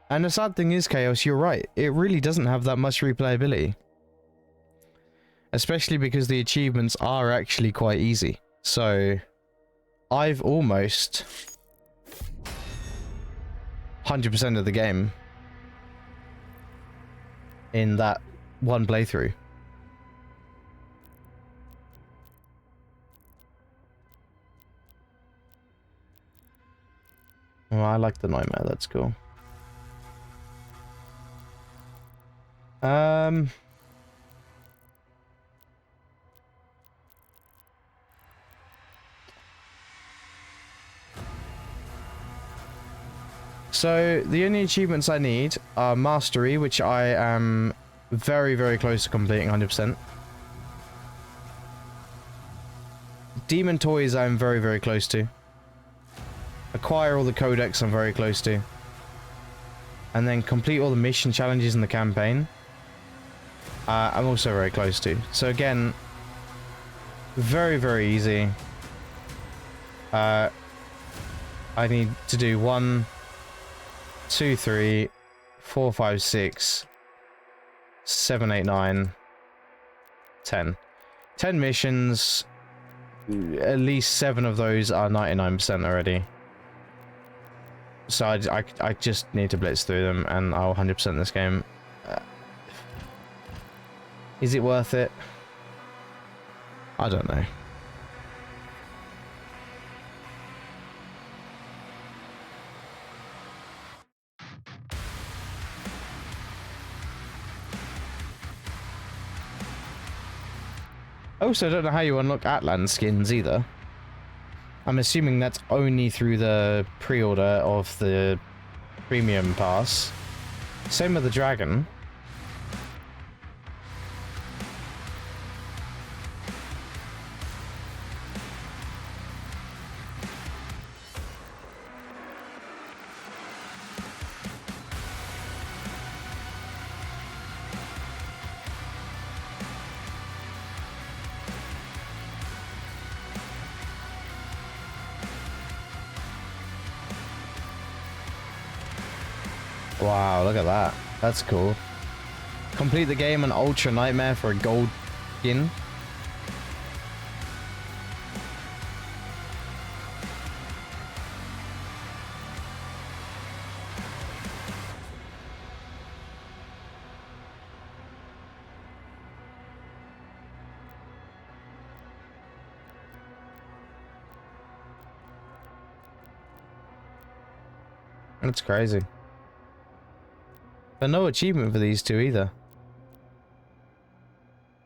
And the sad thing is, Chaos, you're right. It really doesn't have that much replayability. Especially because the achievements are actually quite easy. So, I've almost 100% of the game in that one playthrough. Oh, I like the nightmare, that's cool. So, the only achievements I need are Mastery, which I am very, very close to completing 100%. Demon Toys I'm very, very close to. Acquire all the codex I'm very close to. And then complete all the mission challenges in the campaign. I'm also very close to. So again, very, very easy. I need to do 1, 2, 3, 4, 5, 6, 7, 8, 9, 10. 10 missions. At least 7 of those are 99% already. So I just need to blitz through them and I'll 100% this game. Is it worth it? I don't know. Also, I don't know how you unlock Atlan skins either. I'm assuming that's only through the pre-order of the premium pass. Same with the dragon. Wow, look at that. That's cool. Complete the game on Ultra Nightmare for a gold skin. That's crazy. But no achievement for these two either.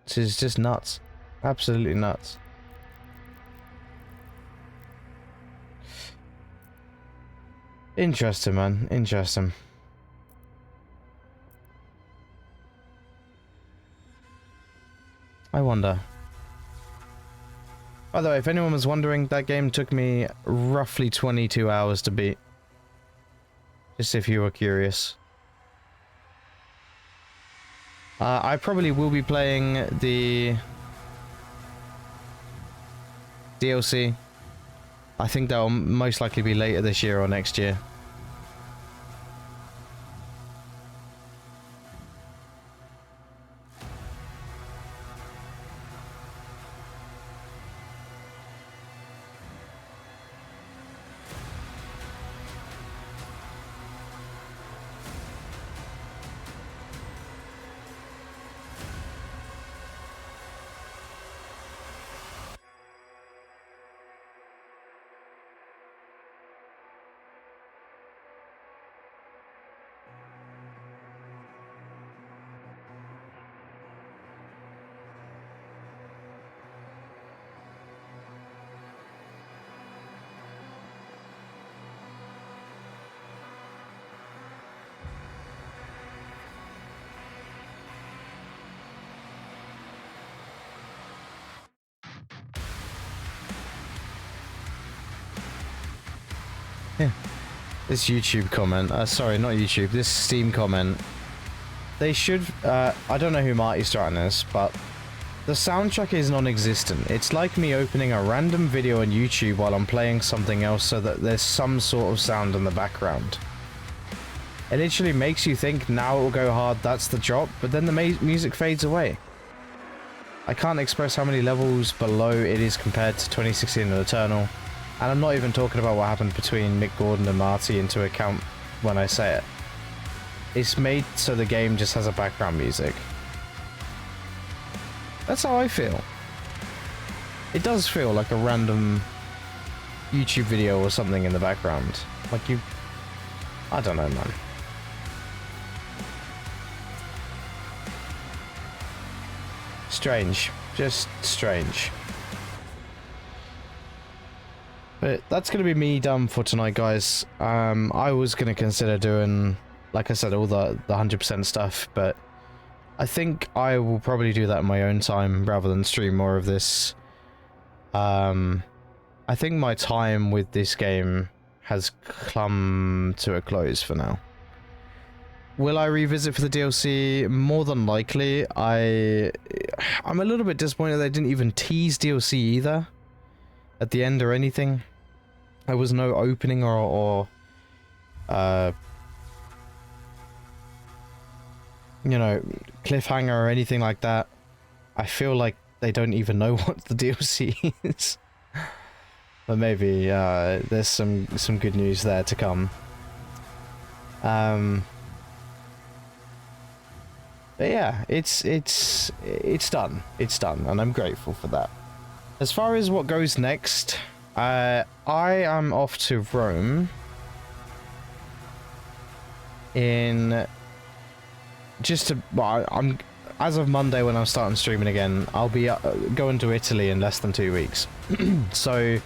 This is just nuts. Absolutely nuts. Interesting, man. Interesting. I wonder. By the way, if anyone was wondering, that game took me roughly 22 hours to beat. Just if you were curious. I probably will be playing the DLC. I think that will most likely be later this year or next year. Yeah. This YouTube comment, sorry, not YouTube, this Steam comment They should, I don't know who Marty Stratton is, but the soundtrack is non-existent. It's like me opening a random video on YouTube while I'm playing something else so that there's some sort of sound in the background. It literally makes you think now it will go hard, that's the drop, but then the music fades away. I can't express how many levels below it is compared to 2016 and Eternal, and I'm not even talking about what happened between Mick Gordon and Marty into account when I say it. It's made so the game just has a background music. That's how I feel. It does feel like a random YouTube video or something in the background. Like you... I don't know, man. Strange. Just strange. But that's going to be me done for tonight, guys. I was going to consider doing, like I said, all the 100% stuff, but I think I will probably do that in my own time rather than stream more of this. I think my time with this game has come to a close for now. Will I revisit for the DLC? More than likely. I'm a little bit disappointed they didn't even tease DLC either at the end or anything. There was no opening or you know, cliffhanger or anything like that. I feel like they don't even know what the DLC is. But maybe there's some good news there to come. But yeah, it's done. It's done, and I'm grateful for that. As far as what goes next, I am off to Rome in just to. Well, I'm as of Monday when I'm starting streaming again. I'll be going to Italy in less than 2 weeks. So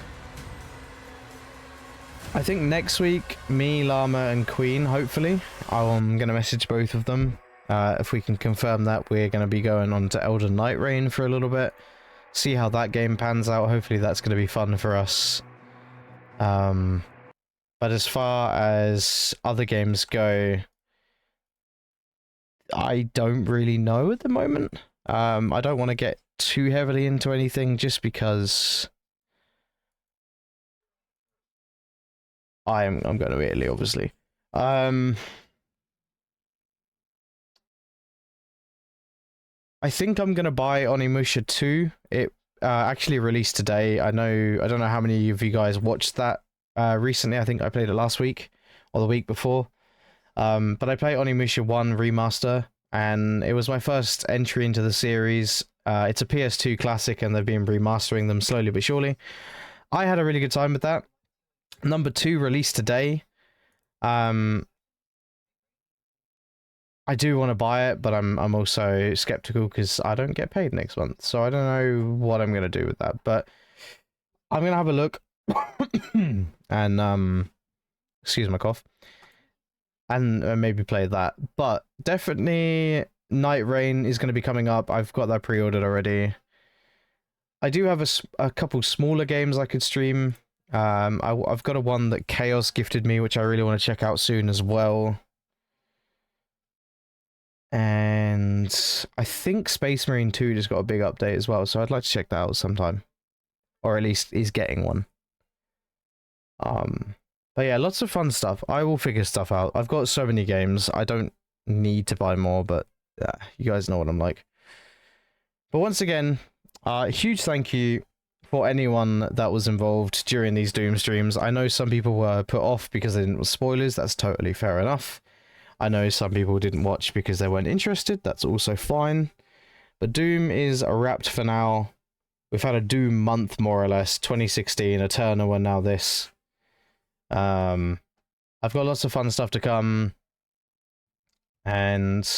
I think next week, me, Llama, and Queen. Hopefully, I'm gonna message both of them. If we can confirm that, we're going to be going on to Elden Night Reign for a little bit. See how that game pans out. Hopefully that's going to be fun for us. But as far as other games go, I don't really know at the moment. I don't want to get too heavily into anything just because I'm going to Italy, obviously. I think I'm gonna buy Onimusha 2. It actually released today. I don't know how many of you guys watched that recently. I think I played it last week or the week before. But I played Onimusha 1 Remaster, and it was my first entry into the series. It's a PS2 classic, and they've been remastering them slowly but surely. I had a really good time with that. Number 2 released today. I do want to buy it, but I'm also skeptical because I don't get paid next month, so I don't know what I'm gonna do with that. But I'm gonna have a look, and excuse my cough, and maybe play that. But definitely, Night Rain is gonna be coming up. I've got that pre-ordered already. I do have a couple smaller games I could stream. I've got one that Chaos gifted me, which I really want to check out soon as well. And I think Space Marine 2 just got a big update as well, so I'd like to check that out sometime. Or at least is getting one. But yeah, lots of fun stuff. I will figure stuff out. I've got so many games. I don't need to buy more, but you guys know what I'm like. But once again, huge thank you for anyone that was involved during these Doom streams. I know some people were put off because they didn't want spoilers. That's totally fair enough. I know some people didn't watch because they weren't interested. That's also fine. But Doom is wrapped for now. We've had a Doom month, more or less. 2016, Eternal, and now this. I've got lots of fun stuff to come. And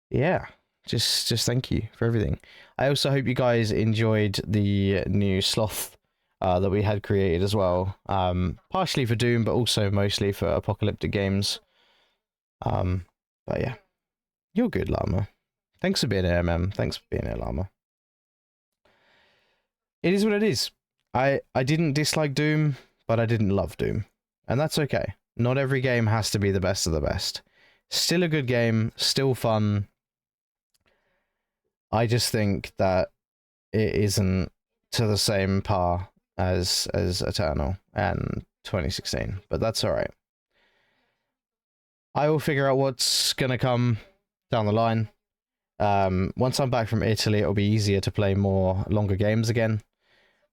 yeah, just thank you for everything. I also hope you guys enjoyed the new sloth that we had created as well. Partially for Doom, but also mostly for apocalyptic games. But yeah, you're good, Llama. Thanks for being here, man. Thanks for being here, Llama. It is what it is. I didn't dislike Doom, but I didn't love Doom. And that's okay. Not every game has to be the best of the best. Still a good game, still fun. I just think that it isn't to the same par as Eternal and 2016, but that's all right. I will figure out what's gonna come down the line. Once I'm back from Italy, it'll be easier to play more longer games again.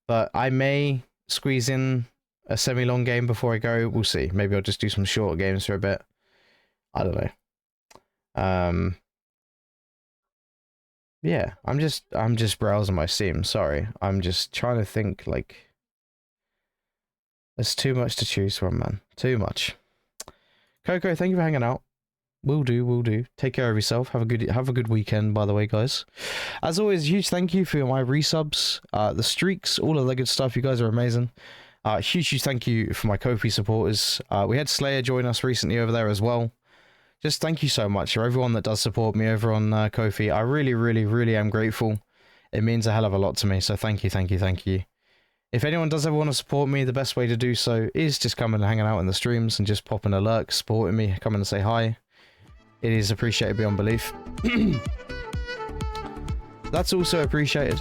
But I may squeeze in a semi-long game before I go. We'll see. Maybe I'll just do some short games for a bit. I don't know. Yeah, I'm just browsing my Steam. Sorry, I'm just trying to think. Like, there's too much to choose from, man. Too much. Coco, thank you for hanging out. Will do. Take care of yourself. Have a good weekend, by the way, guys. As always, huge thank you for my resubs, the streaks, all of that good stuff. You guys are amazing. Huge thank you for my Ko-fi supporters. We had Slayer join us recently over there as well. Just thank you so much for everyone that does support me over on Ko-fi. I really am grateful. It means a hell of a lot to me, so thank you. If anyone does ever want to support me, the best way to do so is just coming and hanging out in the streams and just popping a lurk, supporting me, coming and say hi. It is appreciated beyond belief. That's also appreciated.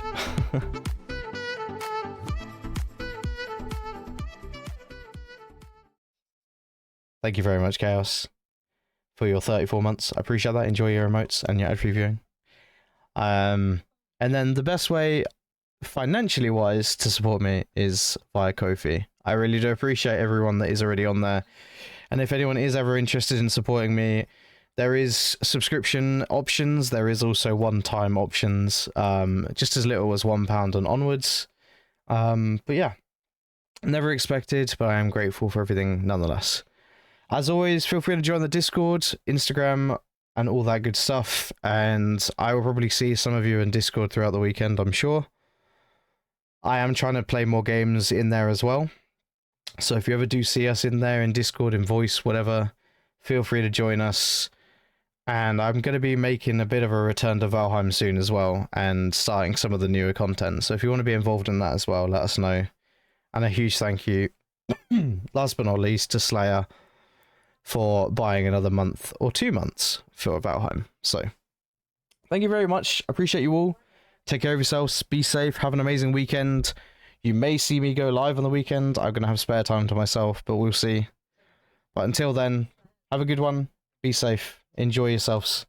Thank you very much, Chaos, for your 34 months. I appreciate that. Enjoy your emotes and your ad reviewing. And then the best way, financially wise, to support me is via Ko-fi. I really do appreciate everyone that is already on there. And if anyone is ever interested in supporting me, there is subscription options. There is also one-time options, just as little as £1 and onwards. But yeah, never expected, but I am grateful for everything nonetheless. As always, feel free to join the Discord, Instagram, and all that good stuff. And I will probably see some of you in Discord throughout the weekend, I'm sure. I am trying to play more games in there as well. So if you ever do see us in there, in Discord, in voice, whatever, feel free to join us. And I'm going to be making a bit of a return to Valheim soon as well, and starting some of the newer content. So if you want to be involved in that as well, let us know. And a huge thank you, last but not least, to Slayer for buying another month or 2 months for Valheim. So thank you very much. Appreciate you all. Take care of yourselves. Be safe. Have an amazing weekend. You may see me go live on the weekend. I'm going to have spare time to myself, but we'll see. But until then, have a good one. Be safe. Enjoy yourselves.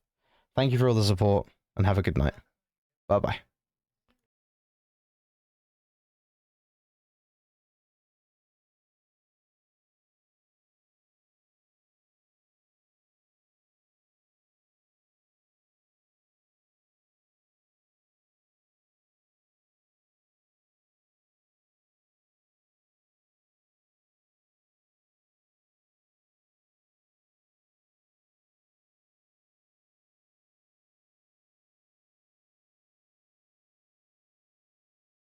Thank you for all the support, and have a good night. Bye-bye.